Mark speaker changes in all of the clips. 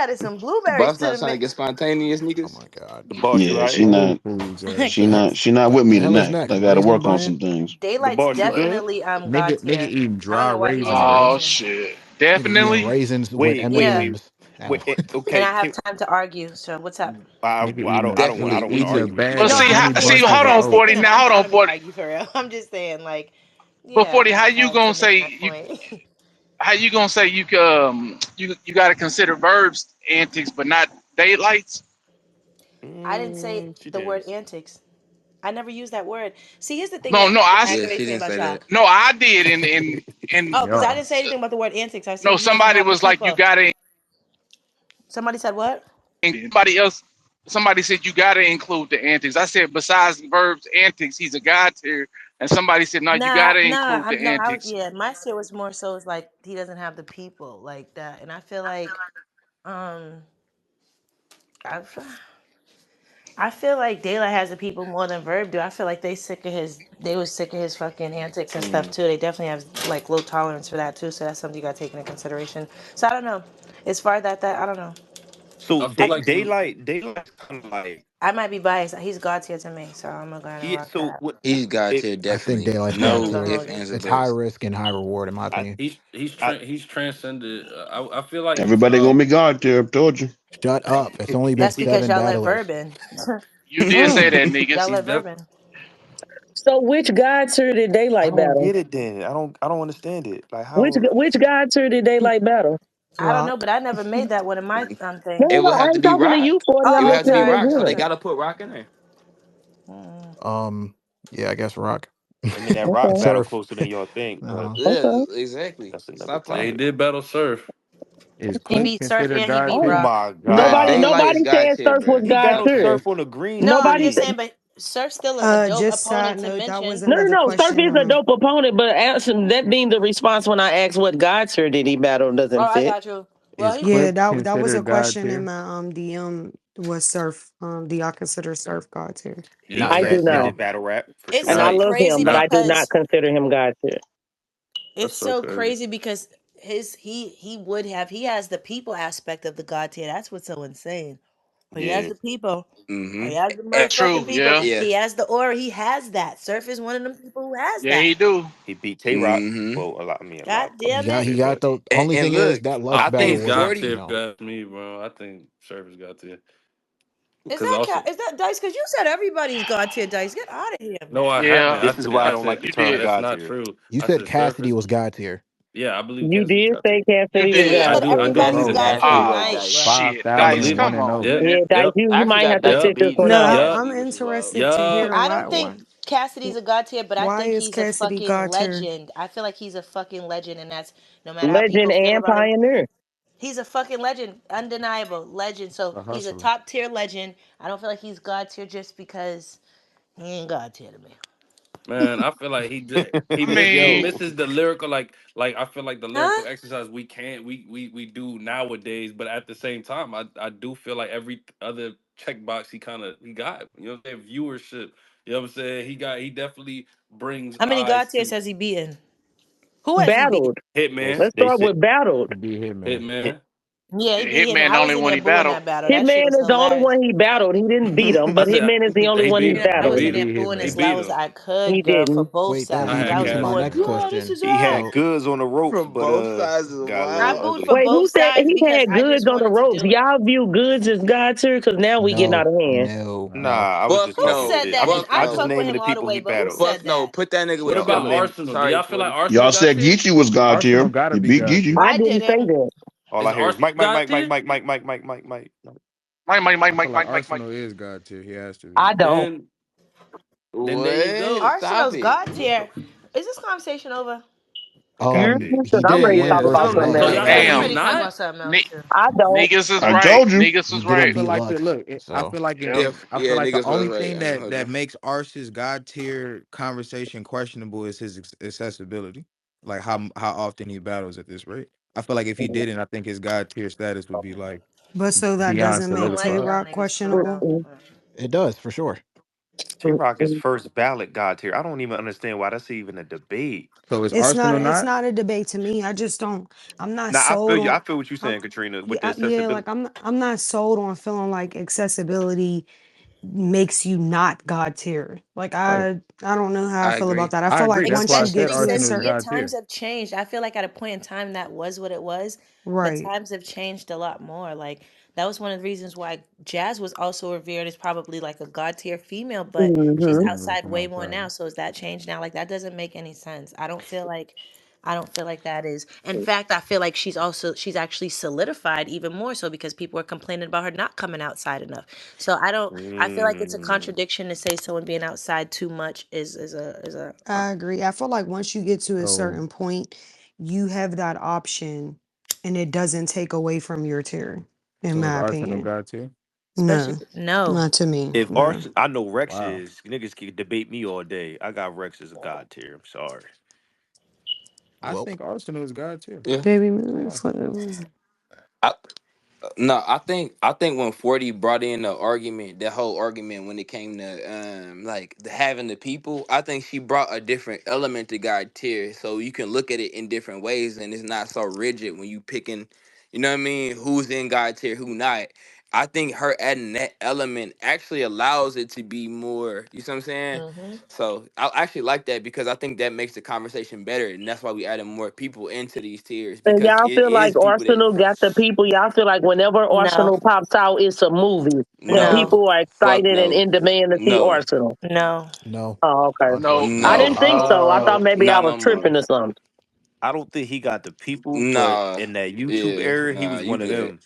Speaker 1: added some
Speaker 2: The
Speaker 1: blueberries
Speaker 2: boss
Speaker 1: to
Speaker 2: not
Speaker 1: the
Speaker 2: trying to get
Speaker 1: mix.
Speaker 2: spontaneous,
Speaker 3: Oh
Speaker 2: niggas.
Speaker 3: my god.
Speaker 4: The boss, you
Speaker 5: Yeah,
Speaker 4: right?
Speaker 5: she
Speaker 3: Whole
Speaker 5: not.
Speaker 3: Foods.
Speaker 5: She not with
Speaker 3: The
Speaker 5: me
Speaker 3: hell is
Speaker 5: tonight.
Speaker 3: next?
Speaker 5: I got to
Speaker 3: Raisin
Speaker 5: work on
Speaker 3: bran?
Speaker 5: some things.
Speaker 4: The
Speaker 1: Daylight's
Speaker 4: boss, you good?
Speaker 1: definitely God
Speaker 3: Nigga
Speaker 1: tier.
Speaker 3: eating
Speaker 1: I don't
Speaker 3: dry
Speaker 1: know why he
Speaker 3: raisins,
Speaker 1: wasn't
Speaker 3: bro.
Speaker 6: Oh
Speaker 1: mentioned.
Speaker 6: shit!
Speaker 3: Nigga eating
Speaker 6: Definitely.
Speaker 3: raisins with
Speaker 4: Wait, wait,
Speaker 1: Yeah,
Speaker 4: wait,
Speaker 3: M&Ms.
Speaker 4: wait.
Speaker 1: and
Speaker 4: Okay,
Speaker 1: I have time to argue. So what's up?
Speaker 3: Nigga
Speaker 4: I
Speaker 3: eating
Speaker 4: don't, I don't, I
Speaker 2: Definitely
Speaker 4: don't want to
Speaker 3: eating a
Speaker 4: argue with you.
Speaker 6: Well,
Speaker 3: bag
Speaker 1: No,
Speaker 3: of
Speaker 6: see,
Speaker 1: I'm
Speaker 3: honey
Speaker 1: asking
Speaker 3: bunches
Speaker 6: hold
Speaker 1: him.
Speaker 3: of
Speaker 6: on,
Speaker 1: Asking
Speaker 3: oats.
Speaker 6: 40.
Speaker 1: him.
Speaker 6: Now,
Speaker 1: I'm
Speaker 6: hold on,
Speaker 1: telling him to
Speaker 6: 40.
Speaker 1: argue for real. I'm just saying, like,
Speaker 6: But
Speaker 1: yeah,
Speaker 6: 40,
Speaker 1: I
Speaker 6: how
Speaker 1: have
Speaker 6: you
Speaker 1: time
Speaker 6: gonna
Speaker 1: to make
Speaker 6: say
Speaker 1: my
Speaker 6: you?
Speaker 1: point.
Speaker 6: How you gonna say you got to consider verbs antics, but not daylights?
Speaker 1: I didn't say
Speaker 4: She
Speaker 1: the word
Speaker 4: did.
Speaker 1: antics. I never used that word. See, here's the thing
Speaker 6: No,
Speaker 1: that
Speaker 6: no,
Speaker 2: Yeah, she
Speaker 1: aggravates me
Speaker 2: didn't
Speaker 1: about
Speaker 2: say
Speaker 1: y'all.
Speaker 2: that.
Speaker 6: no, I did, and
Speaker 1: Oh, because I
Speaker 3: Yeah.
Speaker 1: didn't say anything about the word antics. I
Speaker 6: no,
Speaker 1: said he doesn't
Speaker 6: somebody
Speaker 1: have the
Speaker 6: was like, you
Speaker 1: people.
Speaker 6: got to.
Speaker 1: Somebody said what?
Speaker 6: Somebody else, somebody said you got to include the antics. I said besides verbs antics, he's a god tier, and somebody said no, you got
Speaker 1: Nah,
Speaker 6: to
Speaker 1: nah.
Speaker 6: include the antics.
Speaker 1: Yeah, my shit was more so it's like he doesn't have the people like that, and I feel like, um, I, I feel like Daylight has the people more than Verb do. I feel like they was sick of his fucking antics and stuff
Speaker 4: Mm.
Speaker 1: too. They definitely have like low tolerance for that too. So that's something you got to take into consideration. So I don't know. As far as that I don't know.
Speaker 4: So
Speaker 3: I feel
Speaker 1: I
Speaker 3: like some
Speaker 4: daylight's kind of like
Speaker 1: I might be biased. He's God tier to me, so I'm gonna go ahead and
Speaker 4: he.
Speaker 1: rock
Speaker 4: So
Speaker 1: that.
Speaker 4: what?
Speaker 2: He's god
Speaker 4: It,
Speaker 2: tier,
Speaker 3: I think
Speaker 2: definitely.
Speaker 3: daylight's
Speaker 1: I
Speaker 3: God
Speaker 1: ain't even
Speaker 2: No
Speaker 1: gonna
Speaker 3: tier.
Speaker 2: if,
Speaker 1: hold you.
Speaker 2: ands, or
Speaker 3: It's high
Speaker 2: buts.
Speaker 3: risk and high reward in my
Speaker 4: I,
Speaker 3: opinion.
Speaker 4: I
Speaker 7: He's transcended. I feel like he's
Speaker 5: Everybody gonna be God there. I've told you.
Speaker 3: Shut up. It's only been
Speaker 1: That's because
Speaker 3: 7
Speaker 1: y'all let
Speaker 3: battlers.
Speaker 1: Verb in.
Speaker 6: You did say that,
Speaker 1: Y'all
Speaker 6: niggas.
Speaker 7: he's
Speaker 1: let
Speaker 7: def
Speaker 1: Verb in.
Speaker 8: So which god tier did
Speaker 4: I
Speaker 8: Daylight
Speaker 4: don't
Speaker 8: battle?
Speaker 4: get it. Then I don't understand it. Like
Speaker 8: Which
Speaker 4: how?
Speaker 8: which god tier did Daylight battle?
Speaker 1: I don't know,
Speaker 3: Rock.
Speaker 1: but I never made that one of my
Speaker 8: No,
Speaker 1: thing.
Speaker 8: no,
Speaker 2: It
Speaker 8: no.
Speaker 2: would
Speaker 8: I
Speaker 2: have to
Speaker 8: ain't
Speaker 2: be
Speaker 8: talking to
Speaker 2: rock.
Speaker 8: you, 40.
Speaker 2: It
Speaker 8: I'm
Speaker 2: would
Speaker 1: Oh,
Speaker 2: have
Speaker 1: I'm
Speaker 2: to be
Speaker 8: asking
Speaker 1: sorry.
Speaker 8: in
Speaker 2: rock, so they
Speaker 8: general.
Speaker 2: gotta put rock in there.
Speaker 1: Mm.
Speaker 3: Yeah, I guess Rock.
Speaker 4: I mean, that rock
Speaker 8: Okay.
Speaker 4: battle
Speaker 3: Surf.
Speaker 4: closer than y'all think, but
Speaker 2: Yeah,
Speaker 8: Okay.
Speaker 2: exactly.
Speaker 4: that's another
Speaker 2: Stop
Speaker 7: Hey, he
Speaker 2: playing.
Speaker 4: topic.
Speaker 7: did battle Surf.
Speaker 3: Is
Speaker 1: He
Speaker 3: Clint
Speaker 1: beat Surf
Speaker 3: considered
Speaker 1: and he
Speaker 3: God
Speaker 1: beat
Speaker 4: Oh
Speaker 3: tier?
Speaker 1: Rock.
Speaker 4: my
Speaker 2: But
Speaker 8: Nobody
Speaker 4: god,
Speaker 2: daylight is
Speaker 8: nobody
Speaker 2: god
Speaker 8: said
Speaker 2: tier,
Speaker 8: Surf was
Speaker 2: bro.
Speaker 4: he
Speaker 8: God
Speaker 4: battled
Speaker 8: tier.
Speaker 4: Surf on a green
Speaker 1: No, I'm
Speaker 8: Nobody
Speaker 1: just
Speaker 8: said
Speaker 4: screen.
Speaker 1: saying, but Surf's still a dope
Speaker 9: Just side
Speaker 1: opponent to
Speaker 9: note, that was
Speaker 1: mention.
Speaker 8: no, no,
Speaker 9: another
Speaker 8: no. Surf
Speaker 9: question.
Speaker 8: is a dope opponent, but answer, that being the response when I asked what god tier did he battle
Speaker 1: Oh,
Speaker 8: doesn't
Speaker 1: I
Speaker 8: fit.
Speaker 1: got you. Well,
Speaker 3: Is
Speaker 1: he
Speaker 9: Yeah,
Speaker 3: Clint
Speaker 9: that was a
Speaker 3: considered God
Speaker 9: question in
Speaker 3: tier?
Speaker 9: my DM. Was Surf? Do y'all consider Surf God too?
Speaker 4: He
Speaker 7: Yep.
Speaker 3: Not
Speaker 8: I do
Speaker 3: yet.
Speaker 8: not.
Speaker 4: transcended
Speaker 3: No.
Speaker 4: battle rap for
Speaker 1: it's
Speaker 8: And
Speaker 4: sure.
Speaker 8: I
Speaker 1: so
Speaker 7: Not
Speaker 8: love
Speaker 1: crazy
Speaker 8: him, but I
Speaker 7: not.
Speaker 8: do not
Speaker 1: because
Speaker 8: consider him God tier.
Speaker 1: it's
Speaker 7: That's so
Speaker 1: so
Speaker 7: crazy.
Speaker 1: crazy because he has the people aspect of the God tier. That's what's so insane. He has
Speaker 4: Yeah,
Speaker 1: the people.
Speaker 2: Mm-hmm.
Speaker 1: He has the
Speaker 6: That's true.
Speaker 1: motherfucking people.
Speaker 6: Yeah,
Speaker 2: Yeah.
Speaker 1: He has the aura. He has that. Surf is one of them people who has
Speaker 6: yeah,
Speaker 1: that.
Speaker 6: he do.
Speaker 4: he beat Tay Rock.
Speaker 2: Mm-hmm.
Speaker 4: Well, a lot
Speaker 1: God
Speaker 4: of
Speaker 3: He
Speaker 1: damn
Speaker 4: points,
Speaker 3: got
Speaker 1: it.
Speaker 3: he
Speaker 4: yeah,
Speaker 3: got
Speaker 4: but
Speaker 3: the only
Speaker 2: And
Speaker 3: thing is
Speaker 2: look,
Speaker 3: that
Speaker 7: I
Speaker 3: Lux
Speaker 2: I
Speaker 3: battle
Speaker 7: think
Speaker 2: think
Speaker 3: was,
Speaker 7: God
Speaker 2: 40.
Speaker 3: you
Speaker 7: tier
Speaker 3: know.
Speaker 7: got me, bro. I think Surf has got tier.
Speaker 1: Is
Speaker 7: Because
Speaker 1: that
Speaker 7: also,
Speaker 1: is that Dice? Because you said everybody's God tier, Dice. Get out of here,
Speaker 7: no,
Speaker 1: man.
Speaker 7: I haven't.
Speaker 6: Yeah,
Speaker 7: I
Speaker 4: this is
Speaker 7: said,
Speaker 4: why I
Speaker 7: I
Speaker 4: don't
Speaker 7: said,
Speaker 4: like the
Speaker 6: you
Speaker 7: no,
Speaker 4: term
Speaker 6: did.
Speaker 7: that's
Speaker 4: God
Speaker 7: not
Speaker 4: tier.
Speaker 7: true.
Speaker 3: You
Speaker 7: I
Speaker 3: said
Speaker 7: said Surf
Speaker 3: Cassidy
Speaker 7: is,
Speaker 3: was God tier.
Speaker 7: yeah, I believe
Speaker 8: You
Speaker 7: Cassidy
Speaker 8: did
Speaker 7: got
Speaker 8: say
Speaker 7: tier.
Speaker 6: You
Speaker 8: Cassidy was
Speaker 1: You
Speaker 6: did.
Speaker 8: God
Speaker 1: said
Speaker 7: I
Speaker 8: tier.
Speaker 7: do
Speaker 1: everybody's
Speaker 7: believe
Speaker 3: Bro,
Speaker 1: God
Speaker 7: that.
Speaker 1: tier
Speaker 2: Cassidy
Speaker 6: Ah,
Speaker 2: was
Speaker 1: tonight,
Speaker 2: dice.
Speaker 1: bro.
Speaker 7: I
Speaker 3: 5,000
Speaker 6: Dice,
Speaker 7: believe,
Speaker 3: and 1
Speaker 6: come
Speaker 3: and
Speaker 6: on.
Speaker 3: 0.
Speaker 7: yeah,
Speaker 8: Yeah, Dice,
Speaker 7: yep,
Speaker 2: I
Speaker 8: you
Speaker 2: actually
Speaker 8: might
Speaker 2: got
Speaker 8: have to
Speaker 2: Dice
Speaker 7: yep,
Speaker 8: sit this
Speaker 2: beat
Speaker 8: one
Speaker 9: No,
Speaker 8: out.
Speaker 7: yep,
Speaker 9: I'm
Speaker 2: which is wild.
Speaker 9: interested to
Speaker 7: yep.
Speaker 9: hear
Speaker 1: I
Speaker 9: why.
Speaker 1: don't think Cassidy's a God tier, but I
Speaker 9: Why
Speaker 1: think
Speaker 9: is
Speaker 1: he's a
Speaker 9: Cassidy
Speaker 1: fucking
Speaker 9: God tier?
Speaker 1: legend. I feel like he's a fucking legend, and that's no matter how
Speaker 8: Legend
Speaker 1: people feel
Speaker 8: and
Speaker 1: about him.
Speaker 8: pioneer.
Speaker 1: He's a fucking legend, undeniable legend. So
Speaker 3: A
Speaker 1: he's a
Speaker 3: hustler.
Speaker 1: top tier legend. I don't feel like he's God tier just because he ain't God tier to me.
Speaker 7: Man, I feel like
Speaker 6: I
Speaker 7: he
Speaker 6: mean,
Speaker 4: Yo,
Speaker 7: misses the lyrical like I feel like the lyrical
Speaker 1: Huh?
Speaker 7: exercise we can't we do nowadays, but at the same time I do feel like every other checkbox he got. You know what I'm saying? Viewership. You know what I'm saying? He definitely brings
Speaker 1: How many God
Speaker 7: eyes
Speaker 1: tiers
Speaker 7: to
Speaker 1: has he beaten? Who has he beat?
Speaker 8: Battled.
Speaker 4: they
Speaker 7: Hitman.
Speaker 8: Let's
Speaker 4: they
Speaker 8: start
Speaker 4: said
Speaker 8: with battled.
Speaker 3: To be Hitman.
Speaker 4: hit.
Speaker 7: Hitman.
Speaker 1: Yeah, he beat Hitman.
Speaker 6: Hitman
Speaker 1: I
Speaker 6: the
Speaker 1: was
Speaker 6: only
Speaker 1: in
Speaker 6: one
Speaker 1: there
Speaker 6: he
Speaker 1: booing
Speaker 6: battled.
Speaker 1: that battle. That shit
Speaker 8: Hitman
Speaker 1: was
Speaker 8: is the only
Speaker 1: hilarious.
Speaker 8: one he battled. He didn't beat him,
Speaker 7: I
Speaker 8: but
Speaker 7: said
Speaker 8: Hitman is the only
Speaker 7: he
Speaker 8: one
Speaker 7: beat
Speaker 8: he's
Speaker 7: him.
Speaker 1: I
Speaker 7: He
Speaker 1: was
Speaker 8: battled.
Speaker 1: in
Speaker 7: beat
Speaker 1: there
Speaker 7: him.
Speaker 3: Beat
Speaker 1: booing
Speaker 7: He
Speaker 1: as
Speaker 3: Hitman.
Speaker 1: loud
Speaker 7: beat
Speaker 1: as
Speaker 7: him.
Speaker 1: I
Speaker 8: He
Speaker 1: could, girl, for
Speaker 8: didn't.
Speaker 1: both
Speaker 3: Wait, that
Speaker 7: I
Speaker 1: sides.
Speaker 3: leads
Speaker 7: had
Speaker 1: I
Speaker 3: me
Speaker 1: was
Speaker 3: to my
Speaker 7: Cassidy
Speaker 1: booing.
Speaker 3: next
Speaker 7: beat him.
Speaker 1: Yeah, this
Speaker 3: question.
Speaker 1: is
Speaker 4: He
Speaker 1: us.
Speaker 4: had
Speaker 3: So,
Speaker 4: goods on the ropes,
Speaker 2: From
Speaker 4: but
Speaker 2: both sides is
Speaker 4: got a
Speaker 1: I
Speaker 4: little
Speaker 2: wild.
Speaker 1: booed
Speaker 4: ugly.
Speaker 1: for
Speaker 8: Wait, who
Speaker 1: both
Speaker 8: said
Speaker 1: sides
Speaker 8: he
Speaker 1: because
Speaker 8: had
Speaker 1: I just
Speaker 8: goods on the
Speaker 1: wanted to
Speaker 8: ropes?
Speaker 1: do it.
Speaker 8: Y'all view goods as God too? Because now we getting out
Speaker 3: no,
Speaker 8: of hand.
Speaker 3: no,
Speaker 4: Nah,
Speaker 3: no.
Speaker 4: I was
Speaker 2: Buck
Speaker 4: just
Speaker 1: Who
Speaker 4: talking
Speaker 2: no.
Speaker 1: said
Speaker 4: shit.
Speaker 1: that? And
Speaker 2: Buck
Speaker 1: I
Speaker 4: I just
Speaker 2: no.
Speaker 1: fuck with
Speaker 4: naming
Speaker 1: him
Speaker 4: the
Speaker 1: all the
Speaker 4: people
Speaker 1: way,
Speaker 4: he
Speaker 1: but who
Speaker 4: battled.
Speaker 2: Buck
Speaker 1: said
Speaker 2: no.
Speaker 1: that?
Speaker 2: Put that nigga
Speaker 7: What
Speaker 2: with
Speaker 3: Yeah,
Speaker 7: about
Speaker 2: Timberland.
Speaker 7: Arsenal? Do
Speaker 2: Sorry,
Speaker 7: y'all feel like
Speaker 2: 40.
Speaker 7: Arsenal
Speaker 5: Y'all
Speaker 7: got
Speaker 5: said
Speaker 7: tier?
Speaker 5: Geechee was God
Speaker 3: Arsenal
Speaker 5: tier.
Speaker 3: gotta
Speaker 5: He
Speaker 3: be
Speaker 5: beat
Speaker 3: God
Speaker 5: Geechee.
Speaker 3: tier.
Speaker 8: I
Speaker 1: I
Speaker 8: didn't say
Speaker 1: didn't.
Speaker 8: that.
Speaker 4: All
Speaker 7: Is
Speaker 4: I hear is
Speaker 7: Arsenal
Speaker 4: Mike, Mike,
Speaker 7: got
Speaker 4: Mike, Mike,
Speaker 7: tier?
Speaker 4: Mike, Mike, Mike, Mike, Mike, Mike.
Speaker 3: I feel like
Speaker 6: Mike.
Speaker 3: Arsenal is God tier. He has to be.
Speaker 8: I don't.
Speaker 7: Then there you
Speaker 2: What?
Speaker 7: go.
Speaker 2: Stop
Speaker 1: Arsenal's
Speaker 2: it.
Speaker 1: God tier. Is this conversation over?
Speaker 4: It gotta
Speaker 8: Mm,
Speaker 4: be.
Speaker 8: Cause
Speaker 3: He
Speaker 8: I'm
Speaker 3: didn't
Speaker 8: ready to
Speaker 3: win
Speaker 8: talk about
Speaker 3: versus
Speaker 2: Some
Speaker 8: something
Speaker 7: So
Speaker 8: else.
Speaker 3: Ross.
Speaker 7: y'all
Speaker 1: Yeah,
Speaker 7: saying
Speaker 1: I'm
Speaker 7: he's
Speaker 2: nigga.
Speaker 1: ready to talk
Speaker 7: not?
Speaker 1: about something else
Speaker 6: Ni-
Speaker 1: too.
Speaker 8: I don't.
Speaker 6: Niggas is
Speaker 5: I
Speaker 6: right.
Speaker 5: told you.
Speaker 6: Niggas
Speaker 3: He
Speaker 6: is
Speaker 3: I
Speaker 6: right.
Speaker 3: feel
Speaker 7: Okay.
Speaker 3: like that. I
Speaker 1: So
Speaker 3: feel like
Speaker 6: Yeah.
Speaker 3: I feel like the
Speaker 2: Niggas was
Speaker 3: only
Speaker 2: right.
Speaker 3: thing that
Speaker 2: Okay.
Speaker 3: makes Arce's God tier conversation questionable is his accessibility. Like how often he battles at this rate. I feel like if he didn't, I think his God tier status would be like
Speaker 9: But so that
Speaker 3: beyond
Speaker 9: doesn't
Speaker 1: I don't
Speaker 9: make
Speaker 1: like
Speaker 9: Tay
Speaker 3: solidified.
Speaker 1: y'all
Speaker 9: Rock
Speaker 1: niggas for real
Speaker 9: questionable.
Speaker 1: though.
Speaker 8: Mm-mm.
Speaker 3: It does for sure.
Speaker 4: Rock is first ballot God tier. I don't even understand why that's even a debate.
Speaker 3: So is
Speaker 9: It's not
Speaker 3: Arsenal
Speaker 9: it's
Speaker 3: not?
Speaker 9: not a debate to me. I just don't I'm not
Speaker 4: Now I feel
Speaker 9: sold
Speaker 4: you.
Speaker 9: on
Speaker 4: I feel what you're
Speaker 9: I'm
Speaker 4: saying, Katrina,
Speaker 9: yeah,
Speaker 4: with the
Speaker 9: yeah, like
Speaker 4: accessibility.
Speaker 9: I'm not sold on feeling like accessibility makes you not God tier. Like
Speaker 3: Right.
Speaker 9: I don't know how I
Speaker 8: I
Speaker 9: feel about
Speaker 8: agree.
Speaker 9: that. I
Speaker 3: I
Speaker 9: feel like
Speaker 3: agree. That's
Speaker 9: once
Speaker 3: why I
Speaker 9: you
Speaker 1: Especially
Speaker 3: said
Speaker 9: get to a
Speaker 1: because
Speaker 3: Arsenal is
Speaker 9: certain
Speaker 1: yeah,
Speaker 3: God
Speaker 1: times
Speaker 3: tier.
Speaker 1: have changed. I feel like at a point in time that was what it was, but
Speaker 9: right.
Speaker 1: times have changed a lot more. Like that was one of the reasons why Jazz was also revered as probably like a god tier female, but
Speaker 3: She
Speaker 1: she's
Speaker 8: Hmm.
Speaker 3: didn't really
Speaker 1: outside
Speaker 3: come
Speaker 1: way more
Speaker 3: outside.
Speaker 1: now. So is that changed now? Like that doesn't make any sense. I don't feel like that is. In fact, I feel like she's actually solidified even more so because people are complaining about her not coming outside enough. So I feel like it's a
Speaker 4: Mm.
Speaker 1: contradiction to say someone being outside too much is a
Speaker 9: I agree. I feel like once you get to a
Speaker 3: So
Speaker 9: certain point, you have that option and it doesn't take away from your tier, in
Speaker 3: so is
Speaker 9: my
Speaker 3: Arsenal
Speaker 9: opinion.
Speaker 3: God tier?
Speaker 1: especially
Speaker 9: No,
Speaker 1: no.
Speaker 9: not to me.
Speaker 4: If
Speaker 9: No.
Speaker 4: Arsenal, I know Rex
Speaker 3: Wow.
Speaker 4: is. Niggas can debate me all day. I got Rex as a God tier. I'm sorry.
Speaker 3: I
Speaker 8: Well,
Speaker 3: think Arsenal is God tier.
Speaker 8: yeah.
Speaker 9: Baby,
Speaker 3: Wow.
Speaker 8: I, no, I think when 40 brought in the argument, that whole argument when it came to like the having the people, I think she brought a different element to God tier, so you can look at it in different ways, and it's not so rigid when you picking, you know what I mean, who's in God tier, who not. I think her adding that element actually allows it to be more. You see what I'm saying?
Speaker 1: Hmm.
Speaker 8: So I actually like that because I think that makes the conversation better, and that's why we added more people into these tiers
Speaker 2: And
Speaker 8: because
Speaker 2: y'all
Speaker 8: it
Speaker 2: feel like
Speaker 8: is people that
Speaker 2: Arsenal got the people. Y'all feel like whenever
Speaker 1: No,
Speaker 2: Arsenal pops out, it's a movie. And
Speaker 1: no,
Speaker 8: no,
Speaker 2: people are
Speaker 8: fuck
Speaker 2: excited and
Speaker 8: no,
Speaker 2: in demand to see
Speaker 8: no,
Speaker 2: Arsenal.
Speaker 1: no.
Speaker 3: No.
Speaker 2: Oh, okay.
Speaker 3: Arsenal
Speaker 6: No,
Speaker 3: is
Speaker 2: I
Speaker 3: not
Speaker 6: no,
Speaker 2: didn't
Speaker 3: going.
Speaker 2: think so. I thought
Speaker 6: no.
Speaker 2: maybe I
Speaker 8: not
Speaker 2: was
Speaker 8: no more.
Speaker 2: tripping or something.
Speaker 4: I don't think he got the people, but
Speaker 8: Nah,
Speaker 4: in that YouTube
Speaker 8: yeah,
Speaker 4: era, he
Speaker 8: nah,
Speaker 4: was
Speaker 8: you
Speaker 4: one of
Speaker 8: good.
Speaker 4: them.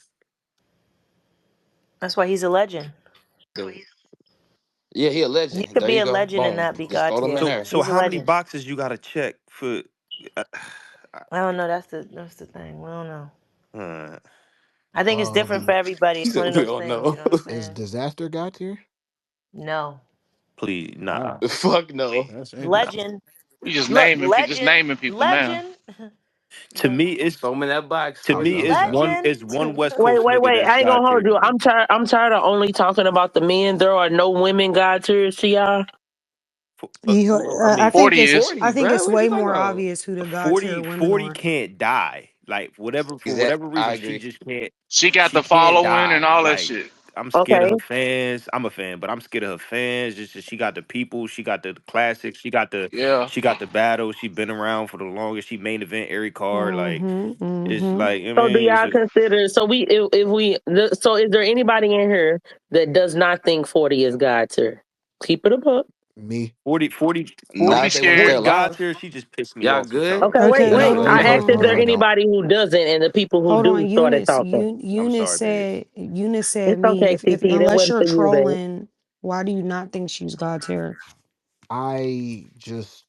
Speaker 1: That's why he's a legend.
Speaker 8: Yeah, he a
Speaker 1: You
Speaker 8: legend.
Speaker 1: could
Speaker 8: There
Speaker 1: be
Speaker 8: you
Speaker 1: a
Speaker 8: go.
Speaker 1: legend and
Speaker 8: Boom.
Speaker 1: not be
Speaker 8: Just
Speaker 1: God
Speaker 8: throw them in
Speaker 1: tier.
Speaker 4: So,
Speaker 8: there.
Speaker 4: so
Speaker 1: He's a
Speaker 4: how many
Speaker 1: legend.
Speaker 4: boxes you gotta check for? Uh,
Speaker 1: I don't know. That's the thing. We don't know.
Speaker 4: uh,
Speaker 1: I think it's different for
Speaker 3: Um,
Speaker 1: everybody.
Speaker 8: He
Speaker 1: It's one
Speaker 8: said
Speaker 1: of
Speaker 8: we
Speaker 1: those
Speaker 8: don't
Speaker 1: things.
Speaker 8: know.
Speaker 1: You know what I'm
Speaker 3: is
Speaker 1: saying?
Speaker 3: disaster God tier?
Speaker 1: No.
Speaker 4: please, nah.
Speaker 3: Wow.
Speaker 8: Fuck no.
Speaker 3: That's
Speaker 4: Nah.
Speaker 3: interesting.
Speaker 1: Legend.
Speaker 6: You just
Speaker 1: Look,
Speaker 6: naming, just
Speaker 1: legend,
Speaker 6: naming people now.
Speaker 1: legend.
Speaker 4: To
Speaker 1: No.
Speaker 4: me, it's
Speaker 8: Throw him in that box
Speaker 4: to
Speaker 3: I was
Speaker 8: for
Speaker 4: me,
Speaker 3: I was
Speaker 4: it's
Speaker 3: joking.
Speaker 4: one,
Speaker 1: Legend.
Speaker 4: it's one West
Speaker 2: Wait,
Speaker 4: Coast
Speaker 2: wait,
Speaker 4: nigga
Speaker 2: wait.
Speaker 4: that's
Speaker 2: I ain't
Speaker 4: God
Speaker 2: gonna
Speaker 4: tier
Speaker 2: hold
Speaker 4: to
Speaker 2: you.
Speaker 4: me.
Speaker 2: I'm tired of only talking about the men. There are no women God tiers to y'all.
Speaker 4: I
Speaker 9: I
Speaker 4: mean,
Speaker 9: think
Speaker 6: 40
Speaker 9: it's
Speaker 6: is.
Speaker 9: I
Speaker 8: 40,
Speaker 9: think
Speaker 8: bro.
Speaker 9: it's
Speaker 8: What you
Speaker 9: way
Speaker 8: talking
Speaker 9: more
Speaker 8: about?
Speaker 9: obvious who the God tier
Speaker 4: 40,
Speaker 9: women
Speaker 4: 40
Speaker 9: are.
Speaker 4: can't die. Like whatever for
Speaker 8: Exact.
Speaker 4: whatever
Speaker 8: I
Speaker 4: reason, she
Speaker 8: agree.
Speaker 4: just can't.
Speaker 6: She got
Speaker 4: She
Speaker 6: the
Speaker 4: can't
Speaker 6: following and
Speaker 4: die.
Speaker 6: all that
Speaker 4: Like
Speaker 6: shit.
Speaker 4: I'm scared
Speaker 2: Okay.
Speaker 4: of her fans. I'm a fan, but I'm scared of her fans. Just she got the people. She got the classics.
Speaker 6: Yeah.
Speaker 4: She got the battle. She been around for the longest. She main event every card. Like
Speaker 9: Mm-hmm.
Speaker 4: it's
Speaker 9: Mm-hmm.
Speaker 4: like I
Speaker 2: So do
Speaker 4: mean it's
Speaker 2: y'all
Speaker 4: just
Speaker 2: consider? So if we so is there anybody in here that does not think 40 is God tier? Keep it a book.
Speaker 3: Me.
Speaker 4: 40, 40,
Speaker 6: Don't
Speaker 4: 40,
Speaker 8: Not
Speaker 6: be
Speaker 8: if they want to stay
Speaker 4: 40
Speaker 6: scared.
Speaker 4: God
Speaker 8: alive.
Speaker 4: tier. She just pissed me
Speaker 8: Y'all
Speaker 4: off
Speaker 8: good?
Speaker 4: sometimes.
Speaker 2: Okay, wait,
Speaker 9: Okay,
Speaker 3: Yeah,
Speaker 2: wait.
Speaker 9: hold
Speaker 3: me
Speaker 2: I
Speaker 9: on.
Speaker 2: asked if
Speaker 3: personally,
Speaker 2: there
Speaker 3: I don't.
Speaker 2: anybody who doesn't, and the people who
Speaker 9: Hold on,
Speaker 2: do started
Speaker 9: Eunice.
Speaker 2: talking.
Speaker 4: I'm
Speaker 9: Eunice
Speaker 4: sorry, babe.
Speaker 9: said
Speaker 2: It's
Speaker 9: me
Speaker 2: okay,
Speaker 9: if
Speaker 2: CP. That
Speaker 9: unless
Speaker 2: wasn't
Speaker 9: you're
Speaker 2: for you, babe.
Speaker 9: trolling, why do you not think she's God's hair?
Speaker 3: I just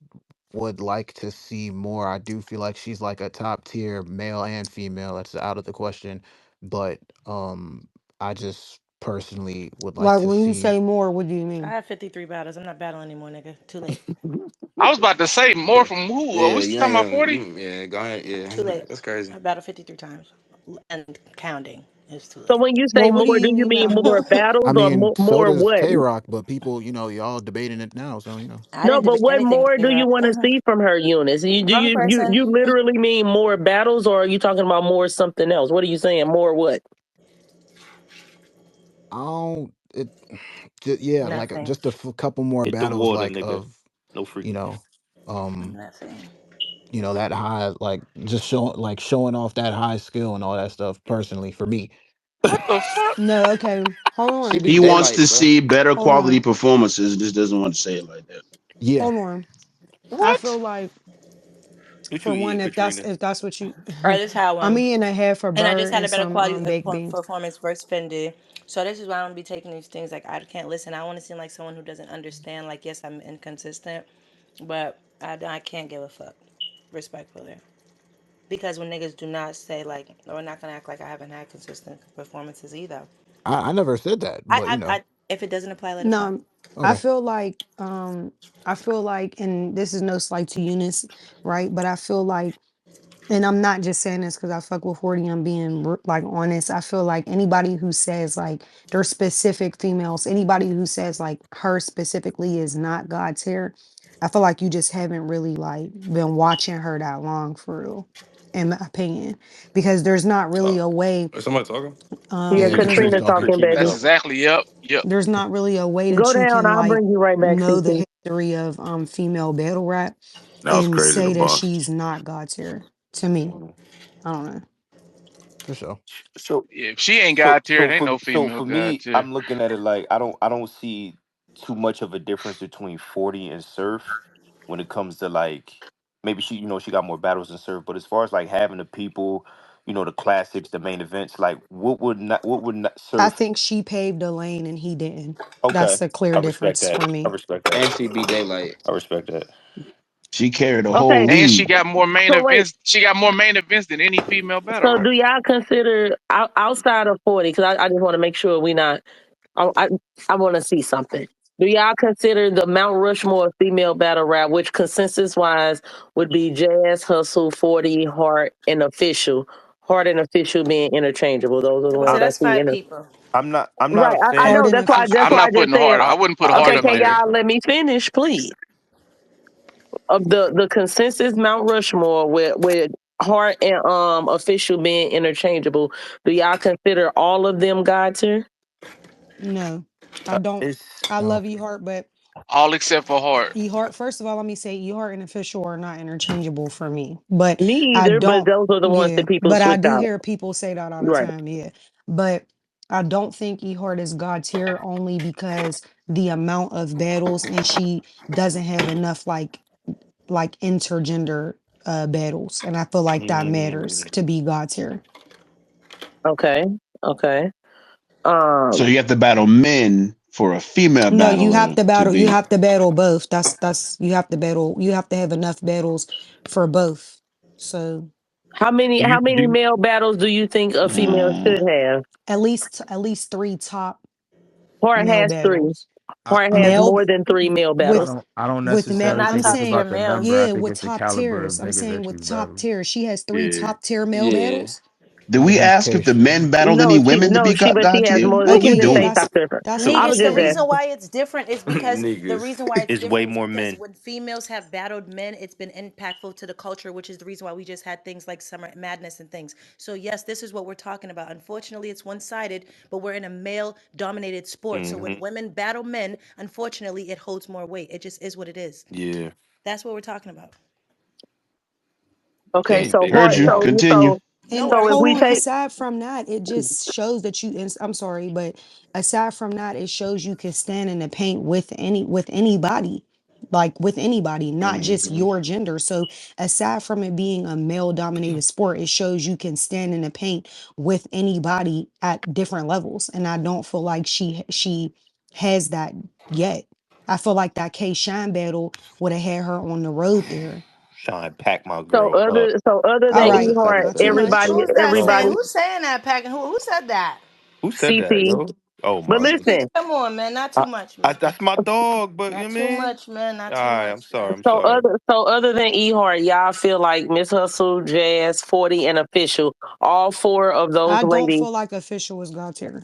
Speaker 3: would like to see more. I do feel like she's like a top tier male and female. That's out of the question. But I just personally would like
Speaker 9: Like
Speaker 3: to
Speaker 9: when you
Speaker 3: see.
Speaker 9: say more, what do you
Speaker 1: I
Speaker 9: mean?
Speaker 1: have 53 battles. I'm not battling anymore, nigga. Too late.
Speaker 6: I was about to say more from who? Are
Speaker 8: Yeah,
Speaker 6: we
Speaker 8: you
Speaker 6: talking
Speaker 8: ain't
Speaker 6: about
Speaker 8: gonna.
Speaker 6: 40?
Speaker 8: Yeah, go ahead.
Speaker 1: Too
Speaker 8: Yeah,
Speaker 1: late.
Speaker 8: that's crazy.
Speaker 1: I battled 53 times. And counting. It's too
Speaker 2: So
Speaker 1: late.
Speaker 2: when you say
Speaker 9: Well, what do
Speaker 2: more, do
Speaker 9: you
Speaker 2: you
Speaker 9: mean by
Speaker 2: mean
Speaker 9: more?
Speaker 2: more
Speaker 3: I
Speaker 2: battles or
Speaker 3: mean, so
Speaker 2: more
Speaker 3: does
Speaker 2: what?
Speaker 3: K Rock, but people, y'all debating it now. So
Speaker 1: I
Speaker 2: No,
Speaker 1: didn't
Speaker 2: but
Speaker 1: debate
Speaker 2: what
Speaker 1: anything with
Speaker 2: more do you
Speaker 1: K-Rock.
Speaker 2: want to see from her, Eunice?
Speaker 1: Wrong person.
Speaker 2: You literally mean more battles, or are you talking about more something else? What are you saying? More what?
Speaker 3: I don't. It. Yeah, like
Speaker 1: Nothing.
Speaker 3: just a couple more
Speaker 4: Hit the
Speaker 3: battles,
Speaker 4: water,
Speaker 3: like
Speaker 4: nigga.
Speaker 3: of
Speaker 4: No
Speaker 3: you
Speaker 4: freaky.
Speaker 3: know, um,
Speaker 1: Nothing.
Speaker 3: that high, like just showing off that high skill and all that stuff. Personally, for me,
Speaker 6: What the fuck?
Speaker 9: No, okay. Hold
Speaker 8: She
Speaker 9: on.
Speaker 8: be
Speaker 5: He wants
Speaker 8: daylight,
Speaker 5: to
Speaker 8: bro.
Speaker 5: see better
Speaker 9: Hold
Speaker 5: quality
Speaker 9: on.
Speaker 5: performances. Just doesn't want to say it like that.
Speaker 3: yeah,
Speaker 9: Hold on. I
Speaker 6: What?
Speaker 9: feel like
Speaker 4: What you
Speaker 9: for one,
Speaker 4: eating, Katrina?
Speaker 9: if that's what you
Speaker 1: All right, this how
Speaker 9: I'm
Speaker 1: one.
Speaker 9: eating a half a
Speaker 1: And I just
Speaker 9: bird
Speaker 1: had a
Speaker 9: and
Speaker 1: better
Speaker 9: some
Speaker 1: quality
Speaker 9: baked beans.
Speaker 1: performance versus Fendi. So this is why I don't be taking these things like I can't listen. I want to seem like someone who doesn't understand. Like yes, I'm inconsistent, but I can't give a fuck, respectfully. Because when niggas do not say like, we're not gonna act like I haven't had consistent performances either.
Speaker 3: I never said that, but
Speaker 1: If it doesn't apply, let it fly.
Speaker 9: No, I
Speaker 3: okay.
Speaker 9: feel like and this is no slight to Eunice, right? But I feel like And I'm not just saying this because I fuck with 40. I'm being like honest. I feel like anybody who says like they're specific females, anybody who says like her specifically is not God's hair, I feel like you just haven't really like been watching her that long for real, in my opinion. Because there's not really a way,
Speaker 7: Is somebody talking?
Speaker 2: Yeah,
Speaker 3: Yeah,
Speaker 9: there's
Speaker 3: Katrina's
Speaker 2: Katrina
Speaker 3: talking.
Speaker 2: talking,
Speaker 7: Keep it
Speaker 6: That's
Speaker 2: baby.
Speaker 7: talking.
Speaker 6: exactly, yep, yep.
Speaker 9: there's not really a way
Speaker 2: Go
Speaker 9: that you
Speaker 2: down.
Speaker 9: can
Speaker 2: I'll
Speaker 9: like
Speaker 2: bring you right back,
Speaker 9: know the
Speaker 2: CC.
Speaker 9: history of female battle rap
Speaker 7: That was
Speaker 9: and
Speaker 7: crazy. The
Speaker 9: say that
Speaker 7: boss.
Speaker 9: she's not God's hair. To me,
Speaker 7: Mm.
Speaker 9: I don't know.
Speaker 3: For sure.
Speaker 4: So
Speaker 6: If she ain't God tier, it ain't no
Speaker 4: so
Speaker 6: female
Speaker 4: for
Speaker 6: God
Speaker 4: me,
Speaker 6: tier.
Speaker 4: I'm looking at it like I don't see too much of a difference between 40 and Surf when it comes to like maybe she she got more battles than Surf, but as far as like having the people, the classics, the main events, like what would not
Speaker 9: I
Speaker 4: Surf.
Speaker 9: think she paved a lane and he didn't. That's
Speaker 4: Okay,
Speaker 9: a clear
Speaker 4: I respect
Speaker 9: difference
Speaker 4: that.
Speaker 9: for
Speaker 4: I
Speaker 9: me.
Speaker 4: respect that.
Speaker 8: And she beat Daylight.
Speaker 4: I respect that.
Speaker 5: She carried the whole
Speaker 2: Okay,
Speaker 6: And she
Speaker 5: league.
Speaker 6: got more main
Speaker 2: so wait.
Speaker 6: events. She got more main events than any female battle
Speaker 2: So do
Speaker 6: rapper.
Speaker 2: y'all consider outside of 40? Because I just want to make sure we not. I I want to see something. Do y'all consider the Mount Rushmore female battle rap, which consensus wise would be Jazz, Hustle, 40, Heart, and Official? Heart and Official being interchangeable. Those are the
Speaker 1: So
Speaker 2: ones
Speaker 9: Uh,
Speaker 2: that
Speaker 1: that's
Speaker 2: see
Speaker 1: five
Speaker 2: inter.
Speaker 1: people.
Speaker 4: I'm not
Speaker 2: Right.
Speaker 4: a
Speaker 2: I
Speaker 4: fan.
Speaker 9: Hard
Speaker 2: know.
Speaker 9: and
Speaker 2: That's
Speaker 6: I'm
Speaker 9: official.
Speaker 2: why I
Speaker 6: not
Speaker 2: just
Speaker 6: putting
Speaker 2: said.
Speaker 6: hard. I wouldn't put hard
Speaker 2: Okay,
Speaker 6: up
Speaker 2: can
Speaker 6: there.
Speaker 2: y'all let me finish, please? Of the consensus Mount Rushmore with Heart and Official being interchangeable, do y'all consider all of them God tier?
Speaker 9: No, I don't.
Speaker 4: It's
Speaker 9: I
Speaker 3: No.
Speaker 9: love Ehart, but
Speaker 6: All except for hard.
Speaker 9: Ehart, first of all, let me say Ehart and official are not interchangeable for me. But
Speaker 2: Me
Speaker 9: I
Speaker 2: either, but
Speaker 9: don't,
Speaker 2: those are the ones
Speaker 9: yeah,
Speaker 2: that people
Speaker 9: but I
Speaker 2: switch
Speaker 9: do
Speaker 2: out.
Speaker 9: hear people say that all the
Speaker 2: Right.
Speaker 9: time, yeah. But I don't think Ehart is God tier only because the amount of battles and she doesn't have enough like intergender battles. And I feel like that matters
Speaker 4: mm,
Speaker 9: to be God tier.
Speaker 2: Okay. Okay.
Speaker 5: So
Speaker 2: Um,
Speaker 5: you have to battle men for a female
Speaker 9: No, you have
Speaker 5: battler
Speaker 9: to
Speaker 5: to
Speaker 9: battle. You
Speaker 5: be.
Speaker 9: have to battle both. That's you have to battle. You have to have enough battles for both. So
Speaker 3: Do
Speaker 2: how
Speaker 3: you
Speaker 2: many
Speaker 3: do
Speaker 2: male battles do you think a female
Speaker 5: Uh,
Speaker 2: should have?
Speaker 9: at least three top
Speaker 2: Hart
Speaker 9: male
Speaker 2: has three.
Speaker 9: battles.
Speaker 2: Hart
Speaker 3: I
Speaker 2: has
Speaker 3: don't
Speaker 9: Male
Speaker 2: more than three male
Speaker 3: I
Speaker 9: with
Speaker 2: battles.
Speaker 3: don't I don't
Speaker 1: They're
Speaker 3: necessarily
Speaker 1: not
Speaker 9: I'm
Speaker 3: think it's
Speaker 1: top tier
Speaker 3: about
Speaker 9: saying
Speaker 3: the number.
Speaker 1: males.
Speaker 3: I
Speaker 9: yeah
Speaker 3: think
Speaker 9: with
Speaker 3: it's the
Speaker 9: top
Speaker 3: caliber of
Speaker 9: tiers. I'm
Speaker 3: nigga
Speaker 9: saying
Speaker 3: that
Speaker 9: with
Speaker 3: you
Speaker 9: top
Speaker 3: battle
Speaker 9: tiers. She has three
Speaker 4: yeah.
Speaker 9: top tier male
Speaker 8: Yeah.
Speaker 9: battles.
Speaker 5: do we
Speaker 3: against
Speaker 5: ask if the
Speaker 3: K-Shine.
Speaker 5: men battled any
Speaker 2: No,
Speaker 5: women to be
Speaker 2: but she
Speaker 5: God
Speaker 2: has
Speaker 5: tier?
Speaker 2: more
Speaker 5: No,
Speaker 2: than. She
Speaker 9: Okay,
Speaker 5: we
Speaker 2: didn't
Speaker 9: yeah,
Speaker 2: say
Speaker 5: don't.
Speaker 2: top tier.
Speaker 9: that's
Speaker 4: So
Speaker 2: I
Speaker 9: fine.
Speaker 2: was
Speaker 1: Vegas, the
Speaker 2: just
Speaker 1: reason
Speaker 2: asking.
Speaker 1: why it's different is because the
Speaker 8: Niggas.
Speaker 1: reason why it's
Speaker 4: it's way
Speaker 1: different is
Speaker 4: more
Speaker 1: because
Speaker 4: men.
Speaker 1: when females have battled men, it's been impactful to the culture, which is the reason why we just had things like Summer Madness and things. So yes, this is what we're talking about. Unfortunately, it's one-sided, but we're in a male-dominated sport. So when
Speaker 4: Hmm.
Speaker 1: women battle men, unfortunately, it holds more weight. It just is what it is.
Speaker 4: Yeah.
Speaker 1: That's what we're talking about.
Speaker 2: Okay,
Speaker 8: Dang,
Speaker 2: so
Speaker 8: big
Speaker 5: Heard
Speaker 2: Hart.
Speaker 5: you.
Speaker 8: dog.
Speaker 5: Continue.
Speaker 1: No
Speaker 9: And
Speaker 2: So if
Speaker 1: worries.
Speaker 9: hold
Speaker 2: we
Speaker 9: on,
Speaker 2: take.
Speaker 9: aside from that, it just shows that I'm sorry, but aside from that, it shows you can stand in the paint with anybody. Like with anybody, not just
Speaker 5: Hmm.
Speaker 9: your gender. So aside from it being a male dominated sport, it shows you can stand in the paint with anybody at different levels. And I don't feel like she has that yet. I feel like that K Shine battle would have had her on the road there.
Speaker 4: Shine, pack my girl up.
Speaker 2: So other
Speaker 9: All
Speaker 2: than
Speaker 8: Facts,
Speaker 9: right,
Speaker 2: Ehart,
Speaker 8: facts,
Speaker 9: not too
Speaker 8: facts.
Speaker 9: much.
Speaker 1: Who's that saying?
Speaker 2: everybody
Speaker 1: Who's saying that? Packing? Who said that?
Speaker 4: Who said that,
Speaker 2: CP.
Speaker 4: yo? Oh
Speaker 2: But
Speaker 4: my
Speaker 1: CP,
Speaker 2: listen,
Speaker 4: goodness.
Speaker 1: come on, man. Not too much, man.
Speaker 4: That's my dog, but you know
Speaker 1: Not
Speaker 4: what I
Speaker 1: too
Speaker 4: mean?
Speaker 1: much, man. Not
Speaker 4: All
Speaker 1: too
Speaker 4: right,
Speaker 1: much,
Speaker 4: I'm
Speaker 1: man.
Speaker 4: sorry. I'm sorry.
Speaker 2: so other than Ehart, y'all feel like Miss Hustle, Jazz, 40, and Official, all four of those
Speaker 9: I don't
Speaker 2: ladies.
Speaker 9: feel like official was God tier.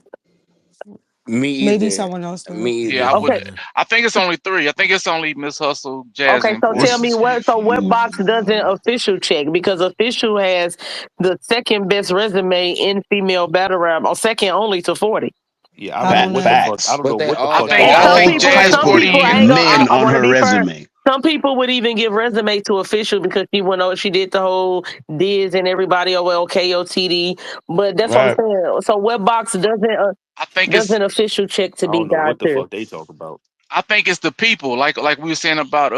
Speaker 8: Me
Speaker 9: Maybe
Speaker 8: either.
Speaker 9: someone else
Speaker 8: Me
Speaker 9: does.
Speaker 6: Yeah, I
Speaker 8: either.
Speaker 6: would.
Speaker 2: Okay,
Speaker 3: Yeah.
Speaker 6: I think it's only three. I think it's only Miss Hustle, Jazz,
Speaker 2: okay.
Speaker 6: and
Speaker 2: So tell
Speaker 6: 40.
Speaker 2: me
Speaker 5: What's
Speaker 2: what box doesn't Official check? Because Official has the second best resume in female battle rap, or second only to 40.
Speaker 4: Yeah, I
Speaker 9: I
Speaker 4: don't know
Speaker 9: don't
Speaker 4: what the
Speaker 9: know.
Speaker 4: fuck. I
Speaker 5: facts?
Speaker 4: don't
Speaker 8: But
Speaker 4: know
Speaker 8: they
Speaker 4: what the
Speaker 8: all
Speaker 6: I
Speaker 4: fuck
Speaker 8: got
Speaker 6: think
Speaker 4: they
Speaker 6: I
Speaker 2: And
Speaker 5: All
Speaker 6: think
Speaker 4: talking about.
Speaker 6: Jazz
Speaker 2: some
Speaker 6: 40
Speaker 2: people, I
Speaker 5: all
Speaker 2: ain't
Speaker 6: and
Speaker 2: gonna,
Speaker 5: men
Speaker 2: I
Speaker 5: on
Speaker 2: want to
Speaker 5: her
Speaker 2: be fair.
Speaker 5: resume.
Speaker 2: Some people would even give resume to Official because she went on, she did the whole Diz and everybody over on KOTD. But that's what I'm
Speaker 5: Right.
Speaker 2: saying. So what box
Speaker 6: I think it's
Speaker 2: doesn't Official check to
Speaker 4: I
Speaker 2: be
Speaker 4: don't know
Speaker 2: God
Speaker 4: what the
Speaker 2: tier?
Speaker 4: fuck they talk about.
Speaker 6: I think it's the people. Like we were saying about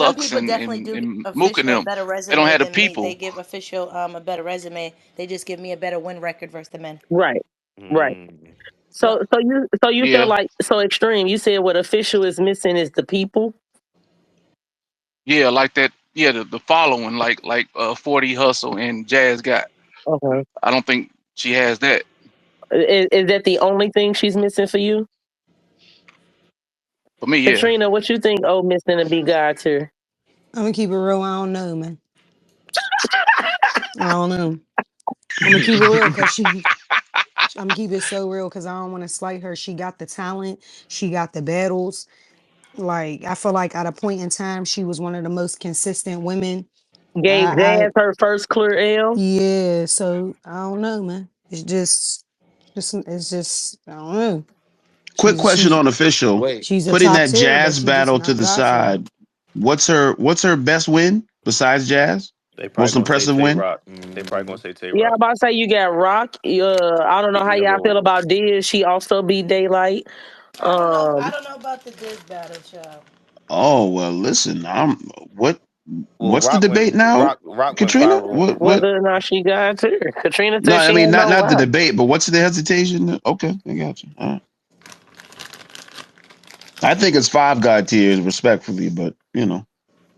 Speaker 1: Some
Speaker 6: Lux
Speaker 1: people definitely
Speaker 6: and
Speaker 1: do give
Speaker 6: Mook and
Speaker 1: official a
Speaker 6: them.
Speaker 1: better
Speaker 6: They don't
Speaker 1: resume
Speaker 6: have the
Speaker 1: than me. They
Speaker 6: people.
Speaker 1: give official a better resume. They just give me a better win record versus the men.
Speaker 2: Right, right.
Speaker 4: Mm.
Speaker 1: Yep.
Speaker 2: So you feel
Speaker 6: Yeah,
Speaker 2: like so extreme. You said what Official is missing is the people.
Speaker 6: yeah, like that. Yeah, the following, like 40 Hustle and Jazz got.
Speaker 2: Okay.
Speaker 6: I don't think she has that.
Speaker 2: Is that the only thing she's missing for you?
Speaker 6: For me, yeah.
Speaker 2: Katrina, what you think oh missing to be God tier?
Speaker 9: I'm gonna keep it real. I don't know, man. I don't know. I'm gonna keep it real because I'm gonna keep it so real because I don't want to slight her. She got the talent. She got the battles. Like I feel like at a point in time, she was one of the most consistent women.
Speaker 2: Gave
Speaker 9: I
Speaker 2: Jazz her first clear L.
Speaker 9: yeah. So I don't know, man. It's just I don't know.
Speaker 5: Quick question
Speaker 9: She's
Speaker 5: on official.
Speaker 8: Wait,
Speaker 9: she's a
Speaker 5: Putting
Speaker 9: top
Speaker 5: that
Speaker 9: tier, but
Speaker 5: Jazz
Speaker 9: she just
Speaker 5: battle to
Speaker 9: not
Speaker 5: the
Speaker 9: God tier.
Speaker 5: side, what's her best win besides Jazz?
Speaker 4: They probably
Speaker 5: Most
Speaker 4: gonna say
Speaker 5: impressive
Speaker 4: Tay
Speaker 5: win?
Speaker 4: Rock. They probably gonna
Speaker 8: mm,
Speaker 4: say Tay
Speaker 2: Yeah, I'm
Speaker 4: Rock.
Speaker 2: about to say you got Rock. I don't know how
Speaker 4: Number
Speaker 2: y'all feel
Speaker 4: one.
Speaker 2: about Diz. She also beat Daylight.
Speaker 1: I don't know. I
Speaker 2: Um,
Speaker 1: don't know about the Diz battle, child.
Speaker 5: Oh well, listen. What
Speaker 4: Well,
Speaker 5: what's the debate now,
Speaker 4: Rock went
Speaker 5: Katrina?
Speaker 4: viral.
Speaker 5: What?
Speaker 2: whether or not she got her. Katrina
Speaker 5: No,
Speaker 2: said
Speaker 5: I
Speaker 2: she
Speaker 5: mean
Speaker 2: ain't
Speaker 5: not
Speaker 2: know
Speaker 5: not the
Speaker 2: why.
Speaker 5: debate, but what's the hesitation? Okay, I got you. All right. I think it's five God tiers, respectfully, but you know,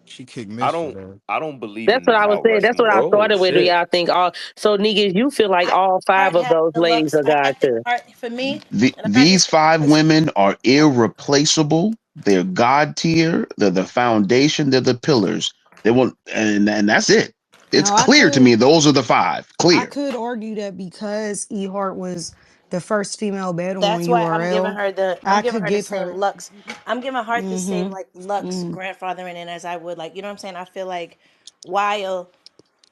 Speaker 3: She kicked
Speaker 4: I
Speaker 3: Miss
Speaker 4: don't
Speaker 3: today.
Speaker 4: I don't believe
Speaker 2: That's
Speaker 4: in
Speaker 2: what
Speaker 4: the
Speaker 2: I was
Speaker 4: Mount
Speaker 2: saying. That's what I
Speaker 4: Rushmore.
Speaker 8: oh
Speaker 2: started with. Do
Speaker 8: shit.
Speaker 2: y'all think all so niggas, you feel like all five
Speaker 1: Heart
Speaker 2: of
Speaker 1: has
Speaker 2: those
Speaker 1: the
Speaker 2: ladies
Speaker 1: looks.
Speaker 2: are God
Speaker 1: I think
Speaker 2: too.
Speaker 1: Heart for me, and I'm not
Speaker 5: these
Speaker 1: just
Speaker 5: five
Speaker 1: because
Speaker 5: women are irreplaceable. They're God tier. They're the foundation. They're the pillars. They will, and that's it. It's
Speaker 9: Now
Speaker 5: clear to me. Those are the five.
Speaker 9: I
Speaker 5: Clear.
Speaker 9: could argue that because E Hart was the first female battle on
Speaker 1: that's why
Speaker 9: URL,
Speaker 1: I'm
Speaker 9: I
Speaker 1: giving
Speaker 9: could
Speaker 1: her the
Speaker 9: give
Speaker 1: same
Speaker 9: her.
Speaker 1: looks. I'm giving Heart the same
Speaker 9: Mm-hmm.
Speaker 1: like looks
Speaker 9: Mm-hmm.
Speaker 1: grandfathering in as I would like. You know what I'm saying? I feel like while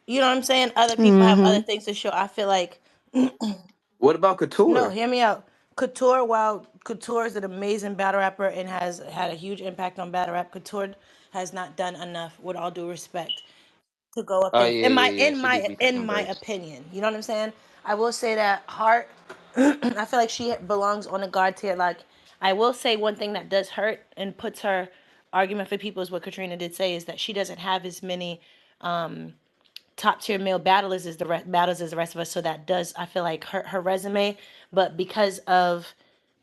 Speaker 1: you know what I'm saying, other people have other
Speaker 9: Mm-hmm.
Speaker 1: things to show. I feel like
Speaker 8: What about
Speaker 1: no,
Speaker 8: Couture?
Speaker 1: hear me out. Couture, while Couture is an amazing battle rapper and has had a huge impact on battle rap, Couture has not done enough, with all due respect, to go up
Speaker 8: Oh
Speaker 1: there.
Speaker 8: yeah, yeah, yeah. She do be
Speaker 1: In
Speaker 8: taking
Speaker 1: my
Speaker 8: breaks.
Speaker 1: opinion, you know what I'm saying. I will say that Heart, I feel like she belongs on the guard tier. Like I will say one thing that does hurt and puts her argument for people is what Katrina did say is that she doesn't have as many top tier male battlers as battles as the rest of us. So that does I feel like hurt her resume. But because of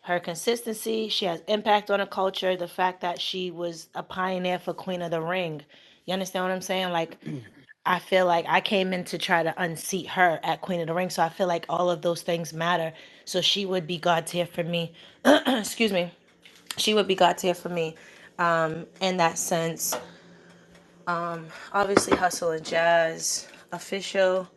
Speaker 1: her consistency, she has impact on the culture. The fact that she was a pioneer for Queen of the Ring. You understand what I'm saying? Like I feel like I came in to try to unseat her at Queen of the Ring. So I feel like all of those things matter. So she would be God tier for me. Excuse me. She would be God tier for me. In that sense. Obviously Hustle and Jazz. Official.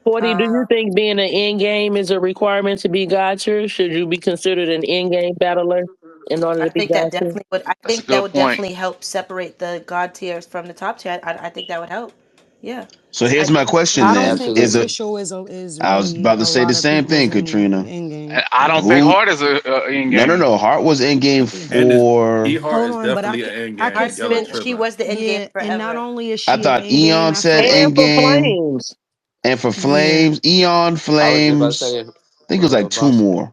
Speaker 2: 40, do you think being an end game is a requirement to be God tier? Should you be considered an end game battler in order
Speaker 1: I
Speaker 2: to be
Speaker 1: think that
Speaker 2: God tier?
Speaker 1: definitely would. I
Speaker 6: That's a
Speaker 1: think that
Speaker 6: good
Speaker 1: would
Speaker 6: point.
Speaker 1: definitely help separate the God tiers from the top tier. I think that would help. Yeah,
Speaker 5: So
Speaker 1: I
Speaker 5: here's my
Speaker 1: definitely
Speaker 5: question
Speaker 9: I
Speaker 1: think
Speaker 9: don't
Speaker 5: then:
Speaker 9: think
Speaker 5: Is
Speaker 8: Absolutely.
Speaker 5: it?
Speaker 9: official is
Speaker 5: I was
Speaker 9: really
Speaker 5: about to
Speaker 9: a
Speaker 5: say the
Speaker 9: lot of
Speaker 5: same
Speaker 9: people's
Speaker 5: thing,
Speaker 9: in
Speaker 5: Katrina.
Speaker 9: game.
Speaker 6: And I don't think
Speaker 5: Who?
Speaker 6: Hard is a in
Speaker 5: No, no,
Speaker 6: game.
Speaker 5: no. Hart was in game
Speaker 7: And is E
Speaker 5: for.
Speaker 7: Heart
Speaker 9: Hold
Speaker 7: is
Speaker 9: on, but
Speaker 7: definitely an end
Speaker 9: I
Speaker 7: game.
Speaker 9: could
Speaker 1: Heart's
Speaker 7: Y'all are
Speaker 9: say
Speaker 1: been. She
Speaker 7: tripping.
Speaker 1: was the end game
Speaker 9: yeah, and not
Speaker 1: forever.
Speaker 9: only is
Speaker 5: I
Speaker 9: she an
Speaker 5: thought
Speaker 9: end game,
Speaker 5: Eon
Speaker 9: I feel
Speaker 5: said
Speaker 9: like
Speaker 2: And
Speaker 5: in
Speaker 2: for
Speaker 5: game,
Speaker 2: Flames.
Speaker 5: and for
Speaker 9: yeah.
Speaker 5: Flames, Eon
Speaker 8: I was just about to
Speaker 5: Flames.
Speaker 8: say
Speaker 5: I think it was like two
Speaker 8: boss.
Speaker 5: more.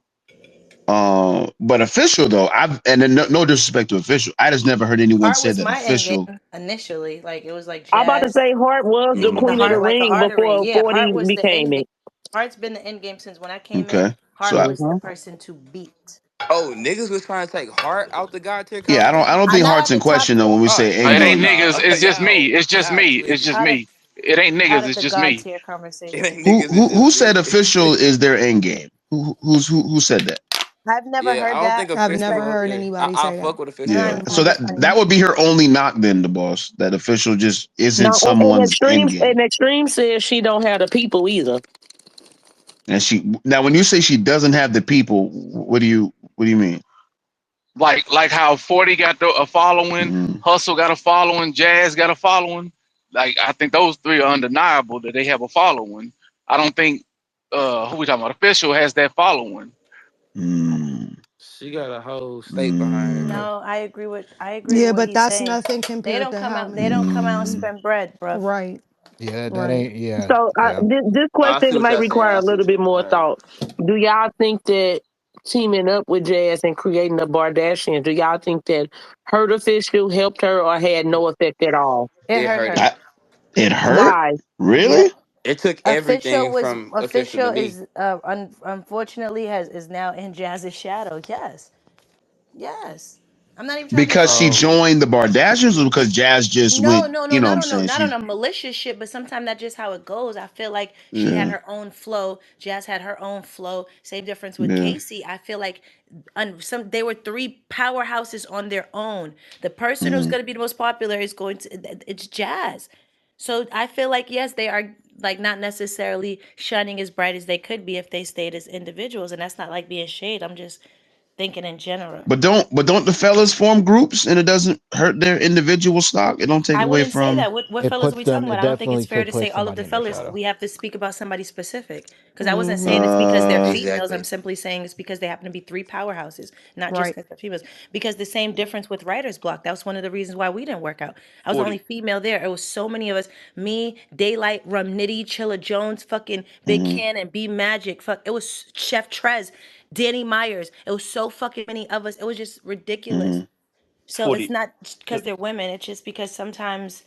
Speaker 5: But official though, and then no disrespect to official, I just never heard anyone
Speaker 1: Heart
Speaker 5: say
Speaker 1: was
Speaker 5: that
Speaker 1: my end
Speaker 5: official.
Speaker 1: game initially. Like it was like
Speaker 2: I'm about to
Speaker 1: Jazz,
Speaker 2: say Hart was the
Speaker 1: the
Speaker 2: queen of the
Speaker 1: Heart
Speaker 5: Mm,
Speaker 1: like an
Speaker 2: ring
Speaker 1: artery.
Speaker 2: before
Speaker 1: Yeah, Heart
Speaker 2: 40
Speaker 1: was the
Speaker 2: became
Speaker 1: end game.
Speaker 2: it.
Speaker 1: Heart's been the end game since when I came in.
Speaker 5: okay, so
Speaker 1: Heart was the person to beat.
Speaker 8: Oh, niggas was trying to take Heart out the God tier
Speaker 5: yeah, I don't
Speaker 8: conversation.
Speaker 1: I'm
Speaker 5: think
Speaker 1: not
Speaker 5: Heart's
Speaker 1: out the
Speaker 5: in
Speaker 1: top
Speaker 5: question though
Speaker 1: tier.
Speaker 5: when we
Speaker 8: Oh,
Speaker 5: say end
Speaker 6: It
Speaker 8: hell
Speaker 6: ain't
Speaker 5: game.
Speaker 6: niggas.
Speaker 8: no.
Speaker 6: It's just me.
Speaker 8: Y'all,
Speaker 6: It's just
Speaker 8: y'all
Speaker 6: me. It's
Speaker 8: tweaking.
Speaker 6: just
Speaker 1: Out of
Speaker 6: me. It ain't
Speaker 1: out
Speaker 6: niggas.
Speaker 1: of
Speaker 6: It's
Speaker 1: the
Speaker 6: just
Speaker 1: God
Speaker 6: me.
Speaker 1: tier
Speaker 8: It
Speaker 1: conversation.
Speaker 8: ain't niggas, it's just
Speaker 5: Who said
Speaker 8: me.
Speaker 5: official is their end game? Who said that?
Speaker 1: I've never
Speaker 8: Yeah, I
Speaker 1: heard
Speaker 8: don't think
Speaker 1: that.
Speaker 9: I've
Speaker 8: official
Speaker 9: never
Speaker 1: Respect,
Speaker 8: go up
Speaker 9: heard
Speaker 8: there.
Speaker 9: anybody
Speaker 8: I
Speaker 9: say that.
Speaker 8: fuck with official
Speaker 5: Yeah,
Speaker 8: though.
Speaker 5: so that would be her only knock then, the boss. That official just isn't
Speaker 2: Now, and
Speaker 5: someone's
Speaker 2: Extreme,
Speaker 5: end game.
Speaker 2: and Extreme says she don't have the people either.
Speaker 5: And now when you say she doesn't have the people, what do you mean?
Speaker 6: Like how 40 got a following,
Speaker 5: Hmm.
Speaker 6: Hustle got a following, Jazz got a following. Like I think those three are undeniable that they have a following. I don't think who we talking about official has that following.
Speaker 5: Mm,
Speaker 8: She got a whole state behind her
Speaker 5: mm,
Speaker 8: though.
Speaker 1: no, I agree with
Speaker 9: Yeah,
Speaker 1: what
Speaker 9: but
Speaker 1: he's
Speaker 9: that's
Speaker 1: saying.
Speaker 9: nothing compared to how
Speaker 1: They don't come out and
Speaker 5: mm.
Speaker 1: spend bread, bruv.
Speaker 9: right,
Speaker 3: Yeah, that
Speaker 9: right.
Speaker 3: ain't. Yeah,
Speaker 2: So
Speaker 3: yeah.
Speaker 2: this
Speaker 8: Oh, I see
Speaker 2: question
Speaker 8: what
Speaker 2: might
Speaker 8: y'all saying.
Speaker 2: require
Speaker 8: I
Speaker 2: a
Speaker 8: see
Speaker 2: little
Speaker 8: what
Speaker 2: bit more
Speaker 8: all right.
Speaker 2: thought. Do y'all think that teaming up with Jazz and creating the Bardashians, do y'all think that hurt official helped her or had no effect at all?
Speaker 1: It
Speaker 8: It
Speaker 1: hurt
Speaker 8: hurt
Speaker 1: her.
Speaker 8: her.
Speaker 5: I, it hurt?
Speaker 2: Why?
Speaker 1: Yeah.
Speaker 5: Really?
Speaker 8: It took
Speaker 1: Official
Speaker 8: everything
Speaker 1: was
Speaker 8: from official
Speaker 1: official
Speaker 8: to me.
Speaker 1: is unfortunately has is now in Jazz's shadow. Yes. Yes. I'm not even trying to make
Speaker 5: Because
Speaker 1: shit.
Speaker 5: she
Speaker 8: Um,
Speaker 5: joined the Bardashians, or because Jazz just
Speaker 1: No,
Speaker 5: went?
Speaker 1: no, no,
Speaker 5: You know what
Speaker 1: not
Speaker 5: I'm
Speaker 1: on no,
Speaker 5: saying?
Speaker 1: not on
Speaker 5: She,
Speaker 1: a malicious shit, but sometimes that's just how it goes. I feel like she had
Speaker 5: yeah,
Speaker 1: her own flow. Jazz had her own flow. Same difference with
Speaker 5: yeah.
Speaker 1: Casey. I feel like they were three powerhouses on their own. The person who's
Speaker 5: Mm,
Speaker 1: going to be the most popular is going to it's Jazz. So I feel like yes, they are like not necessarily shining as bright as they could be if they stayed as individuals, and that's not like being shade. I'm just thinking in general.
Speaker 5: But don't the fellas form groups and it doesn't hurt their individual stock? It don't take
Speaker 1: I
Speaker 5: away
Speaker 1: wouldn't say
Speaker 5: from.
Speaker 1: that. What
Speaker 3: It
Speaker 1: fellas are
Speaker 3: puts
Speaker 1: we
Speaker 3: them.
Speaker 1: talking
Speaker 3: It
Speaker 1: about? I don't think it's
Speaker 3: definitely
Speaker 1: fair
Speaker 3: could
Speaker 1: to say
Speaker 3: put
Speaker 1: all of
Speaker 3: somebody
Speaker 1: the
Speaker 3: in their
Speaker 1: fellas.
Speaker 3: shadow.
Speaker 1: We have to speak about somebody specific. Because I wasn't saying
Speaker 9: Hmm.
Speaker 1: it's because they're
Speaker 5: Uh,
Speaker 1: females. I'm
Speaker 8: Exactly.
Speaker 1: simply saying it's because they happen to be three powerhouses, not just
Speaker 9: Right.
Speaker 1: because they're females. Because the same difference with writer's block. That was one of the reasons why we didn't work out. I was the only
Speaker 4: 40.
Speaker 1: female there. It was so many of us. Me, Daylight, Rum Nitty, Chilla Jones, fucking Big
Speaker 5: mhm,
Speaker 1: Can, and B Magic. Fuck. It was Chef Trez, Danny Myers. It was so fucking many of us. It was just ridiculous.
Speaker 5: mhm.
Speaker 1: So it's
Speaker 4: 40.
Speaker 1: not because
Speaker 4: Let,
Speaker 1: they're women. It's just because sometimes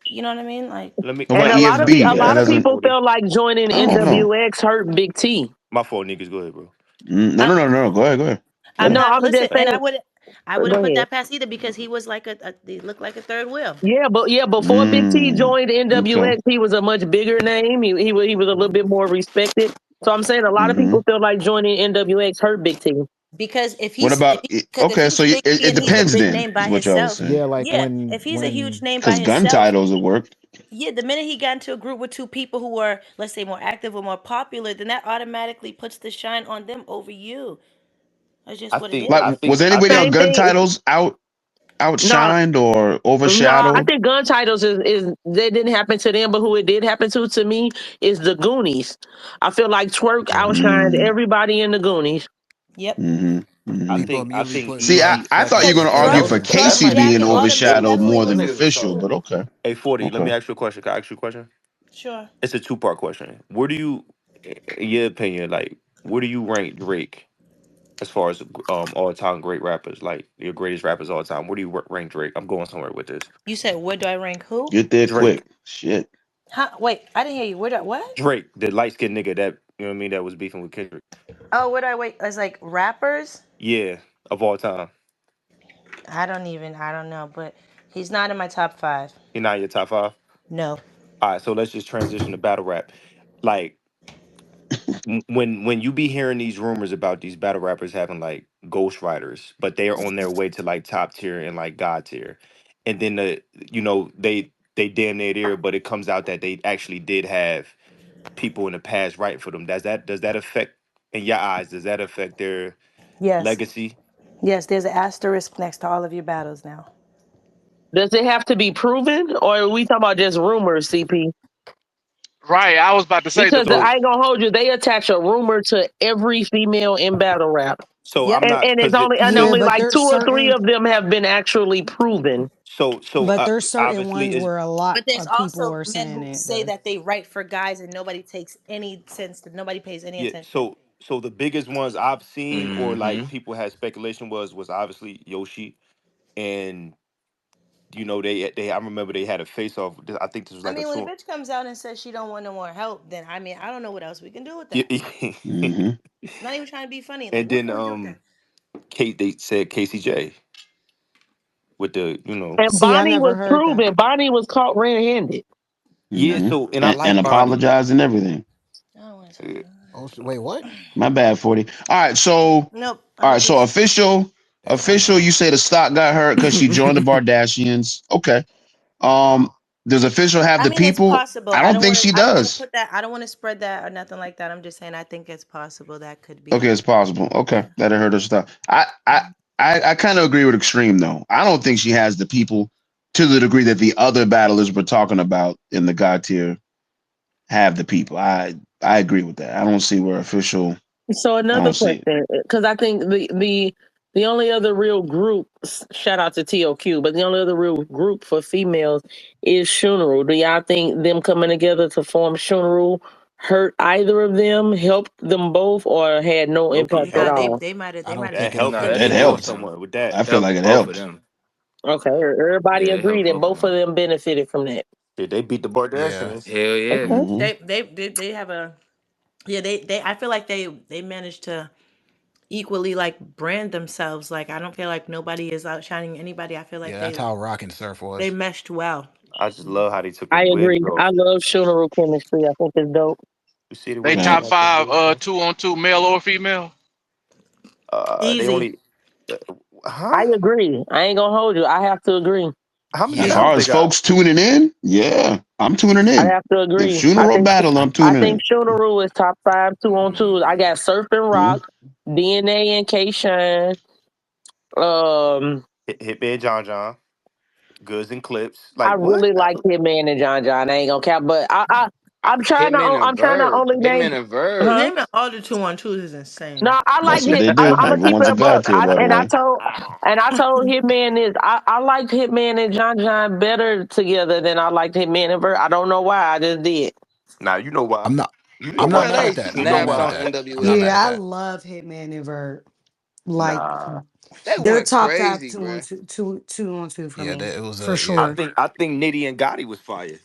Speaker 1: you know what I mean? Like,
Speaker 4: let me
Speaker 5: What
Speaker 2: And
Speaker 5: about
Speaker 4: let me
Speaker 2: a
Speaker 5: ESB?
Speaker 4: say
Speaker 5: That
Speaker 2: lot
Speaker 4: this
Speaker 2: of
Speaker 4: to
Speaker 5: doesn't.
Speaker 2: people
Speaker 4: 40.
Speaker 2: felt like joining
Speaker 5: I don't know.
Speaker 2: NWX hurt Big T.
Speaker 4: My fault, niggas. Go ahead, bro.
Speaker 5: No, no,
Speaker 1: I'm
Speaker 5: no, no. Go ahead, go ahead, go
Speaker 1: I'm
Speaker 5: ahead.
Speaker 2: No,
Speaker 1: not
Speaker 2: I'm
Speaker 1: listen,
Speaker 2: just
Speaker 1: and
Speaker 2: saying.
Speaker 1: I
Speaker 2: Go
Speaker 1: wouldn't put
Speaker 2: ahead.
Speaker 1: that past either because he was like he looked like a third wheel.
Speaker 2: Yeah, before Big T
Speaker 5: Mm,
Speaker 2: joined
Speaker 5: okay.
Speaker 2: NWX, he was a much bigger name. He was a little bit more respected. So I'm saying a lot of
Speaker 5: Hmm.
Speaker 2: people feel like joining NWX hurt Big T.
Speaker 1: Because
Speaker 5: What about?
Speaker 1: if
Speaker 5: Okay,
Speaker 1: he's
Speaker 5: so
Speaker 1: sticky
Speaker 5: it
Speaker 1: and he's a
Speaker 5: depends
Speaker 1: big
Speaker 5: then,
Speaker 1: name
Speaker 5: is
Speaker 1: by
Speaker 5: what y'all was
Speaker 1: himself,
Speaker 5: saying.
Speaker 3: Yeah, like
Speaker 1: yeah. If he's a huge
Speaker 3: when
Speaker 1: name by
Speaker 5: Because gun
Speaker 1: himself,
Speaker 5: titles would work.
Speaker 1: yeah, the minute he got into a group with two people who were, let's say, more active or more popular, then that automatically puts the shine on them over you. That's just what it
Speaker 5: Like,
Speaker 4: I
Speaker 1: is.
Speaker 5: was
Speaker 4: think I
Speaker 5: anybody on
Speaker 4: think
Speaker 2: Same
Speaker 5: gun
Speaker 2: thing.
Speaker 5: titles
Speaker 2: No,
Speaker 5: outshined or
Speaker 2: no, I
Speaker 5: overshadowed?
Speaker 2: think gun titles is that didn't happen to them, but who it did happen to me is the Goonies. I feel like Twerk outshined
Speaker 5: Mm,
Speaker 2: everybody in the Goonies.
Speaker 1: Yep.
Speaker 5: mm-hmm, mm-hmm.
Speaker 3: people
Speaker 4: I
Speaker 3: immediately
Speaker 4: think
Speaker 3: put
Speaker 5: See, I,
Speaker 3: Twerk
Speaker 4: Easy.
Speaker 5: I thought you
Speaker 3: second,
Speaker 5: were
Speaker 1: Because
Speaker 5: going to
Speaker 3: and
Speaker 5: argue
Speaker 1: Twerk,
Speaker 5: for
Speaker 3: then
Speaker 1: Twerk,
Speaker 5: Casey
Speaker 3: somebody
Speaker 1: Jack,
Speaker 5: being
Speaker 1: and
Speaker 3: else.
Speaker 1: all them, they
Speaker 5: overshadowed
Speaker 1: definitely
Speaker 5: more
Speaker 8: Let
Speaker 5: than
Speaker 8: me
Speaker 1: was
Speaker 8: ask you a
Speaker 5: official,
Speaker 8: question.
Speaker 5: but okay,
Speaker 4: Hey, 40. Let me
Speaker 5: okay.
Speaker 4: ask you a question. Can I ask you a question?
Speaker 1: sure.
Speaker 4: It's a two-part question. Where do you, in your opinion, like, where do you rank Drake as far as all-time great rappers, like your greatest rappers all time? Where do you rank Drake? I'm going somewhere with this.
Speaker 1: You said where do I rank who?
Speaker 5: Get there
Speaker 4: Drake.
Speaker 5: quick. Shit.
Speaker 1: Huh? Wait, I didn't hear you. Where do I, what?
Speaker 4: Drake, the light-skinned nigga that, you know what I mean, that was beefing with Kendrick.
Speaker 1: Oh, where do I wait? As like rappers?
Speaker 4: Yeah, of all time.
Speaker 1: I don't know, but he's not in my top five.
Speaker 4: He not in your top five?
Speaker 1: No.
Speaker 4: All right, so let's just transition to battle rap. Like, when you be hearing these rumors about these battle rappers having like ghostwriters, but they are on their way to like top tier and like god tier, and then they damn near there, but it comes out that they actually did have people in the past writing for them. Does that affect in your eyes? Does that affect their
Speaker 1: Yes.
Speaker 4: legacy?
Speaker 1: Yes, there's an asterisk next to all of your battles now.
Speaker 2: Does it have to be proven, or are we talking about just rumors, CP?
Speaker 6: Right. I was about to say
Speaker 2: Because
Speaker 4: So
Speaker 2: I ain't gonna hold you, they attach a rumor to every female in battle rap,
Speaker 4: so I'm
Speaker 1: Yep.
Speaker 4: not
Speaker 2: and it's
Speaker 4: because
Speaker 2: only and
Speaker 9: Yeah,
Speaker 2: only
Speaker 9: but
Speaker 2: like
Speaker 9: there's
Speaker 2: two or three
Speaker 9: certain
Speaker 2: of them have been actually proven.
Speaker 4: so
Speaker 9: but there's certain
Speaker 4: obviously
Speaker 9: ones
Speaker 4: is
Speaker 9: where a lot
Speaker 1: But there's
Speaker 9: of people
Speaker 1: also
Speaker 9: are
Speaker 1: men
Speaker 9: saying
Speaker 1: who
Speaker 9: it
Speaker 1: say
Speaker 9: though.
Speaker 1: that they write for guys and nobody takes any sense to nobody pays any
Speaker 4: yeah.
Speaker 1: attention.
Speaker 4: So the biggest ones I've seen or like
Speaker 8: Hmm.
Speaker 4: people had speculation was obviously Yoshi and they I remember they had a face off. I think this was
Speaker 1: I
Speaker 4: like a
Speaker 1: mean, when a
Speaker 4: tour.
Speaker 1: bitch comes out and says she don't want no more help, then I mean, I don't know what else we can do with
Speaker 4: Yeah,
Speaker 1: that.
Speaker 5: Hmm.
Speaker 1: Not even trying to be funny. Like,
Speaker 4: and
Speaker 1: what
Speaker 4: then
Speaker 1: can we do with that?
Speaker 4: Kate they said KCJ with the.
Speaker 2: And
Speaker 9: See, I
Speaker 2: Bonnie
Speaker 9: never
Speaker 2: was
Speaker 9: heard that.
Speaker 2: proven. Bonnie was caught red-handed.
Speaker 4: Yeah,
Speaker 5: Hmm.
Speaker 4: so and I
Speaker 5: And
Speaker 4: like Bonnie.
Speaker 5: apologize and everything.
Speaker 1: I don't want to talk
Speaker 4: Uh,
Speaker 1: about
Speaker 3: Oh, wait, what?
Speaker 5: My bad, 40.
Speaker 1: Nope.
Speaker 5: All
Speaker 1: I'm
Speaker 5: right, so
Speaker 1: just
Speaker 3: Yeah, I know.
Speaker 5: you say the stock got hurt because she joined the Bardashians. Okay. Um, does official have
Speaker 1: I
Speaker 5: the
Speaker 1: mean, it's
Speaker 5: people?
Speaker 1: possible.
Speaker 5: I don't think she
Speaker 1: I don't want to
Speaker 5: does.
Speaker 1: put that. I don't want to spread that or nothing like that. I'm just saying. I think it's possible that could
Speaker 5: Okay,
Speaker 1: be.
Speaker 5: it's possible. Okay,
Speaker 1: Yeah.
Speaker 5: that hurt her stuff. I kind of agree with Extreme though. I don't think she has the people to the degree that the other battlers we're talking about in the God tier have the people. I agree with that. I don't see where official.
Speaker 2: So
Speaker 5: I
Speaker 2: another
Speaker 5: don't see it.
Speaker 2: question, because I think the only other real group, shout out to TOQ, but the only other real group for females is Shunru. Do y'all think them coming together to form Shunru hurt either of them, helped them both, or had no
Speaker 4: Low key
Speaker 2: impact at
Speaker 1: Nah,
Speaker 4: helped.
Speaker 2: all?
Speaker 3: I
Speaker 1: they might
Speaker 3: don't
Speaker 1: have
Speaker 4: That
Speaker 3: think
Speaker 1: just
Speaker 3: it
Speaker 4: helped
Speaker 8: No,
Speaker 1: they
Speaker 4: them.
Speaker 8: that
Speaker 4: They
Speaker 5: It
Speaker 8: shit
Speaker 1: just
Speaker 4: going
Speaker 8: helped
Speaker 5: helped.
Speaker 8: them.
Speaker 4: somewhere with that.
Speaker 5: I feel like
Speaker 8: Helped
Speaker 5: it
Speaker 8: both of
Speaker 5: helped.
Speaker 8: them.
Speaker 2: Okay, everybody
Speaker 8: Yeah, it helped
Speaker 2: agreed, and
Speaker 8: both of
Speaker 2: both of
Speaker 8: them.
Speaker 2: them benefited from that.
Speaker 4: Shit, they beat the
Speaker 3: yeah.
Speaker 4: Bardashians.
Speaker 8: Hell yeah.
Speaker 2: Okay.
Speaker 5: Hmm.
Speaker 1: they have a yeah they I feel like they managed to equally like brand themselves. Like I don't feel like nobody is outshining anybody. I feel like
Speaker 3: Yeah, that's how Rock and Surf
Speaker 1: they
Speaker 3: was.
Speaker 1: meshed well.
Speaker 4: I just love how they took
Speaker 2: I
Speaker 4: his wig
Speaker 2: agree.
Speaker 4: off.
Speaker 2: I love Shunru chemistry. I think it's dope.
Speaker 4: You see the
Speaker 6: they
Speaker 4: way he
Speaker 5: Okay.
Speaker 6: top
Speaker 4: snatched his
Speaker 6: five
Speaker 4: wig off?
Speaker 6: two on two male or female.
Speaker 4: They
Speaker 1: Easy.
Speaker 4: only, uh, huh?
Speaker 2: I agree. I ain't gonna hold you. I have to agree.
Speaker 4: How many
Speaker 5: As
Speaker 9: Yeah.
Speaker 5: far
Speaker 4: battles they
Speaker 5: as
Speaker 4: got?
Speaker 5: folks tuning in, yeah, I'm tuning
Speaker 2: I
Speaker 5: in.
Speaker 2: have to
Speaker 5: If
Speaker 2: agree.
Speaker 5: Funeral battle, I'm
Speaker 2: I
Speaker 5: tuning
Speaker 2: think
Speaker 5: in.
Speaker 2: Shooneroo is top five 2-on-2s. I got Surf and
Speaker 5: Yeah.
Speaker 2: Rock, DNA and K Shine. Um,
Speaker 4: Hitman John John, Goods and Clips.
Speaker 2: I
Speaker 4: Like what?
Speaker 2: really like Hitman and John John. I ain't gonna cap, but
Speaker 8: Hitman and
Speaker 2: I'm trying to
Speaker 8: Verb.
Speaker 2: only name.
Speaker 8: Hitman and Verb.
Speaker 2: Huh?
Speaker 1: Naming all the 2-on-2s is insane.
Speaker 2: No, I like
Speaker 5: That's what
Speaker 2: hit.
Speaker 5: they do.
Speaker 2: I'm gonna keep
Speaker 5: Everyone's
Speaker 2: it
Speaker 5: a
Speaker 2: a
Speaker 5: god
Speaker 2: buck.
Speaker 5: tier, by the way.
Speaker 2: I told Hitman is I liked Hitman and John John better together than I liked Hitman and Vert. I don't know why. I just did.
Speaker 4: Now you know why.
Speaker 3: I'm not.
Speaker 4: You know
Speaker 3: I'm not
Speaker 8: Boy,
Speaker 3: mad
Speaker 4: why.
Speaker 3: at
Speaker 8: they
Speaker 3: that. I'm not
Speaker 4: You know
Speaker 8: snapped
Speaker 3: mad at
Speaker 8: on
Speaker 4: why.
Speaker 3: that. I'm not mad
Speaker 8: NWA.
Speaker 3: at
Speaker 9: Yeah, I
Speaker 3: that.
Speaker 9: love Hitman and Vert. Like
Speaker 4: Nah.
Speaker 8: They
Speaker 9: they're
Speaker 8: went
Speaker 9: top five
Speaker 8: crazy,
Speaker 9: two on
Speaker 8: bruh.
Speaker 9: two, two on two for
Speaker 3: Yeah,
Speaker 9: me,
Speaker 3: that, it was
Speaker 9: for
Speaker 3: a
Speaker 4: I
Speaker 3: yeah.
Speaker 9: sure.
Speaker 4: think I think Nitty and Gotti was fire.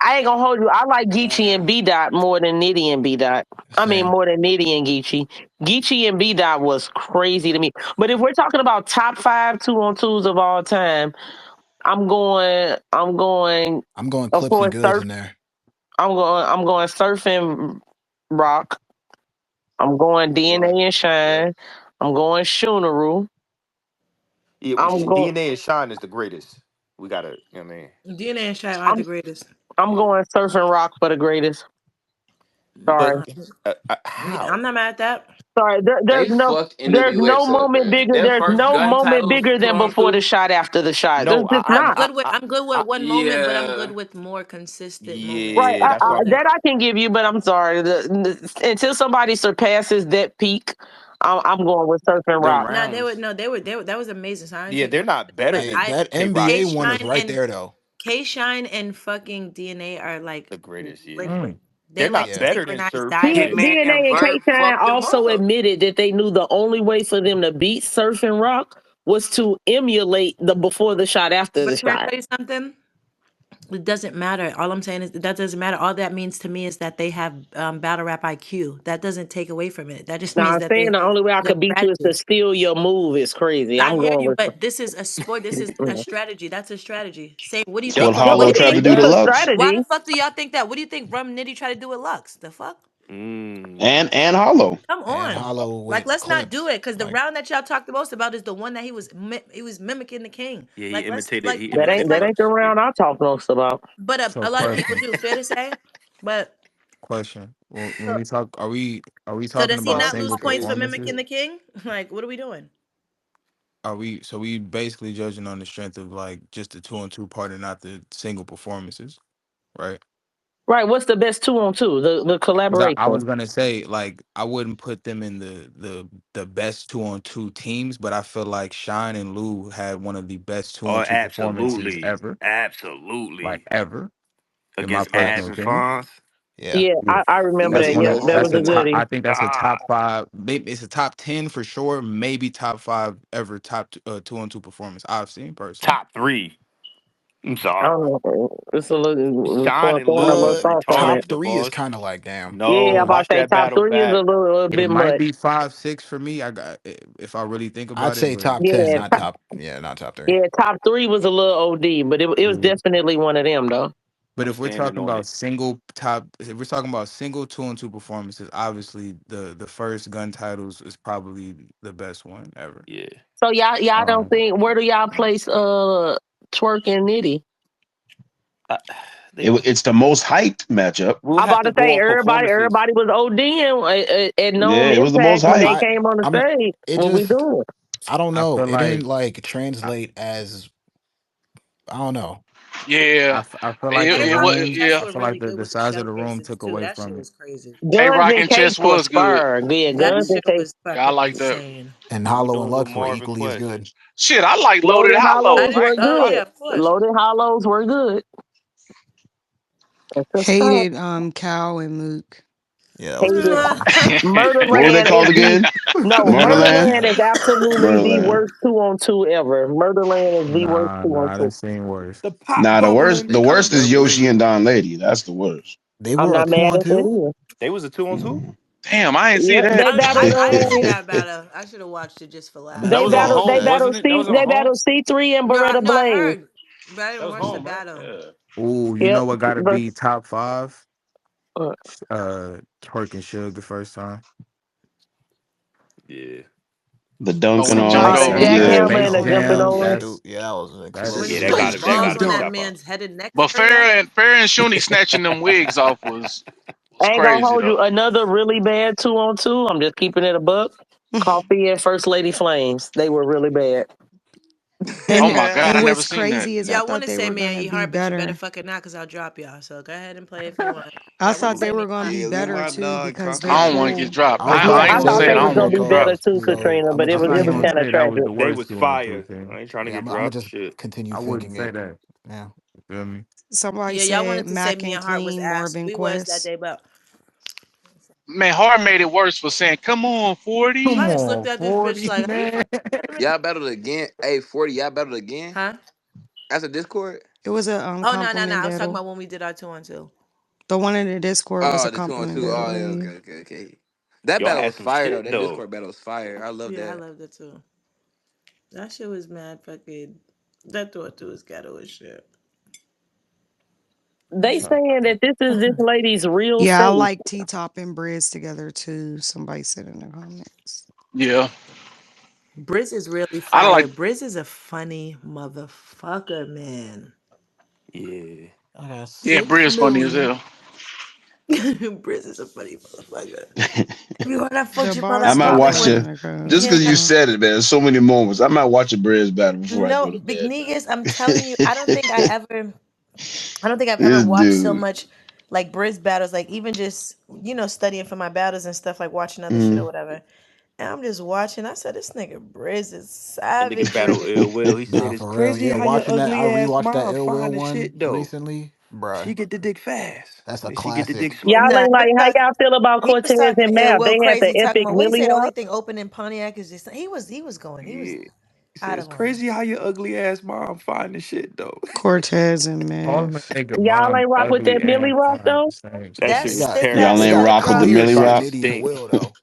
Speaker 2: I ain't gonna hold you. I like Geechee and B Dot more than Nitty and B Dot. I mean
Speaker 3: Same.
Speaker 2: more than Nitty and Geechee. Geechee and B Dot was crazy to me. But if we're talking about top five 2-on-2s of all time, I'm going
Speaker 3: I'm going
Speaker 2: of
Speaker 3: clips and
Speaker 2: course
Speaker 3: goods
Speaker 2: surf
Speaker 3: in there.
Speaker 2: I'm going surfing rock. I'm going
Speaker 4: Right.
Speaker 2: DNA and
Speaker 4: Yep.
Speaker 2: Shine. I'm going Shooneroo.
Speaker 4: Yeah,
Speaker 2: I'm going
Speaker 4: DNA and Shine is the greatest. We gotta, you know what I mean?
Speaker 1: DNA and Shy are
Speaker 2: I'm
Speaker 1: the greatest.
Speaker 2: I'm going surfing rock for the greatest.
Speaker 4: But
Speaker 2: Sorry.
Speaker 1: I'm
Speaker 4: how?
Speaker 1: not mad at that.
Speaker 2: Sorry.
Speaker 8: They fucked NWX up, bruh. Their
Speaker 2: There's
Speaker 8: first
Speaker 2: no
Speaker 8: gun
Speaker 2: moment
Speaker 8: titles,
Speaker 2: bigger
Speaker 8: two
Speaker 2: than
Speaker 8: on
Speaker 2: before the
Speaker 8: two.
Speaker 2: shot after the shot. There's
Speaker 4: No,
Speaker 2: just not.
Speaker 1: I'm good with one moment, but I'm good
Speaker 8: Yeah.
Speaker 1: with more consistent
Speaker 2: Right.
Speaker 1: moments.
Speaker 4: yeah, that's what I'm.
Speaker 2: That I can give you, but I'm sorry. Until somebody surpasses that peak, I'm going with surfing
Speaker 8: Them
Speaker 2: rock.
Speaker 1: No, they were
Speaker 8: rounds.
Speaker 1: no, they were that was amazing. So I didn't
Speaker 4: Yeah,
Speaker 1: take
Speaker 4: they're
Speaker 1: that.
Speaker 4: not better
Speaker 1: But
Speaker 3: Hey,
Speaker 4: than
Speaker 1: I
Speaker 3: that
Speaker 4: K Rock
Speaker 1: K
Speaker 3: NBA one
Speaker 1: Shine
Speaker 3: is right
Speaker 1: and
Speaker 3: there though.
Speaker 1: K Shine and fucking DNA are
Speaker 4: the
Speaker 1: like
Speaker 4: greatest. Yeah,
Speaker 3: Mm.
Speaker 1: they
Speaker 4: they're
Speaker 1: like
Speaker 4: not
Speaker 3: Yeah.
Speaker 4: better than
Speaker 1: synchronized
Speaker 4: Surf. Yeah,
Speaker 1: dialects.
Speaker 8: Hitman and
Speaker 2: DNA and K
Speaker 8: Verb
Speaker 2: Shine
Speaker 8: fucked them
Speaker 2: also
Speaker 8: up.
Speaker 2: admitted that they knew the only way for them to beat surfing rock was to emulate the before the shot after the
Speaker 1: But can I
Speaker 2: shot.
Speaker 1: tell you something? It doesn't matter. All I'm saying is that doesn't matter. All that means to me is that they have battle rap IQ. That doesn't take away from it. That just
Speaker 2: Now
Speaker 1: means
Speaker 2: I'm
Speaker 1: that
Speaker 2: saying
Speaker 1: they
Speaker 2: the only way I
Speaker 1: have
Speaker 2: could beat you is to
Speaker 1: strategies.
Speaker 2: steal your move is crazy.
Speaker 1: I
Speaker 2: I'm
Speaker 1: hear
Speaker 2: going
Speaker 1: you,
Speaker 2: with
Speaker 1: but this is a sport. This is a strategy. That's a strategy. Say, what do you
Speaker 5: That's what
Speaker 1: think?
Speaker 4: yep, I
Speaker 1: What do
Speaker 5: Hollow
Speaker 1: you
Speaker 4: agree.
Speaker 5: tried to
Speaker 1: think?
Speaker 5: do
Speaker 2: it's
Speaker 5: to
Speaker 2: a
Speaker 5: Lux,
Speaker 1: Why
Speaker 2: strategy.
Speaker 1: the fuck do y'all think that? What do you think Rum Nitty tried to do with Lux? The fuck?
Speaker 4: Mm.
Speaker 5: and Hollow.
Speaker 1: Come
Speaker 3: And
Speaker 1: on.
Speaker 3: Hollow
Speaker 1: Like,
Speaker 3: with
Speaker 1: let's not do
Speaker 3: clips.
Speaker 1: it because the
Speaker 3: Like
Speaker 1: round that y'all talked the most about is the one that he was mimicking the king.
Speaker 4: Yeah,
Speaker 1: Like, let's like
Speaker 4: he
Speaker 1: let's
Speaker 4: imitated
Speaker 2: That
Speaker 1: like.
Speaker 2: ain't the
Speaker 4: Lux. Yeah.
Speaker 2: round I talk most about.
Speaker 1: But
Speaker 3: so
Speaker 1: a lot of people
Speaker 3: question.
Speaker 1: do. Fair to say. But
Speaker 3: Question. When
Speaker 1: so,
Speaker 3: we talk are we
Speaker 1: so
Speaker 3: talking
Speaker 1: does he
Speaker 3: about
Speaker 1: not
Speaker 8: Fuck
Speaker 1: lose
Speaker 3: single
Speaker 1: points for
Speaker 8: crazy.
Speaker 3: performances?
Speaker 1: mimicking the king? Like, what are we doing?
Speaker 3: Are we so we basically judging on the strength of like just the 2-on-2 part and not the single performances, right?
Speaker 2: Right. What's the best 2-on-2? The
Speaker 3: Because I
Speaker 2: collaboration.
Speaker 3: was gonna say like I wouldn't put them in the best 2-on-2 teams, but I feel like Shine and Lou had one of the best two
Speaker 4: Oh,
Speaker 3: on two performances
Speaker 4: absolutely,
Speaker 3: ever, like
Speaker 4: absolutely.
Speaker 3: ever, in my
Speaker 4: Against
Speaker 2: Right.
Speaker 3: personal
Speaker 4: Av and
Speaker 3: opinion.
Speaker 4: Fonz.
Speaker 3: Yeah,
Speaker 2: Yeah,
Speaker 3: yeah.
Speaker 2: I remember
Speaker 3: That's
Speaker 2: that.
Speaker 3: one
Speaker 2: Yeah,
Speaker 3: of
Speaker 2: that
Speaker 3: that's
Speaker 2: was
Speaker 8: Ooh.
Speaker 3: a
Speaker 2: a
Speaker 3: top.
Speaker 2: goodie.
Speaker 3: I think that's a
Speaker 4: Ah,
Speaker 3: top five. Maybe it's a top 10 for sure. Maybe top five ever. Top 2-on-2 performance I've seen personally.
Speaker 4: top three. I'm
Speaker 2: I
Speaker 4: sorry.
Speaker 2: don't know. It's a little
Speaker 4: Shine and
Speaker 2: throwing a
Speaker 4: Lou
Speaker 2: little
Speaker 4: is
Speaker 3: Uh,
Speaker 2: sauce on
Speaker 3: top
Speaker 2: it.
Speaker 4: retarded. The
Speaker 3: three is
Speaker 4: boss.
Speaker 3: kind of like damn.
Speaker 2: Yeah, I'm
Speaker 4: No,
Speaker 2: about
Speaker 4: watch
Speaker 2: to say
Speaker 4: that
Speaker 2: top
Speaker 4: battle
Speaker 2: three is
Speaker 4: back.
Speaker 2: a little
Speaker 3: It
Speaker 2: bit
Speaker 3: might
Speaker 2: much.
Speaker 3: be 5, 6 for me. I got if I really think
Speaker 10: I'd
Speaker 3: about it,
Speaker 10: say
Speaker 3: but
Speaker 10: top 10,
Speaker 2: Yeah,
Speaker 10: not top. Yeah, not top three.
Speaker 2: yeah, top three was a little OD, but it was
Speaker 3: yeah.
Speaker 2: definitely one of them though.
Speaker 3: But
Speaker 4: I'm
Speaker 3: if we're
Speaker 4: standing
Speaker 3: talking
Speaker 4: on
Speaker 3: about
Speaker 4: it.
Speaker 3: single top, if we're talking about single 2-on-2 performances, obviously the first gun titles is probably the best one ever.
Speaker 4: Yeah.
Speaker 2: So y'all don't
Speaker 3: Um,
Speaker 2: think where do y'all place Twerk and Nitty?
Speaker 4: I, they
Speaker 5: It's the most hyped matchup.
Speaker 4: we'll
Speaker 2: I'm
Speaker 4: have
Speaker 2: about
Speaker 4: to
Speaker 2: to
Speaker 4: go
Speaker 2: say
Speaker 4: off performances.
Speaker 2: everybody was ODing at
Speaker 5: Yeah,
Speaker 2: known
Speaker 5: it was the most
Speaker 2: impact when
Speaker 3: but
Speaker 2: they
Speaker 5: hyped.
Speaker 2: came on the
Speaker 3: I'm
Speaker 2: stage.
Speaker 10: It
Speaker 2: What we
Speaker 10: just,
Speaker 2: doing?
Speaker 10: I don't
Speaker 3: I
Speaker 10: know.
Speaker 3: feel
Speaker 10: It didn't
Speaker 3: like
Speaker 10: like
Speaker 3: I,
Speaker 10: translate as, I don't know.
Speaker 6: Yeah,
Speaker 3: I feel like the
Speaker 6: it,
Speaker 1: K
Speaker 6: it
Speaker 1: Rock
Speaker 6: was.
Speaker 1: and
Speaker 3: room.
Speaker 1: Chess
Speaker 6: Yeah,
Speaker 3: I
Speaker 1: were
Speaker 3: feel like
Speaker 1: really
Speaker 3: the,
Speaker 1: good
Speaker 3: the
Speaker 1: with the
Speaker 3: size of
Speaker 1: shell
Speaker 3: the room
Speaker 1: cases
Speaker 3: took
Speaker 1: too.
Speaker 3: away
Speaker 1: That shit
Speaker 3: from it.
Speaker 1: was crazy.
Speaker 6: K
Speaker 2: Guns
Speaker 6: Rock
Speaker 2: and
Speaker 6: and
Speaker 2: Case
Speaker 6: Chess
Speaker 2: was
Speaker 6: was good.
Speaker 2: fire. Yeah,
Speaker 1: That
Speaker 2: Guns and
Speaker 1: shit
Speaker 2: Case.
Speaker 1: was
Speaker 6: Yeah, I
Speaker 1: fucking
Speaker 6: like that.
Speaker 1: insane.
Speaker 10: And
Speaker 4: What we
Speaker 10: Hollow and
Speaker 4: doing with
Speaker 10: Lux were
Speaker 4: Marvin
Speaker 10: equally as
Speaker 4: Quest?
Speaker 10: good.
Speaker 6: Shit, I like Loaded
Speaker 2: Loaded
Speaker 6: Hollows.
Speaker 2: hollows
Speaker 6: I
Speaker 2: were
Speaker 6: ain't gonna
Speaker 1: Oh
Speaker 6: lie.
Speaker 2: good.
Speaker 1: yeah, of course.
Speaker 2: Loaded hollows were good. That's a fact.
Speaker 9: Hated Cal and Luke.
Speaker 10: Yeah, that was a good
Speaker 2: Hated.
Speaker 10: one.
Speaker 5: What were they
Speaker 2: Murderland is
Speaker 5: called
Speaker 2: the
Speaker 5: again?
Speaker 2: no
Speaker 5: Murderland?
Speaker 2: Murderland is absolutely the
Speaker 5: Murderland.
Speaker 2: worst 2-on-2 ever. Murderland is the worst
Speaker 3: Nah, I done
Speaker 2: 2-on-2.
Speaker 3: seen worse.
Speaker 4: The pop
Speaker 5: Nah, the worst
Speaker 4: bubbling
Speaker 5: the
Speaker 4: because
Speaker 5: worst is
Speaker 4: the
Speaker 5: Yoshi and
Speaker 4: blue.
Speaker 5: Don Lady. That's the worst.
Speaker 10: They
Speaker 2: I'm
Speaker 10: were a
Speaker 2: not
Speaker 10: two
Speaker 2: mad
Speaker 10: on
Speaker 2: at that
Speaker 10: two.
Speaker 2: either.
Speaker 4: They was a 2-on-2.
Speaker 5: Mhm.
Speaker 6: Damn, I ain't see
Speaker 2: Yeah,
Speaker 6: that.
Speaker 2: they battled.
Speaker 1: I didn't see that battle. I should have watched it just for
Speaker 10: I'm gonna
Speaker 7: That
Speaker 10: have
Speaker 1: laughs.
Speaker 10: to
Speaker 7: was on
Speaker 10: rewatch
Speaker 2: They
Speaker 7: home,
Speaker 10: that.
Speaker 2: battled
Speaker 7: wasn't it? That was on
Speaker 2: They
Speaker 7: home.
Speaker 2: battled C3 and
Speaker 1: No,
Speaker 2: Beretta
Speaker 1: no, I
Speaker 2: Blaze.
Speaker 1: heard, but I
Speaker 7: That
Speaker 1: didn't
Speaker 7: was
Speaker 1: watch the
Speaker 7: home, right?
Speaker 1: battle.
Speaker 7: Yeah.
Speaker 3: Ooh, you
Speaker 2: Yep.
Speaker 3: know what got to
Speaker 2: But,
Speaker 3: be top five?
Speaker 2: uh,
Speaker 3: Twerk and Suge the first time.
Speaker 4: Yeah.
Speaker 5: The
Speaker 6: Oh,
Speaker 5: dunking
Speaker 6: when he
Speaker 5: all that
Speaker 6: jumped
Speaker 2: Oh, the
Speaker 5: stuff.
Speaker 6: over.
Speaker 10: Space
Speaker 5: Yeah.
Speaker 2: jackhammer
Speaker 10: Space
Speaker 2: and the
Speaker 1: Oh
Speaker 2: jumping
Speaker 10: Jam.
Speaker 2: over.
Speaker 1: man.
Speaker 3: That
Speaker 10: That's
Speaker 3: dude, yeah, that was
Speaker 1: When
Speaker 10: that's
Speaker 1: he
Speaker 4: Yeah,
Speaker 3: explosive.
Speaker 4: that
Speaker 1: put
Speaker 4: got
Speaker 1: his
Speaker 4: to that got
Speaker 1: balls
Speaker 4: to
Speaker 1: on
Speaker 4: be
Speaker 6: Dude.
Speaker 1: that
Speaker 4: top 5.
Speaker 1: man's head and neck for
Speaker 6: But
Speaker 1: 3 rounds.
Speaker 6: Fair and Shuni snatching them wigs off was
Speaker 2: I ain't gonna
Speaker 6: crazy
Speaker 2: hold you.
Speaker 6: though.
Speaker 2: Another really bad 2-on-2. I'm just keeping it a buck. Coffee and First Lady Flames. They were really bad.
Speaker 6: Oh
Speaker 9: And
Speaker 6: my god, I
Speaker 9: and
Speaker 6: never
Speaker 9: what's
Speaker 6: seen that.
Speaker 9: crazy is I
Speaker 1: Y'all want
Speaker 9: thought
Speaker 1: to
Speaker 9: they
Speaker 1: say
Speaker 9: were
Speaker 1: me and
Speaker 9: gonna
Speaker 1: eat
Speaker 9: be
Speaker 1: heart, but you better
Speaker 9: better.
Speaker 1: fuck it now, cause I'll drop y'all. So go ahead and play if you want.
Speaker 9: I
Speaker 1: Y'all want to
Speaker 9: thought they
Speaker 1: say me
Speaker 9: were
Speaker 1: and
Speaker 9: gonna
Speaker 1: eat
Speaker 9: be
Speaker 11: Yeah, leave
Speaker 9: better
Speaker 11: hot
Speaker 9: too
Speaker 11: dog,
Speaker 9: because
Speaker 11: coffee
Speaker 9: they
Speaker 6: I
Speaker 11: and
Speaker 6: don't want to get
Speaker 9: pull.
Speaker 6: dropped.
Speaker 3: I was
Speaker 2: Yeah,
Speaker 6: I
Speaker 3: about
Speaker 6: ain't
Speaker 2: I
Speaker 3: to
Speaker 6: gonna
Speaker 2: thought
Speaker 3: say
Speaker 6: say
Speaker 2: they
Speaker 6: it. I
Speaker 2: was
Speaker 6: don't
Speaker 2: gonna
Speaker 6: want to
Speaker 2: be
Speaker 6: get
Speaker 3: 2-on-2.
Speaker 2: better
Speaker 6: dropped.
Speaker 2: too,
Speaker 3: So
Speaker 2: Katrina, but
Speaker 3: I'm
Speaker 2: it
Speaker 3: just
Speaker 2: was
Speaker 3: gonna
Speaker 10: I
Speaker 2: it
Speaker 10: ain't
Speaker 2: was
Speaker 10: gonna
Speaker 3: continue.
Speaker 2: kind of
Speaker 10: say that was
Speaker 2: tragic.
Speaker 10: the
Speaker 4: They
Speaker 10: worst
Speaker 4: was
Speaker 10: 2-on-2
Speaker 4: fire.
Speaker 10: thing.
Speaker 4: I ain't trying to
Speaker 3: Yeah,
Speaker 4: get
Speaker 3: I'm gonna
Speaker 4: dropped.
Speaker 3: just
Speaker 4: Shit.
Speaker 3: continue
Speaker 10: I
Speaker 3: thinking
Speaker 10: wouldn't say
Speaker 3: it.
Speaker 10: that.
Speaker 3: Yeah.
Speaker 10: You feel me?
Speaker 9: Somebody
Speaker 1: Yeah, y'all
Speaker 9: said
Speaker 1: wanted to say
Speaker 9: mac
Speaker 1: me
Speaker 9: and
Speaker 1: and heart was
Speaker 9: clean
Speaker 1: ass.
Speaker 9: Marvin
Speaker 1: We was that
Speaker 9: Quest.
Speaker 1: day, but
Speaker 6: Man, Hard made it worse for saying, "Come on,
Speaker 10: Come
Speaker 1: I
Speaker 6: 40."
Speaker 1: just looked
Speaker 10: on,
Speaker 1: at this bitch
Speaker 10: 40,
Speaker 1: like, are you
Speaker 10: man.
Speaker 1: fucking kidding me?
Speaker 8: Y'all battled again. Hey, 40, y'all battled again?
Speaker 1: Huh?
Speaker 8: That's a Discord?
Speaker 9: It was a
Speaker 1: Oh no!
Speaker 9: compliment
Speaker 1: I was talking
Speaker 9: battle.
Speaker 1: about when we did our 2-on-2.
Speaker 9: The one in the Discord was
Speaker 8: Oh,
Speaker 9: a
Speaker 8: the
Speaker 9: compliment
Speaker 8: 2-on-2.
Speaker 9: battle.
Speaker 8: Oh, yeah,
Speaker 9: Yeah.
Speaker 8: okay, okay, okay. That
Speaker 4: Y'all
Speaker 8: battle
Speaker 4: had
Speaker 8: was
Speaker 4: some
Speaker 8: fire, though.
Speaker 4: shit
Speaker 8: That
Speaker 4: though.
Speaker 8: Discord battle was fire. I love
Speaker 1: Yeah, I
Speaker 8: that.
Speaker 1: loved it too. That shit was mad fucking. That 2-on-2 was ghetto as shit.
Speaker 2: They saying that this is this lady's real
Speaker 9: Yeah, I
Speaker 2: face.
Speaker 9: like T Top and Briz together too. Somebody said in the comments.
Speaker 6: Yeah,
Speaker 1: Briz is really
Speaker 6: I like.
Speaker 1: fire. Briz is a funny motherfucker, man.
Speaker 4: Yeah.
Speaker 3: I got
Speaker 6: Yeah,
Speaker 1: Six
Speaker 6: Briz funny as
Speaker 1: million.
Speaker 6: hell.
Speaker 1: Briz is a funny motherfucker. You heard that
Speaker 9: The
Speaker 1: fuck your
Speaker 9: bar
Speaker 1: brother
Speaker 5: I might
Speaker 9: still
Speaker 1: popping
Speaker 5: watch
Speaker 1: with
Speaker 9: going
Speaker 5: you
Speaker 9: like
Speaker 5: just
Speaker 1: him.
Speaker 5: because you
Speaker 9: a
Speaker 5: said it, man. There's so many moments. I might watch a Briz battle before I go
Speaker 1: No,
Speaker 5: to
Speaker 1: Big
Speaker 5: bed,
Speaker 1: Negus, I'm telling you, I don't think I've ever
Speaker 5: this
Speaker 1: watched so
Speaker 5: dude.
Speaker 1: much like Briz battles, like even just, studying for my battles and stuff, like watching other shit or
Speaker 5: Mm.
Speaker 1: whatever. And I'm just watching. I said, this nigga Briz is
Speaker 4: That nigga battle
Speaker 1: savagery.
Speaker 4: ill will. He said
Speaker 3: Nah,
Speaker 4: it's
Speaker 3: for real.
Speaker 4: crazy
Speaker 3: Yeah,
Speaker 4: how your
Speaker 3: watching that, I
Speaker 4: ugly ass
Speaker 3: rewatched that
Speaker 4: mom
Speaker 3: Ill Will
Speaker 4: find the
Speaker 3: one
Speaker 4: shit though.
Speaker 3: recently,
Speaker 4: She
Speaker 3: bruh.
Speaker 4: get the dick fast.
Speaker 3: That's a
Speaker 4: And she get the
Speaker 3: classic.
Speaker 4: dick slow.
Speaker 2: Y'all
Speaker 1: Nah,
Speaker 2: ain't
Speaker 1: he
Speaker 2: like
Speaker 1: was
Speaker 2: how
Speaker 1: talking,
Speaker 2: y'all feel about
Speaker 1: he was
Speaker 2: Cortez
Speaker 1: talking
Speaker 2: and
Speaker 1: ill
Speaker 2: Math.
Speaker 1: will
Speaker 2: They had the
Speaker 1: crazy, talking
Speaker 2: epic
Speaker 1: about what he
Speaker 2: Millie
Speaker 1: said. The only
Speaker 2: Rock.
Speaker 1: thing open in Pontiac is just he was
Speaker 4: Yeah. He said
Speaker 1: out
Speaker 4: it's
Speaker 1: of line.
Speaker 4: crazy how your ugly ass mom find the shit though.
Speaker 9: Cortez and
Speaker 10: Calling a
Speaker 9: Math.
Speaker 10: nigga
Speaker 2: Y'all
Speaker 10: mom
Speaker 2: ain't rock with
Speaker 10: ugly
Speaker 2: that Millie
Speaker 10: and
Speaker 2: Rock
Speaker 10: fine at
Speaker 2: though.
Speaker 10: the same
Speaker 4: That
Speaker 1: That
Speaker 4: shit
Speaker 3: They
Speaker 4: was
Speaker 3: got
Speaker 1: stiff
Speaker 3: they
Speaker 1: ass
Speaker 5: Y'all
Speaker 3: they
Speaker 5: ain't
Speaker 3: got
Speaker 1: sky
Speaker 5: rock with the
Speaker 1: crust.
Speaker 3: clear
Speaker 5: Millie
Speaker 4: shit
Speaker 5: Rock.
Speaker 3: proximity to
Speaker 4: stink.
Speaker 3: Will though.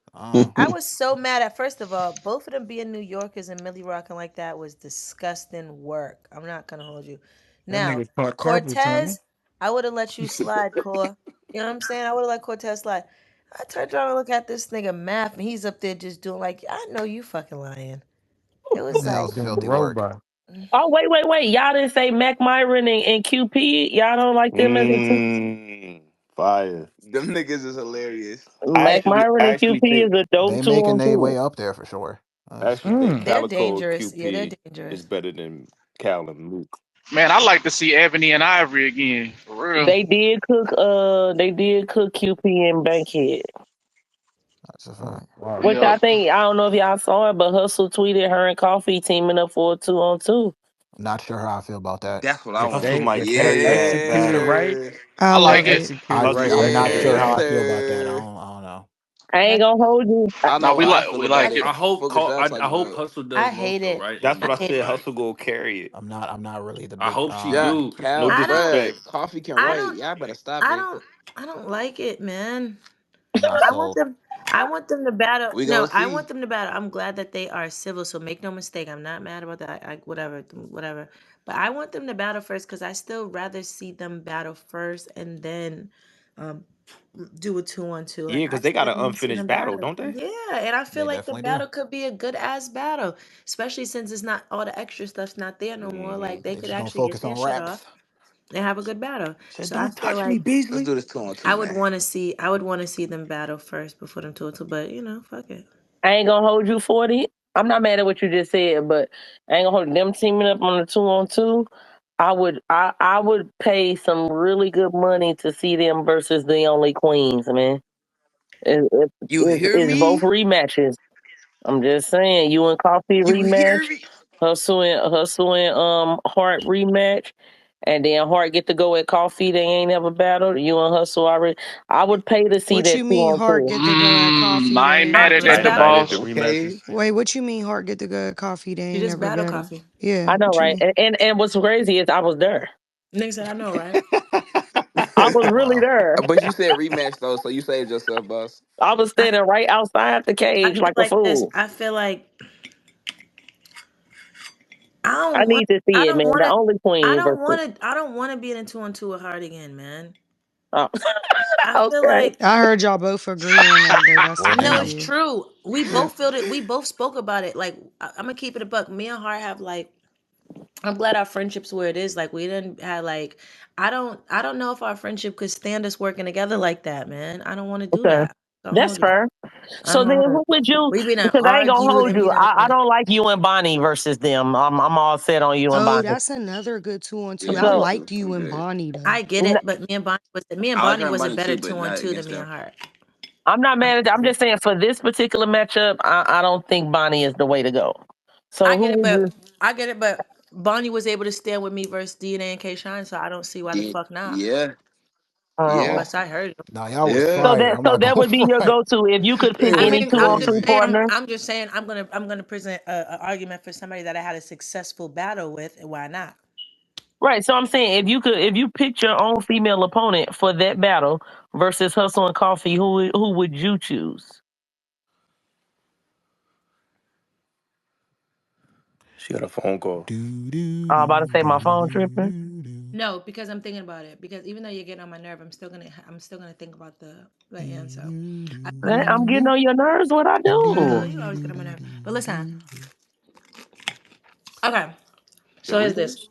Speaker 1: I was so mad at, first of all, both of them being New Yorkers and Millie rocking like that was disgusting work. I'm not gonna hold you.
Speaker 10: That
Speaker 1: Now,
Speaker 10: nigga caught carpal tunnel.
Speaker 1: Cortez, I would have let you slide, Cor. You know what I'm saying? I would have let Cortez slide. I turned around and look at this nigga Math, and he's up there just doing like, I know you fucking lying. It was
Speaker 3: That
Speaker 1: like,
Speaker 3: was
Speaker 10: Doing
Speaker 3: filthy work.
Speaker 10: robot.
Speaker 2: Oh wait. Y'all didn't say Mac Myron and QP. Y'all don't like them as a two.
Speaker 4: Fire.
Speaker 8: Them niggas is hilarious.
Speaker 4: I
Speaker 2: Mac
Speaker 4: actually
Speaker 2: Myron
Speaker 4: I
Speaker 2: and
Speaker 4: actually
Speaker 2: QP is
Speaker 4: think
Speaker 2: a dope
Speaker 3: They
Speaker 2: two
Speaker 3: making
Speaker 2: on
Speaker 3: their
Speaker 2: two.
Speaker 3: way up there for sure.
Speaker 4: I
Speaker 3: That's
Speaker 4: actually think
Speaker 10: Mm.
Speaker 1: they're
Speaker 4: Calico
Speaker 1: dangerous. Yeah, they're
Speaker 4: QP is
Speaker 1: dangerous.
Speaker 4: better than Cal and Luke.
Speaker 6: Man, I like to see Ebony and Ivory again. For real.
Speaker 2: They did cook QP and Bankhead.
Speaker 3: a
Speaker 10: Oh,
Speaker 3: fact.
Speaker 10: wow.
Speaker 2: Which I
Speaker 6: Yep.
Speaker 2: think I don't know if y'all saw it, but Hustle tweeted her and Coffee teaming up for a 2-on-2.
Speaker 3: Not sure how I feel about that.
Speaker 8: That's what I
Speaker 10: If
Speaker 8: want
Speaker 4: Hustle
Speaker 8: to
Speaker 10: they
Speaker 8: see.
Speaker 4: might
Speaker 10: if they
Speaker 4: carry that
Speaker 10: executed
Speaker 4: battle.
Speaker 10: right,
Speaker 8: Yes.
Speaker 9: I
Speaker 6: I
Speaker 10: if they
Speaker 6: like
Speaker 9: love
Speaker 6: it.
Speaker 9: it.
Speaker 10: executed
Speaker 3: I
Speaker 10: right,
Speaker 4: Hustle
Speaker 3: I'm
Speaker 10: that'd
Speaker 4: might
Speaker 10: be
Speaker 3: not
Speaker 4: carry
Speaker 3: sure
Speaker 10: dope.
Speaker 3: how
Speaker 4: that.
Speaker 3: I
Speaker 8: Yes,
Speaker 3: feel about that.
Speaker 8: sir.
Speaker 3: I don't know.
Speaker 2: I ain't
Speaker 1: That
Speaker 2: gonna hold you.
Speaker 8: I
Speaker 6: Now
Speaker 8: know
Speaker 6: we
Speaker 8: how I
Speaker 6: like
Speaker 8: feel
Speaker 6: we
Speaker 8: about
Speaker 1: I,
Speaker 6: like
Speaker 8: it.
Speaker 6: it.
Speaker 7: I hope
Speaker 8: Fuck what y'all
Speaker 7: I
Speaker 8: talking
Speaker 7: hope
Speaker 8: about.
Speaker 7: Hustle does
Speaker 1: I
Speaker 7: most
Speaker 1: hate
Speaker 7: though,
Speaker 1: it.
Speaker 7: right?
Speaker 4: That's
Speaker 1: I
Speaker 4: what I
Speaker 1: hate
Speaker 4: said.
Speaker 1: it.
Speaker 4: Hustle gonna carry it.
Speaker 3: I'm not really the
Speaker 7: I
Speaker 3: big
Speaker 7: hope she
Speaker 8: Yeah,
Speaker 7: do.
Speaker 4: No
Speaker 8: Cal,
Speaker 1: I don't.
Speaker 8: bruh,
Speaker 4: disrespect.
Speaker 8: Coffee can
Speaker 1: I
Speaker 8: write.
Speaker 1: don't.
Speaker 8: Y'all better stop
Speaker 1: I
Speaker 8: it.
Speaker 1: don't. I don't like it, man.
Speaker 3: I'm not
Speaker 1: I want
Speaker 3: sold.
Speaker 1: them. I want them to battle.
Speaker 8: We
Speaker 1: No,
Speaker 8: gonna
Speaker 1: I want
Speaker 8: see.
Speaker 1: them to battle. I'm glad that they are civil. So make no mistake. I'm not mad about that. Whatever, whatever. But I want them to battle first because I still rather see them battle first and then um, do a 2-on-2.
Speaker 4: Yeah,
Speaker 1: Like I
Speaker 4: because they
Speaker 1: still
Speaker 4: got an
Speaker 1: want to see
Speaker 4: unfinished
Speaker 1: them
Speaker 4: battle,
Speaker 1: battle.
Speaker 4: don't they?
Speaker 1: Yeah, and I feel
Speaker 3: They
Speaker 1: like the
Speaker 3: definitely do.
Speaker 1: battle could be a good ass battle, especially since it's not all the extra stuff's not there no more.
Speaker 4: Hmm.
Speaker 1: Like they
Speaker 3: They
Speaker 1: could
Speaker 3: just gonna
Speaker 1: actually get
Speaker 3: focus
Speaker 1: their
Speaker 3: on
Speaker 1: shit off
Speaker 3: raps.
Speaker 1: and have a good battle.
Speaker 4: Said,
Speaker 1: So I
Speaker 4: don't
Speaker 1: feel
Speaker 4: touch me,
Speaker 1: like.
Speaker 8: Let's
Speaker 4: Beasley.
Speaker 8: do this 2-on-2,
Speaker 1: I would
Speaker 8: man.
Speaker 1: want to see. I would want to see them battle first before them 2-on-2. But fuck it.
Speaker 2: I ain't gonna hold you 40. I'm not mad at what you just said, but I ain't gonna hold them teaming up on the 2-on-2. I would pay some really good money to see them versus the only queens, man.
Speaker 8: You hear
Speaker 2: It's both
Speaker 8: me?
Speaker 2: rematches. I'm just saying, you and Coffee
Speaker 8: You hear
Speaker 2: rematch,
Speaker 8: me?
Speaker 2: Hustle and Hart rematch, and then Hart get to go at Coffee. They ain't ever battled. You and Hustle already. I would pay to see
Speaker 9: What
Speaker 2: that
Speaker 9: you
Speaker 2: two
Speaker 9: mean
Speaker 2: on
Speaker 9: Hart
Speaker 2: two.
Speaker 9: get to go at coffee? They
Speaker 6: I ain't
Speaker 9: ain't
Speaker 6: mad
Speaker 1: Hart
Speaker 9: never
Speaker 6: at
Speaker 1: just
Speaker 6: that, the
Speaker 4: Night
Speaker 1: battle.
Speaker 4: night at
Speaker 9: battle.
Speaker 4: the
Speaker 6: boss.
Speaker 8: Okay.
Speaker 4: remixes.
Speaker 9: Wait, what you mean Hart get to go at coffee? They
Speaker 1: He
Speaker 9: ain't
Speaker 1: just
Speaker 9: never
Speaker 1: battle
Speaker 9: battle.
Speaker 1: coffee.
Speaker 9: Yeah,
Speaker 2: I know,
Speaker 9: what you
Speaker 2: right?
Speaker 9: mean?
Speaker 2: And what's crazy is I was there.
Speaker 1: Nigga said, I know, right?
Speaker 2: I was really
Speaker 3: Wow.
Speaker 2: there.
Speaker 8: But you said rematch though, so you saved yourself, boss.
Speaker 2: I was
Speaker 1: I,
Speaker 2: standing right outside the
Speaker 1: I
Speaker 2: cage
Speaker 1: feel
Speaker 2: like a
Speaker 1: like this.
Speaker 2: fool.
Speaker 1: I feel like I
Speaker 2: I
Speaker 1: don't want.
Speaker 2: need to
Speaker 1: I
Speaker 2: see it,
Speaker 1: don't
Speaker 2: man.
Speaker 1: want
Speaker 2: The
Speaker 1: to.
Speaker 2: only
Speaker 1: I
Speaker 2: queen
Speaker 1: don't
Speaker 2: versus
Speaker 1: want to. I don't want to be in a 2-on-2 with Hart again, man.
Speaker 2: Oh.
Speaker 1: I feel
Speaker 2: Okay.
Speaker 1: like
Speaker 9: I heard y'all both agree on that though. That's
Speaker 3: Well,
Speaker 1: no,
Speaker 3: damn.
Speaker 1: it's
Speaker 9: crazy.
Speaker 1: true. We both feel it. We both spoke about it. Like I'm gonna keep it a buck. Me and Hart have like. I'm glad our friendship's where it is. Like we didn't have like. I don't know if our friendship could stand us working together like that, man. I don't want to do
Speaker 2: Okay.
Speaker 1: that. Don't
Speaker 2: That's
Speaker 1: hold you.
Speaker 2: fair.
Speaker 1: I
Speaker 2: So
Speaker 1: don't
Speaker 2: then
Speaker 1: want
Speaker 2: who
Speaker 1: to.
Speaker 2: would you,
Speaker 1: We be done
Speaker 2: because I ain't gonna
Speaker 1: argued
Speaker 2: hold
Speaker 1: and we
Speaker 2: you.
Speaker 1: done.
Speaker 2: I don't like you and Bonnie versus them. I'm all set on you and
Speaker 9: Oh,
Speaker 2: Bonnie.
Speaker 9: that's another good 2-on-2.
Speaker 8: Yeah,
Speaker 9: I
Speaker 8: me
Speaker 2: So
Speaker 8: too.
Speaker 9: liked you
Speaker 8: I'm
Speaker 9: and
Speaker 8: good.
Speaker 9: Bonnie though.
Speaker 1: I get
Speaker 2: n-
Speaker 1: it, but me and
Speaker 8: I like
Speaker 1: Bonnie
Speaker 8: her and
Speaker 1: was a
Speaker 8: Bonnie
Speaker 1: better
Speaker 8: too, but
Speaker 1: two on
Speaker 8: not
Speaker 1: two than
Speaker 8: against
Speaker 1: me and
Speaker 8: them.
Speaker 1: her.
Speaker 2: I'm not mad at that. I'm just saying for this particular matchup, I don't think Bonnie is the way to go. So
Speaker 1: I get
Speaker 2: who
Speaker 1: it,
Speaker 2: would
Speaker 1: but
Speaker 2: you
Speaker 1: Bonnie was able to stand with me versus DNA and K Shine, so I don't see why the fuck not.
Speaker 8: Yeah,
Speaker 2: um
Speaker 8: yeah,
Speaker 1: Unless I heard him.
Speaker 3: Nah, y'all was
Speaker 8: yeah.
Speaker 3: fire. I'm
Speaker 2: so
Speaker 3: not
Speaker 2: that
Speaker 3: gonna
Speaker 2: would be your
Speaker 3: lie.
Speaker 2: go-to if you could pick
Speaker 1: I
Speaker 2: any
Speaker 1: mean,
Speaker 2: two
Speaker 1: I'm
Speaker 2: on
Speaker 1: just
Speaker 2: two
Speaker 3: Crazy.
Speaker 1: saying.
Speaker 2: partner.
Speaker 1: I'm just saying. I'm gonna present a argument for somebody that I had a successful battle with, and why not?
Speaker 2: Right. So I'm saying if you picked your own female opponent for that battle versus Hustle and Coffee, who would you choose?
Speaker 4: She got a phone call.
Speaker 3: Do, do,
Speaker 2: I'm about to
Speaker 3: do,
Speaker 2: say my
Speaker 3: do,
Speaker 2: phone
Speaker 3: do,
Speaker 2: tripping.
Speaker 3: do, do,
Speaker 1: No, because I'm thinking about it. Because even though you're getting on my nerve, I'm still gonna think about the answer.
Speaker 3: do,
Speaker 1: I
Speaker 3: do,
Speaker 1: feel like
Speaker 2: I'm getting
Speaker 3: do,
Speaker 2: on your nerves. What I
Speaker 1: I
Speaker 2: do?
Speaker 1: know you
Speaker 3: do,
Speaker 1: always get on my
Speaker 3: do,
Speaker 1: nerve. But listen,
Speaker 3: do, do.
Speaker 1: okay.
Speaker 4: The
Speaker 1: So here's this.
Speaker 4: replays?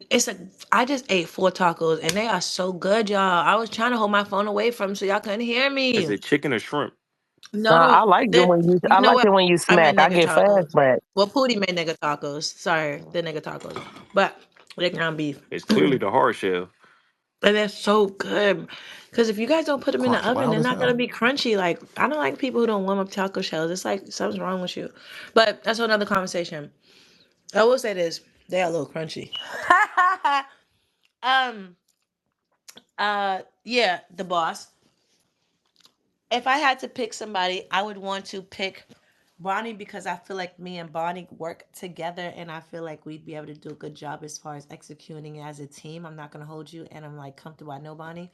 Speaker 1: It's a. I just ate 4 tacos and they are so good, y'all. I was trying to hold my phone away from so y'all couldn't hear
Speaker 4: Is
Speaker 1: me.
Speaker 4: it chicken or shrimp?
Speaker 1: No,
Speaker 2: I like it when
Speaker 1: you
Speaker 2: I
Speaker 1: know
Speaker 2: like
Speaker 1: what?
Speaker 2: it when you
Speaker 1: I made
Speaker 2: smack. I
Speaker 1: nigga
Speaker 2: get fast
Speaker 1: tacos.
Speaker 2: back.
Speaker 1: Well, Pootie made nigga tacos. Sorry, the nigga tacos. But they ground beef.
Speaker 4: It's clearly
Speaker 1: And
Speaker 4: the hard shell.
Speaker 1: they're so good. Because if you guys don't put them in the
Speaker 3: Crunch
Speaker 1: oven,
Speaker 3: loud
Speaker 1: they're
Speaker 3: as
Speaker 1: not going to
Speaker 3: hell.
Speaker 1: be crunchy. Like, I don't like people who don't warm up taco shells. It's like something's wrong with you. But that's another conversation. I will say this. They are a little crunchy. um, yeah, the boss. If I had to pick somebody, I would want to pick Bonnie because I feel like me and Bonnie work together and I feel like we'd be able to do a good job as far as executing as a team. I'm not gonna hold you and I'm like comfortable. I know Bonnie.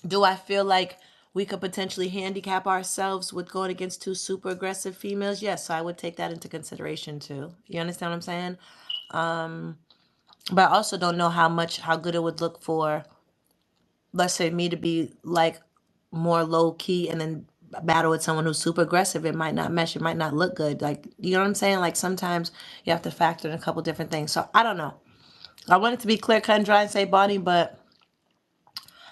Speaker 1: Do I feel like we could potentially handicap ourselves with going against two super aggressive females? Yes, so I would take that into consideration too. You understand what I'm saying? But I also don't know how good it would look for, let's say, me to be like more low key and then battle with someone who's super aggressive. It might not mesh. It might not look good. Like, you know what I'm saying? Like sometimes you have to factor in a couple different things. So I don't know. I want it to be clear cut and dry and say Bonnie, but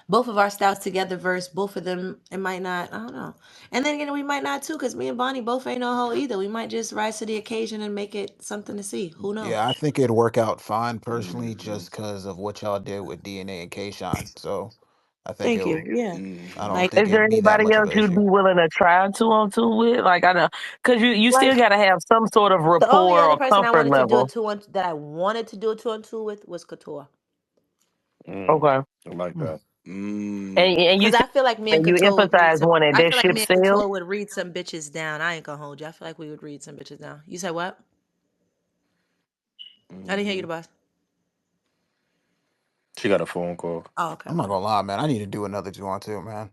Speaker 1: both of our styles together versus both of them, it might not. I don't know. And then again, we might not too, because me and Bonnie both ain't no hoe either. We might just rise to the occasion and make it something to see. Who
Speaker 3: Yeah,
Speaker 1: knows?
Speaker 3: I think it'd work out fine personally,
Speaker 8: Mm-hmm.
Speaker 3: just because of what y'all did with DNA and Kayshawn. So I think
Speaker 1: Thank you.
Speaker 3: it'll.
Speaker 1: Yeah.
Speaker 3: I
Speaker 8: Mm-hmm.
Speaker 3: don't
Speaker 1: Like,
Speaker 3: think
Speaker 2: Is there
Speaker 3: it'd be that
Speaker 2: anybody
Speaker 3: much of
Speaker 2: else
Speaker 3: an
Speaker 2: you'd
Speaker 3: issue.
Speaker 2: be willing to try 2-on-2 with? Like I know, because you still
Speaker 1: like
Speaker 2: got to have some sort of
Speaker 1: the only
Speaker 2: rapport
Speaker 1: other
Speaker 2: or
Speaker 1: person I
Speaker 2: comfort
Speaker 1: wanted to do a
Speaker 2: level.
Speaker 1: two on that I wanted to do a 2-on-2 with was Couture.
Speaker 4: Mm,
Speaker 2: Okay,
Speaker 4: I like
Speaker 3: Mm.
Speaker 4: that.
Speaker 8: Mm.
Speaker 2: and you
Speaker 1: Cause
Speaker 2: said
Speaker 1: I feel like me and
Speaker 2: and you
Speaker 1: Couture would read
Speaker 2: emphasize
Speaker 1: some.
Speaker 2: one that
Speaker 1: I
Speaker 2: that
Speaker 1: feel like
Speaker 2: ship
Speaker 1: me and
Speaker 2: sailed.
Speaker 1: Couture would read some bitches down. I ain't gonna hold you. I feel like we would read some bitches down. You said what? I didn't hear you,
Speaker 8: Mm-hmm.
Speaker 1: the boss.
Speaker 4: She got a phone call.
Speaker 1: Oh, okay,
Speaker 3: I'm not
Speaker 1: okay.
Speaker 3: gonna lie, man. I need to do another 2-on-2, man.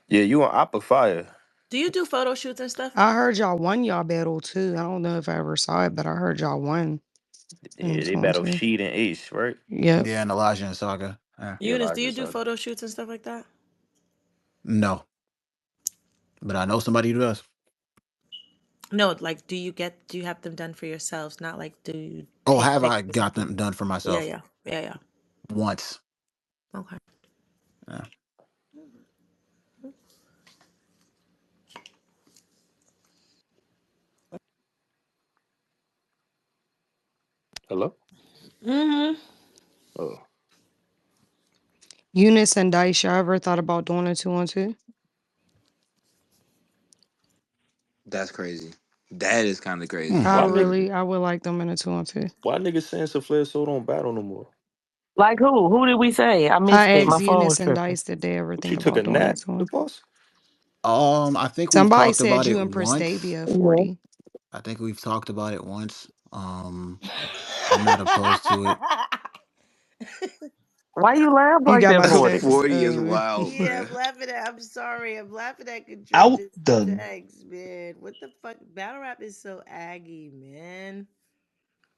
Speaker 4: Yeah, you on Oppa Fire.
Speaker 1: Do you do photo shoots and stuff?
Speaker 9: I heard y'all won y'all battle too. I don't know if I ever saw it, but I heard y'all won in
Speaker 4: Yeah, they battle
Speaker 9: 2-on-2.
Speaker 4: Sheed and Ace, right?
Speaker 9: Yep.
Speaker 3: Yeah, and Elijah and Saga. Yeah.
Speaker 4: Yeah,
Speaker 1: Eunice, do
Speaker 4: Elijah
Speaker 1: you do
Speaker 4: Saga.
Speaker 1: photo shoots and stuff like that?
Speaker 3: No, but I know somebody who does.
Speaker 1: No, like, do you have them done for yourselves? Not like, do you
Speaker 3: Oh,
Speaker 1: take
Speaker 3: have I
Speaker 1: pictures
Speaker 3: got
Speaker 1: and
Speaker 3: them done for
Speaker 1: yeah,
Speaker 3: myself
Speaker 1: yeah, yeah, yeah.
Speaker 3: once?
Speaker 1: Okay.
Speaker 3: Yeah.
Speaker 4: Hello?
Speaker 1: Mm-hmm.
Speaker 4: Oh.
Speaker 9: Eunice and Daisha, I ever thought about doing a 2-on-2?
Speaker 8: That's crazy. That is kind of
Speaker 3: Hmm.
Speaker 8: crazy.
Speaker 9: I would like them in a 2-on-2.
Speaker 4: Why niggas saying Souffleur so don't battle no more?
Speaker 2: Like who? Who did we say? I missed
Speaker 9: I
Speaker 2: it. My
Speaker 9: asked
Speaker 2: phone was
Speaker 9: Eunice and
Speaker 2: tripping.
Speaker 9: Dice did they ever
Speaker 4: She
Speaker 9: think
Speaker 4: took a
Speaker 9: about doing a
Speaker 4: nap, the
Speaker 9: 2-on-2.
Speaker 4: boss?
Speaker 3: I think we've
Speaker 9: Somebody
Speaker 3: talked
Speaker 9: said
Speaker 3: about
Speaker 9: you
Speaker 3: it
Speaker 9: and
Speaker 3: once.
Speaker 9: Prestavia
Speaker 2: Yeah.
Speaker 9: 40.
Speaker 3: I think we've talked about it once. I'm not opposed to it.
Speaker 2: Why you laugh
Speaker 9: You
Speaker 2: like
Speaker 9: got
Speaker 2: that,
Speaker 9: my
Speaker 2: 40?
Speaker 9: text.
Speaker 8: 40 is wild,
Speaker 1: Yeah,
Speaker 8: bruh.
Speaker 1: I'm laughing at. I'm sorry. I'm laughing at
Speaker 5: Out
Speaker 1: Contributor's
Speaker 5: the
Speaker 1: text, man. What the fuck? Battle rap is so aggy, man.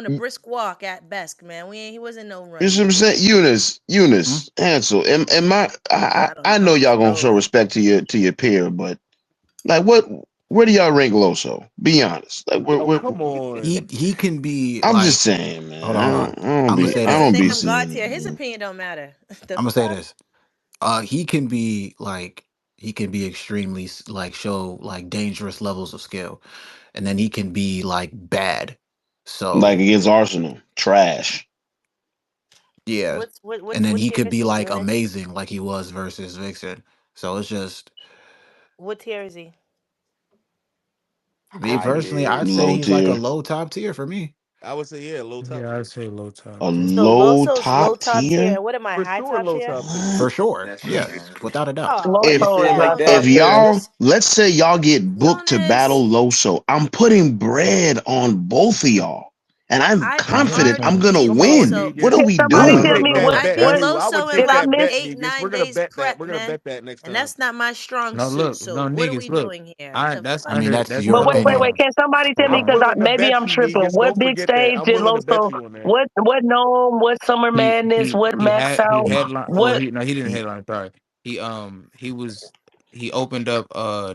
Speaker 1: doing a brisk walk at best, man. He wasn't no
Speaker 5: You
Speaker 1: running
Speaker 5: see what I'm saying?
Speaker 1: dude.
Speaker 3: Hmm?
Speaker 5: Hansel, am I
Speaker 1: I don't
Speaker 5: I
Speaker 1: know.
Speaker 5: know
Speaker 1: I'm
Speaker 5: y'all
Speaker 1: just
Speaker 5: gonna show
Speaker 1: trolling.
Speaker 5: respect to your peer, but like what? Where do y'all rank Loso? Be honest. Like,
Speaker 10: Oh, come on.
Speaker 3: He can be
Speaker 5: I'm just
Speaker 3: like,
Speaker 5: saying, man.
Speaker 3: hold on, hold on.
Speaker 5: I don't
Speaker 3: I'm gonna
Speaker 5: be
Speaker 3: say
Speaker 5: I
Speaker 1: Niggas
Speaker 3: this.
Speaker 5: don't
Speaker 1: think
Speaker 5: be
Speaker 1: I'm God
Speaker 5: seeing
Speaker 1: tier.
Speaker 5: it,
Speaker 1: His
Speaker 5: man.
Speaker 1: opinion don't matter. The
Speaker 3: I'm gonna say
Speaker 1: fuck?
Speaker 3: this. He can be like, he can be extremely like show like dangerous levels of skill, and then he can be like bad.
Speaker 5: Like
Speaker 3: So
Speaker 5: against Arsenal, trash.
Speaker 3: yeah,
Speaker 1: What's what
Speaker 3: and then
Speaker 1: what
Speaker 3: he
Speaker 1: tier
Speaker 3: could
Speaker 1: is
Speaker 3: be
Speaker 1: he,
Speaker 3: like
Speaker 1: Lynch?
Speaker 3: amazing, like he was versus Vixen. So it's just
Speaker 1: What tier is he?
Speaker 3: me personally.
Speaker 10: Higher.
Speaker 3: I'd say
Speaker 5: Low
Speaker 3: he's like a
Speaker 5: tier.
Speaker 3: low top tier for me
Speaker 10: I would say, yeah, low top
Speaker 11: Yeah, I'd
Speaker 10: tier.
Speaker 11: say low top
Speaker 5: A
Speaker 11: tier.
Speaker 1: So
Speaker 5: low
Speaker 1: Loso's low
Speaker 5: top
Speaker 1: top tier.
Speaker 5: tier?
Speaker 1: And what am I?
Speaker 10: For
Speaker 1: High
Speaker 10: sure,
Speaker 1: top
Speaker 10: low
Speaker 1: tier?
Speaker 10: top tier.
Speaker 3: for sure.
Speaker 8: That's
Speaker 3: Yes,
Speaker 8: interesting.
Speaker 3: without a doubt.
Speaker 1: Oh
Speaker 8: When you
Speaker 5: If
Speaker 8: say it like
Speaker 1: hell
Speaker 8: that,
Speaker 5: if
Speaker 1: no,
Speaker 8: it
Speaker 5: y'all,
Speaker 8: does.
Speaker 1: Jonas.
Speaker 5: let's say y'all get booked to battle
Speaker 1: Jonas,
Speaker 5: Loso, I'm putting bread on both of y'all. And I'm
Speaker 1: I
Speaker 5: confident I'm
Speaker 1: already
Speaker 5: gonna
Speaker 1: beat
Speaker 10: Come on,
Speaker 5: win.
Speaker 1: Loso.
Speaker 5: What
Speaker 10: Negus.
Speaker 5: are
Speaker 2: Can
Speaker 5: we
Speaker 10: I
Speaker 2: somebody
Speaker 10: would
Speaker 2: tell
Speaker 5: doing?
Speaker 10: take
Speaker 2: me
Speaker 10: that
Speaker 2: what
Speaker 1: I
Speaker 10: bet
Speaker 1: beat
Speaker 2: what
Speaker 10: too. I would
Speaker 1: Loso in
Speaker 10: take
Speaker 2: if I
Speaker 10: that
Speaker 1: like
Speaker 2: missed?
Speaker 10: bet,
Speaker 1: eight,
Speaker 10: Negus.
Speaker 1: nine days prep,
Speaker 10: We're gonna
Speaker 1: man.
Speaker 10: bet that next
Speaker 1: And
Speaker 10: time.
Speaker 1: that's not my strong
Speaker 11: No,
Speaker 1: suit.
Speaker 11: look,
Speaker 1: So
Speaker 11: no
Speaker 1: what are
Speaker 11: niggas,
Speaker 1: we
Speaker 11: look.
Speaker 1: doing here?
Speaker 11: I
Speaker 1: The
Speaker 11: that's
Speaker 3: I
Speaker 1: fuck?
Speaker 3: mean,
Speaker 11: under
Speaker 3: that's
Speaker 11: that's
Speaker 3: your
Speaker 2: But
Speaker 11: under hold
Speaker 2: wait.
Speaker 3: opinion.
Speaker 11: on.
Speaker 2: Can somebody tell
Speaker 11: Hold
Speaker 2: me?
Speaker 10: I'm
Speaker 11: on.
Speaker 2: Because
Speaker 10: willing to
Speaker 2: maybe
Speaker 10: bet
Speaker 2: I'm
Speaker 10: you,
Speaker 2: tripping.
Speaker 10: Negus.
Speaker 2: What
Speaker 10: Don't
Speaker 2: big
Speaker 10: forget that.
Speaker 2: stage
Speaker 10: I'm
Speaker 2: did
Speaker 10: willing to bet
Speaker 2: Loso?
Speaker 10: you on that.
Speaker 2: What gnome? What Summer Madness? What Max
Speaker 11: He
Speaker 2: out?
Speaker 11: headline well
Speaker 2: What?
Speaker 11: he no he didn't
Speaker 3: He
Speaker 11: headline, sorry. He was he opened up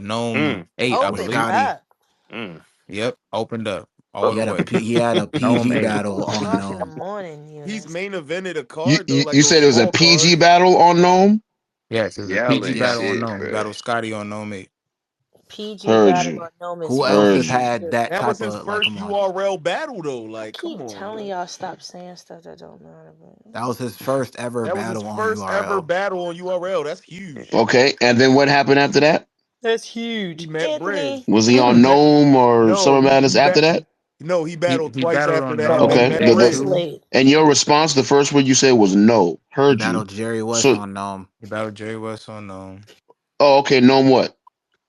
Speaker 11: Gnome
Speaker 4: Mm,
Speaker 11: 8, I
Speaker 3: with
Speaker 1: Open
Speaker 11: believe.
Speaker 3: Scotty,
Speaker 1: up.
Speaker 4: mm.
Speaker 11: Yep, opened up all the way.
Speaker 3: He had a
Speaker 11: Gnome
Speaker 3: PG
Speaker 11: 8.
Speaker 1: 2
Speaker 3: battle on
Speaker 1: o'clock in the
Speaker 3: Gnome.
Speaker 1: morning,
Speaker 10: He's
Speaker 1: Eunice.
Speaker 10: main evented a
Speaker 5: You,
Speaker 10: card though,
Speaker 5: you
Speaker 10: like
Speaker 5: you
Speaker 10: those
Speaker 5: said it was a
Speaker 10: small
Speaker 5: PG
Speaker 10: cards.
Speaker 5: battle on Gnome?
Speaker 11: Yes, it was a
Speaker 8: Y'all
Speaker 11: PG
Speaker 8: ain't
Speaker 11: battle
Speaker 3: Yes.
Speaker 11: on
Speaker 8: shit,
Speaker 11: Gnome. He
Speaker 8: bro.
Speaker 11: battled Scotty on Gnome 8.
Speaker 1: PG
Speaker 5: Heard
Speaker 1: battle
Speaker 5: you.
Speaker 1: on Gnome is
Speaker 3: Who else
Speaker 5: Heard
Speaker 3: has
Speaker 5: you.
Speaker 3: had
Speaker 1: crazy.
Speaker 3: that
Speaker 10: That was
Speaker 3: type
Speaker 10: his
Speaker 3: of like?
Speaker 10: first
Speaker 3: Come on,
Speaker 10: URL battle though.
Speaker 1: I
Speaker 10: Like, come
Speaker 1: keep
Speaker 10: on,
Speaker 1: telling
Speaker 10: man.
Speaker 1: y'all stop saying stuff that don't matter.
Speaker 3: that was his first ever
Speaker 10: That was his
Speaker 3: battle on
Speaker 10: first ever
Speaker 3: URL.
Speaker 10: battle on URL. That's huge.
Speaker 5: Okay, and then what happened after that?
Speaker 1: That's
Speaker 10: He
Speaker 1: huge.
Speaker 10: met Bread.
Speaker 1: Anthony,
Speaker 5: Was he
Speaker 10: He
Speaker 5: on
Speaker 11: Hmm.
Speaker 10: met
Speaker 5: Gnome or
Speaker 10: no,
Speaker 5: Summer Madness after that?
Speaker 10: he battled
Speaker 11: He
Speaker 10: twice
Speaker 11: battled
Speaker 10: after
Speaker 11: on
Speaker 10: that, and
Speaker 1: bro,
Speaker 10: then
Speaker 11: Gnome
Speaker 5: Okay.
Speaker 10: met
Speaker 5: The,
Speaker 11: X
Speaker 1: it's
Speaker 10: Bread.
Speaker 11: 2.
Speaker 1: late.
Speaker 5: and your response, the first word you said was no.
Speaker 3: He
Speaker 5: Heard you.
Speaker 3: battled Jerry West
Speaker 5: So,
Speaker 3: on Gnome.
Speaker 11: He battled Jerry West on
Speaker 5: oh, okay, Gnome what?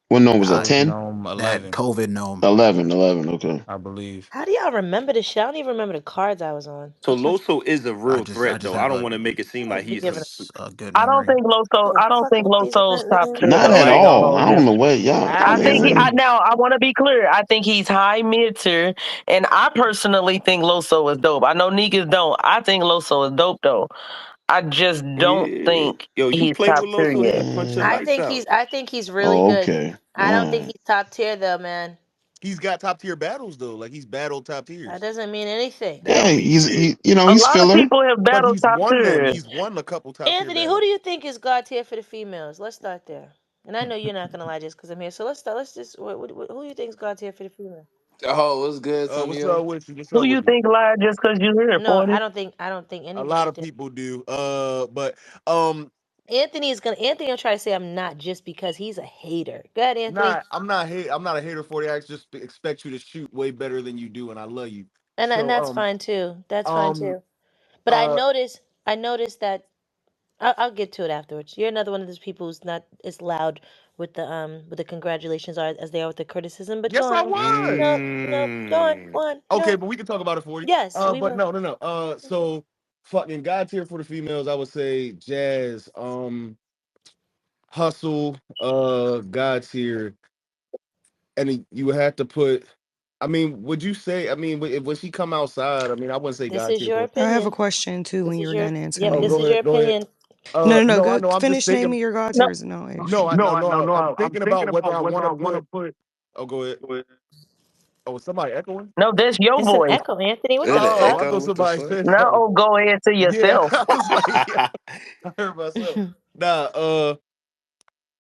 Speaker 5: What Gnome was that?
Speaker 3: Uh,
Speaker 5: 10?
Speaker 11: Gnome
Speaker 3: that
Speaker 11: 11,
Speaker 3: COVID Gnome.
Speaker 5: 11, 11, okay.
Speaker 11: I believe.
Speaker 1: How do y'all remember this shit? I don't even remember the cards I was on.
Speaker 4: So Loso is a real
Speaker 3: I
Speaker 4: threat,
Speaker 3: just
Speaker 4: though. I
Speaker 3: have
Speaker 4: don't want to make it seem like
Speaker 1: Be
Speaker 4: he's some.
Speaker 1: giving
Speaker 3: a good
Speaker 2: I don't
Speaker 3: memory.
Speaker 2: think Loso.
Speaker 1: the
Speaker 2: I don't think
Speaker 1: fucking crazy
Speaker 2: Loso's top
Speaker 1: man.
Speaker 2: tier
Speaker 5: Not
Speaker 2: though.
Speaker 5: at
Speaker 2: I ain't
Speaker 4: Like,
Speaker 2: gonna
Speaker 5: all.
Speaker 2: hold
Speaker 5: I
Speaker 2: you.
Speaker 5: don't know what y'all
Speaker 2: I
Speaker 10: How
Speaker 2: think
Speaker 5: niggas
Speaker 2: he.
Speaker 5: are.
Speaker 2: Now I want to be clear. I think he's high mid tier, and I personally think Loso is dope. I know niggas don't. I think Loso is dope though. I just don't
Speaker 4: yeah,
Speaker 2: think
Speaker 4: yo, you
Speaker 2: he's
Speaker 4: play
Speaker 2: top
Speaker 4: with
Speaker 2: tier
Speaker 4: Loso,
Speaker 2: yet.
Speaker 4: he'll punch your
Speaker 5: Mm,
Speaker 4: lights out.
Speaker 1: I think he's really
Speaker 5: oh,
Speaker 1: good.
Speaker 5: okay.
Speaker 1: I don't think
Speaker 5: All
Speaker 1: he's top tier though, man.
Speaker 10: he's got top tier battles though. Like he's battled top
Speaker 1: That
Speaker 10: tiers,
Speaker 1: doesn't mean anything.
Speaker 4: That
Speaker 5: right.
Speaker 4: don't
Speaker 5: Yeah,
Speaker 4: mean shit.
Speaker 2: A
Speaker 5: he's
Speaker 2: lot of
Speaker 5: filler.
Speaker 2: people have
Speaker 10: but
Speaker 2: battled
Speaker 10: he's
Speaker 2: top
Speaker 10: won them.
Speaker 2: tier.
Speaker 10: He's won a couple top tier
Speaker 1: Anthony, who do
Speaker 10: battles.
Speaker 1: you think is God tier for the females? Let's start there. And I know you're not gonna lie just because I'm here. So let's start. Let's just who do you think is God tier for the female?
Speaker 8: Oh, what's good,
Speaker 10: What's
Speaker 8: Tonio?
Speaker 10: up with you? What's
Speaker 2: Who
Speaker 10: up
Speaker 2: you
Speaker 10: with you?
Speaker 2: think lied just because you here,
Speaker 1: No,
Speaker 2: 40?
Speaker 1: I don't think
Speaker 10: A lot
Speaker 1: anybody
Speaker 10: of
Speaker 1: thinks.
Speaker 10: people do. But um,
Speaker 1: Anthony will try to say I'm not just because he's a hater. Go ahead, Anthony.
Speaker 10: I'm not a hater for you. I just expect you to shoot way better than you do, and I love you.
Speaker 1: And
Speaker 10: So
Speaker 1: that's fine too. That's fine
Speaker 10: um
Speaker 1: too. But
Speaker 10: uh
Speaker 1: I noticed that I'll get to it afterwards. You're another one of those people who's not as loud with the congratulations are as they are with the criticism. But go
Speaker 10: yes, I
Speaker 1: on.
Speaker 10: was.
Speaker 1: No, no, go on,
Speaker 10: Okay,
Speaker 1: no.
Speaker 10: but we can talk about it 40.
Speaker 1: Yes, we
Speaker 10: But
Speaker 1: will.
Speaker 10: no. So fucking God tier for the females, I would say Jazz, Hustle, God tier, and you would have to put. I mean, would you say? I mean, when she come outside, I mean, I wouldn't say
Speaker 1: This
Speaker 10: God
Speaker 1: is
Speaker 10: tier
Speaker 1: your
Speaker 10: for.
Speaker 9: I have a
Speaker 1: opinion.
Speaker 9: question too when
Speaker 1: This is
Speaker 9: you're
Speaker 1: your
Speaker 9: done,
Speaker 1: yep.
Speaker 10: Oh,
Speaker 1: This
Speaker 9: Antonio.
Speaker 1: is your
Speaker 10: go ahead.
Speaker 1: opinion.
Speaker 9: No,
Speaker 10: No, I
Speaker 9: go
Speaker 10: know. I'm just
Speaker 9: finish
Speaker 10: thinking.
Speaker 9: naming your god
Speaker 2: No,
Speaker 9: tiers. No
Speaker 10: No,
Speaker 9: issue.
Speaker 10: I'm thinking about whether I want to put. Oh, go ahead. Oh, is somebody echoing?
Speaker 2: no, that's your
Speaker 1: It's an
Speaker 2: voice.
Speaker 1: echo, Anthony. What
Speaker 8: Is
Speaker 1: the
Speaker 8: that an
Speaker 10: Oh, I
Speaker 1: fuck?
Speaker 8: echo?
Speaker 10: thought
Speaker 8: What the
Speaker 10: somebody
Speaker 8: fuck?
Speaker 10: said
Speaker 2: Now,
Speaker 10: something.
Speaker 2: oh, go ahead to
Speaker 10: Yeah,
Speaker 2: yourself.
Speaker 10: I was like, yeah, I heard myself. Nah,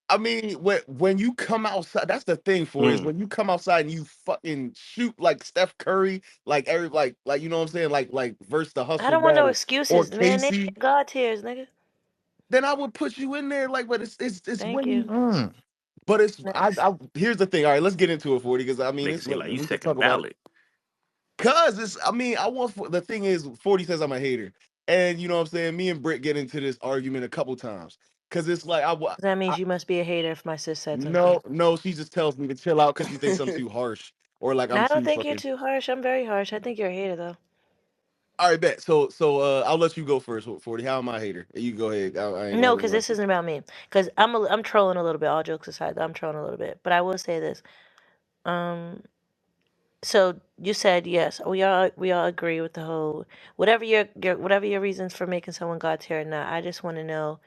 Speaker 10: I mean, when you come outside, that's the thing for it, is
Speaker 4: Mm.
Speaker 10: when you come outside and you fucking shoot like Steph Curry, like every like you know what I'm saying, like versus the
Speaker 1: I
Speaker 10: hustle
Speaker 1: don't want no
Speaker 10: battle or
Speaker 1: excuses, man. They
Speaker 10: Casey,
Speaker 1: God tears, nigga.
Speaker 10: then I would put you in there. Like, but it's
Speaker 1: Thank
Speaker 10: when
Speaker 1: you.
Speaker 10: you.
Speaker 11: Mm.
Speaker 10: But it's
Speaker 1: Next.
Speaker 10: I here's the thing. All right, let's get into it, 40, because I mean,
Speaker 4: Nigga say like you
Speaker 10: we can talk
Speaker 4: second
Speaker 10: about it.
Speaker 4: ballot.
Speaker 10: Cause it's, I mean, the thing is, 40 says I'm a hater. And you know what I'm saying? Me and Britt get into this argument a couple times. Cause it's like,
Speaker 1: That
Speaker 10: I
Speaker 1: means you must be a hater if my sis said something.
Speaker 10: no, she just tells me to chill out because she thinks I'm too harsh. Or like I'm
Speaker 1: I don't
Speaker 10: too
Speaker 1: think you're
Speaker 10: fucking.
Speaker 1: too harsh. I'm very harsh. I think you're a hater though.
Speaker 10: All right, bet. I'll let you go first, 40. How am I a hater? You go ahead. I ain't gonna
Speaker 1: No,
Speaker 10: hold it
Speaker 1: because
Speaker 10: like
Speaker 1: this
Speaker 10: this.
Speaker 1: isn't about me. Because I'm trolling a little bit. All jokes aside, I'm trolling a little bit. But I will say this. Um, so you said yes. We all agree with the whole whatever your reasons for making someone God tier or not. I just want to know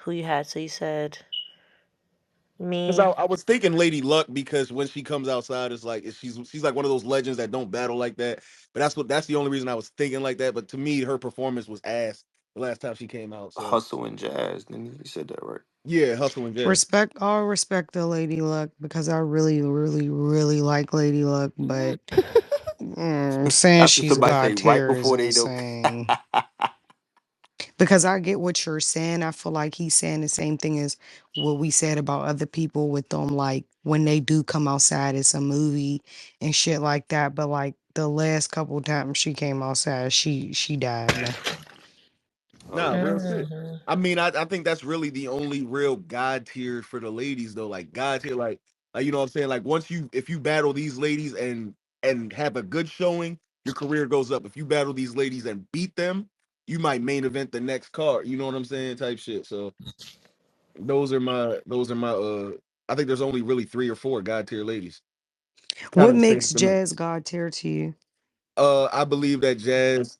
Speaker 1: who you had. So you said
Speaker 10: Because
Speaker 1: Me.
Speaker 10: I was thinking Lady Luck because when she comes outside, it's like she's like one of those legends that don't battle like that. But that's the only reason I was thinking like that. But to me, her performance was ass the last time she came out. So
Speaker 4: Hustle and Jazz. Then you said that right.
Speaker 10: yeah, Hustle and Jazz.
Speaker 9: Respect, all respect the Lady Luck because I really, really, really like Lady Luck, but saying
Speaker 4: After
Speaker 9: she's
Speaker 4: somebody say
Speaker 9: God
Speaker 4: right
Speaker 9: tier is
Speaker 4: before they don't.
Speaker 9: insane. Because I get what you're saying. I feel like he's saying the same thing as what we said about other people with them, like when they do come outside, it's a movie and shit like that. But like the last couple times she came outside, she died, man.
Speaker 4: Oh
Speaker 10: Nah,
Speaker 4: yeah.
Speaker 10: real shit.
Speaker 1: Hmm.
Speaker 10: I mean, I think that's really the only real God tier for the ladies though. Like God tier, like you know what I'm saying. Like once you if you battle these ladies and have a good showing, your career goes up. If you battle these ladies and beat them, you might main event the next card. You know what I'm saying? Type shit. So those are my. I think there's only really 3 or 4 God tier ladies. Kind
Speaker 9: What
Speaker 10: of same
Speaker 9: makes
Speaker 10: to me.
Speaker 9: Jazz God tier to you?
Speaker 10: I believe that Jazz.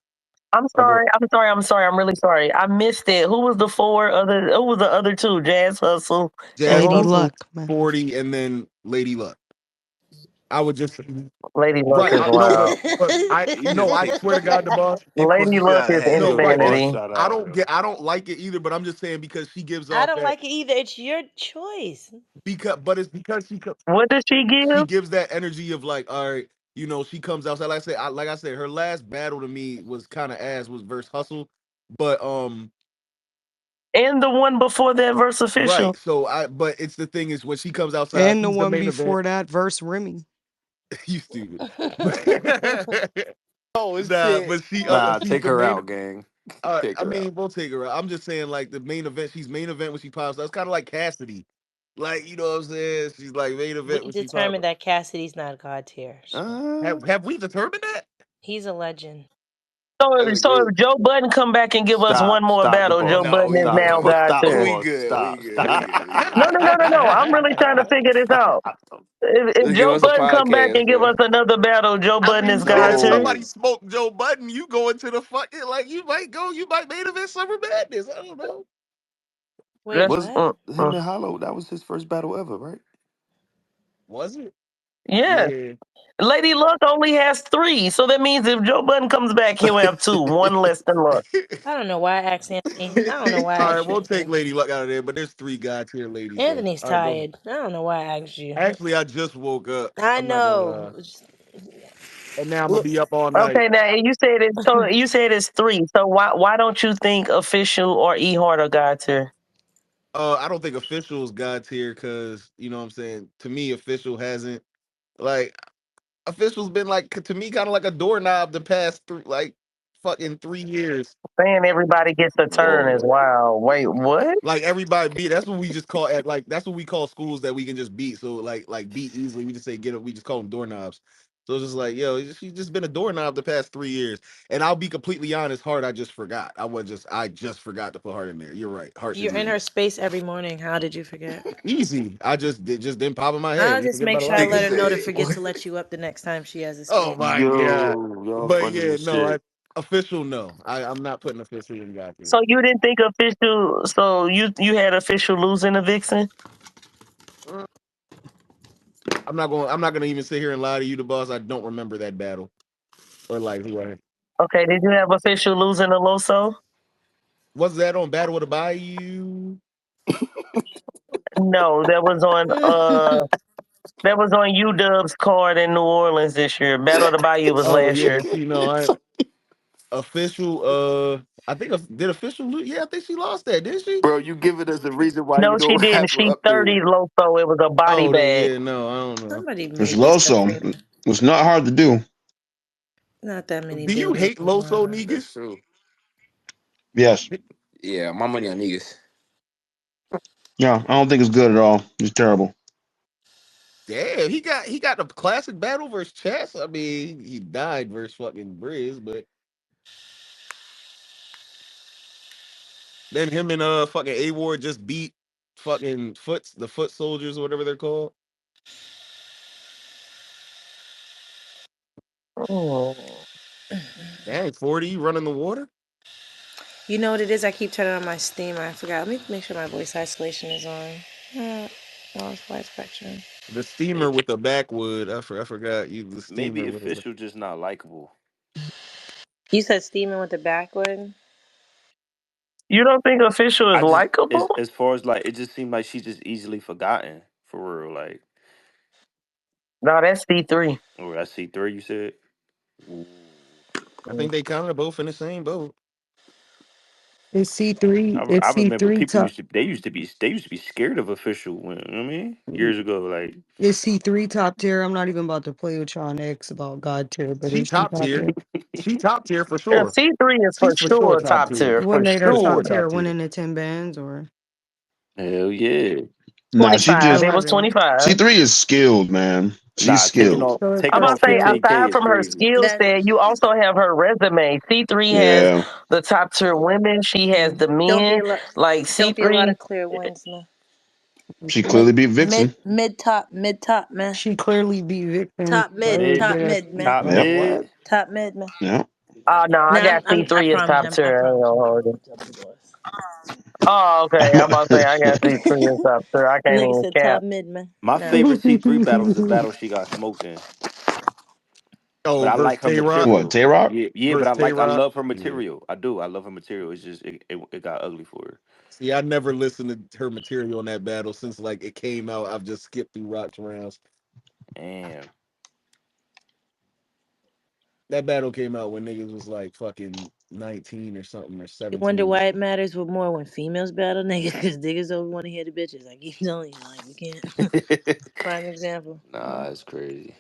Speaker 2: I'm
Speaker 10: I'll go
Speaker 2: sorry. I'm sorry. I'm sorry. I'm really sorry. I missed it. Who was the four other? Who was the other two? Jazz Hustle and
Speaker 10: Jazz
Speaker 9: Lady
Speaker 2: who?
Speaker 10: Hustle
Speaker 9: Luck, man.
Speaker 10: 40 and then Lady Luck. I would just
Speaker 2: Lady Luck
Speaker 10: right.
Speaker 2: is
Speaker 10: No,
Speaker 2: wild.
Speaker 10: but I no, I swear to God, the boss.
Speaker 4: Of course,
Speaker 2: Lady
Speaker 4: you
Speaker 2: Luck
Speaker 4: gotta
Speaker 2: is
Speaker 4: have
Speaker 10: No,
Speaker 4: him
Speaker 10: right,
Speaker 4: boss
Speaker 10: boss.
Speaker 2: insanity.
Speaker 4: shout out. Yo.
Speaker 10: I don't like it either, but I'm just saying because she gives
Speaker 1: I
Speaker 10: off
Speaker 1: don't
Speaker 10: that
Speaker 1: like it either. It's your choice.
Speaker 10: but it's because
Speaker 2: What does she
Speaker 10: she
Speaker 2: give?
Speaker 10: gives that energy of like, all right, she comes outside. Like I said, her last battle to me was kind of ass was versus Hustle, but
Speaker 2: And the one before that verse
Speaker 10: right.
Speaker 2: official.
Speaker 10: So but it's the thing is when she comes outside,
Speaker 9: And the
Speaker 10: she's the
Speaker 9: one
Speaker 10: main event.
Speaker 9: before that, verse Remy.
Speaker 10: You stupid. But
Speaker 8: Oh
Speaker 10: nah,
Speaker 8: shit.
Speaker 10: but
Speaker 4: Nah,
Speaker 10: she's
Speaker 4: take
Speaker 10: the
Speaker 4: her
Speaker 10: main.
Speaker 4: out, gang. Take
Speaker 10: I
Speaker 4: her out.
Speaker 10: mean, we'll take her out. I'm just saying, like the main event. She's main event when she pops. That's kind of like Cassidy, like you know what I'm saying. She's like main
Speaker 1: We
Speaker 10: event when she pops.
Speaker 1: determined that Cassidy's not God tier. So
Speaker 4: Uh,
Speaker 10: Have we determined that?
Speaker 1: he's a legend.
Speaker 2: So if Joe Budden come back and give us one more
Speaker 4: stop the
Speaker 2: battle, Joe
Speaker 4: boss.
Speaker 8: No,
Speaker 2: Budden
Speaker 8: we
Speaker 2: is
Speaker 4: Stop the
Speaker 2: now
Speaker 8: good.
Speaker 4: boss.
Speaker 2: God
Speaker 4: Stop the
Speaker 2: tier.
Speaker 8: We
Speaker 4: boss.
Speaker 8: good. We
Speaker 4: Stop.
Speaker 8: good. We
Speaker 4: Stop.
Speaker 8: good. We
Speaker 2: No,
Speaker 8: good.
Speaker 2: no, no, no, no. I'm really trying to figure this out. If
Speaker 8: Let's give
Speaker 2: Joe
Speaker 8: us a
Speaker 2: Budden come back
Speaker 8: podcast,
Speaker 2: and give
Speaker 8: man.
Speaker 2: us another battle, Joe
Speaker 10: I
Speaker 2: Budden
Speaker 10: mean,
Speaker 2: is
Speaker 10: shit.
Speaker 2: God
Speaker 10: If
Speaker 2: tier.
Speaker 10: somebody
Speaker 8: No.
Speaker 10: smoked Joe Budden, you go into the fucking like you might go. You might main event Summer Madness. I don't know.
Speaker 1: Wait,
Speaker 2: That's
Speaker 4: Was
Speaker 1: what?
Speaker 4: him and Hollow? That was his first battle ever, right?
Speaker 10: Was it?
Speaker 2: yeah.
Speaker 10: Yeah.
Speaker 2: Lady Luck only has three, so that means if Joe Budden comes back, he'll have two, one less than Luck.
Speaker 1: I don't know why I asked Anthony. I don't know why I
Speaker 10: All right,
Speaker 1: asked you
Speaker 10: we'll take
Speaker 1: again.
Speaker 10: Lady Luck out of there, but there's 3 God tier ladies though.
Speaker 1: Anthony's
Speaker 10: All right, go ahead.
Speaker 1: tired. I don't know why I asked you.
Speaker 10: Actually, I just woke up.
Speaker 1: I
Speaker 10: I'm not gonna
Speaker 1: know.
Speaker 10: lie, and now I'm gonna be up all night.
Speaker 2: Okay, now and you said it's three. So why don't you think official or E Hart are God tier?
Speaker 10: I don't think officials got tier because you know what I'm saying. To me, official hasn't like officials been like to me kind of like a doorknob the past like fucking 3 years.
Speaker 2: Saying everybody gets a turn is
Speaker 8: Whoa.
Speaker 2: wild. Wait, what?
Speaker 10: Like everybody beat. That's what we just call at like that's what we call schools that we can just beat. So like beat easily. We just say get it. We just call them doorknobs. So it's just like yo, she's just been a doorknob the past 3 years. And I'll be completely honest, Heart I just forgot. I just forgot to put Heart in there. You're right. Heart should
Speaker 1: You're
Speaker 10: be
Speaker 1: in
Speaker 10: in
Speaker 1: her
Speaker 10: there.
Speaker 1: space every morning. How did you forget?
Speaker 10: Easy. It just didn't pop in my head.
Speaker 1: I'll
Speaker 10: You
Speaker 1: just
Speaker 10: forget
Speaker 1: make
Speaker 10: about a
Speaker 1: sure
Speaker 10: lot
Speaker 1: I
Speaker 10: of
Speaker 8: Nigga
Speaker 1: let her
Speaker 10: things.
Speaker 1: know to
Speaker 8: said,
Speaker 1: forget to let you up the next time she has a
Speaker 10: Oh
Speaker 1: space.
Speaker 10: my god.
Speaker 4: Yo, y'all
Speaker 10: But
Speaker 4: funny
Speaker 10: yeah,
Speaker 4: as
Speaker 10: no,
Speaker 4: shit.
Speaker 10: official no. I'm not putting official in God tier.
Speaker 2: So you didn't think official? So you had official losing a Vixen?
Speaker 10: Uh, I'm not gonna even sit here and lie to you, the boss. I don't remember that battle or like who I
Speaker 2: Okay, did you have official losing a Loso?
Speaker 10: was that on Battle of the Bayou.
Speaker 2: No, that was on UW's card in New Orleans this year. Battle of the Bayou was
Speaker 10: Oh
Speaker 2: last
Speaker 10: yeah,
Speaker 2: year.
Speaker 10: see, no, I official. I think did official lose? Yeah, I think she lost that, didn't she?
Speaker 4: Bro, you giving us the reason why you
Speaker 2: No, she
Speaker 4: don't
Speaker 2: didn't.
Speaker 4: have her
Speaker 2: She
Speaker 4: up there.
Speaker 2: 30 Loso. It was a body
Speaker 10: Oh, then
Speaker 2: bag.
Speaker 10: yeah, no, I don't know.
Speaker 1: Somebody
Speaker 5: It's
Speaker 1: made this up
Speaker 5: Loso.
Speaker 1: for
Speaker 5: It's not hard to do.
Speaker 1: not that many
Speaker 10: Do you
Speaker 1: days.
Speaker 10: hate Loso
Speaker 1: Wow.
Speaker 8: that's
Speaker 10: niggas?
Speaker 8: true.
Speaker 5: Yes.
Speaker 8: Yeah, my money on niggas.
Speaker 5: Yeah, I don't think it's good at all. It's terrible.
Speaker 10: Damn, he got the classic battle versus Chess. I mean, he died versus fucking Briz, but then him and fucking A Ward just beat fucking the foot soldiers or whatever they're called.
Speaker 2: Oh.
Speaker 10: Dang, 40 running the water.
Speaker 1: You know what it is? I keep turning on my Steam. I forgot. Let me make sure my voice isolation is on. Oh, it's wide spectrum.
Speaker 10: The steamer
Speaker 4: Maybe,
Speaker 10: with the backwood. I forgot you. The
Speaker 4: maybe
Speaker 10: steamer with the.
Speaker 4: official just not likable.
Speaker 1: You said steaming with the backwood.
Speaker 2: You don't think official is
Speaker 4: I just
Speaker 2: likable?
Speaker 4: as far as like it just seemed like she just easily forgotten for real. Like,
Speaker 2: No, that's C3.
Speaker 4: or I see three. You said. Ooh.
Speaker 10: I think they kind of both in the same boat.
Speaker 9: Is C3?
Speaker 4: I
Speaker 9: Is
Speaker 4: remember
Speaker 9: C3
Speaker 4: people
Speaker 9: top?
Speaker 4: used to be scared of official when you know what I mean years ago. Like
Speaker 9: Is C3 top tier? I'm not even about to play with y'all next about God tier, but
Speaker 10: She
Speaker 9: is she
Speaker 10: top
Speaker 9: top
Speaker 10: tier.
Speaker 9: tier?
Speaker 10: She top tier for
Speaker 2: Yeah,
Speaker 10: sure.
Speaker 2: C3 is for
Speaker 10: She's for sure
Speaker 2: sure
Speaker 10: top
Speaker 2: top
Speaker 10: tier.
Speaker 2: tier.
Speaker 9: What
Speaker 2: For
Speaker 9: made
Speaker 10: For
Speaker 9: her
Speaker 10: sure
Speaker 9: top
Speaker 2: sure.
Speaker 9: tier?
Speaker 10: top tier.
Speaker 9: Winning the 10 bands or
Speaker 4: hell yeah.
Speaker 5: Nah, she
Speaker 2: 25.
Speaker 5: just
Speaker 2: It was
Speaker 9: 11?
Speaker 2: 25.
Speaker 5: C3 is skilled, man. She's
Speaker 4: Nah, taking
Speaker 5: skilled.
Speaker 4: off
Speaker 9: So it's
Speaker 2: I'm
Speaker 4: taking
Speaker 9: her
Speaker 2: about
Speaker 4: off
Speaker 2: to say,
Speaker 9: skill.
Speaker 4: 15K
Speaker 2: aside
Speaker 4: is
Speaker 2: from her
Speaker 4: crazy.
Speaker 2: skill
Speaker 1: That's
Speaker 2: set, you also have her resume. C3 has
Speaker 5: Yeah,
Speaker 2: the top tier women. She has the
Speaker 1: don't be
Speaker 2: men.
Speaker 1: a lot.
Speaker 2: Like
Speaker 1: Don't be a lot
Speaker 2: C3,
Speaker 1: of clear wins, man.
Speaker 5: she
Speaker 1: Mid,
Speaker 5: clearly beat Vixen.
Speaker 1: mid top, man.
Speaker 9: She clearly beat Vixen
Speaker 4: Mid
Speaker 1: Top
Speaker 9: Thursday.
Speaker 1: mid, man.
Speaker 4: top
Speaker 10: Man,
Speaker 5: Yep,
Speaker 10: what?
Speaker 4: mid.
Speaker 1: Top mid, man.
Speaker 5: yep.
Speaker 2: no, I
Speaker 1: Nah,
Speaker 2: got
Speaker 1: I
Speaker 2: C3 as
Speaker 1: promise.
Speaker 2: top
Speaker 1: I
Speaker 2: tier. I ain't
Speaker 1: promise.
Speaker 2: gonna
Speaker 1: I'm
Speaker 2: hold
Speaker 1: not
Speaker 2: you.
Speaker 1: gonna tell people this.
Speaker 2: Oh, okay. I'm about to say, I got C3 as top tier. I can't
Speaker 1: Nigga
Speaker 2: even
Speaker 1: said top
Speaker 2: cap.
Speaker 1: mid, man.
Speaker 4: My
Speaker 1: Nah.
Speaker 4: favorite C3 battle is the battle she got smoked in. But
Speaker 10: Oh,
Speaker 4: I
Speaker 10: versus
Speaker 4: like her
Speaker 10: Tay Rock.
Speaker 5: What,
Speaker 4: material.
Speaker 5: Tay Rock?
Speaker 4: Yeah, yeah, but
Speaker 10: Versus Tay
Speaker 4: I
Speaker 10: Rock.
Speaker 4: love her
Speaker 10: Yeah.
Speaker 4: material. I do. I love her material. It's just it got ugly for her.
Speaker 10: See, I never listened to her material in that battle since like it came out. I've just skipped through Rock's rounds.
Speaker 4: Damn.
Speaker 10: That battle came out when niggas was like fucking 19 or something or
Speaker 1: You wonder
Speaker 10: 17.
Speaker 1: why it matters with more when females battle niggas, because niggas don't want to hear the bitches. I keep telling you, like, we can't. Prime example.
Speaker 8: Nah, it's crazy.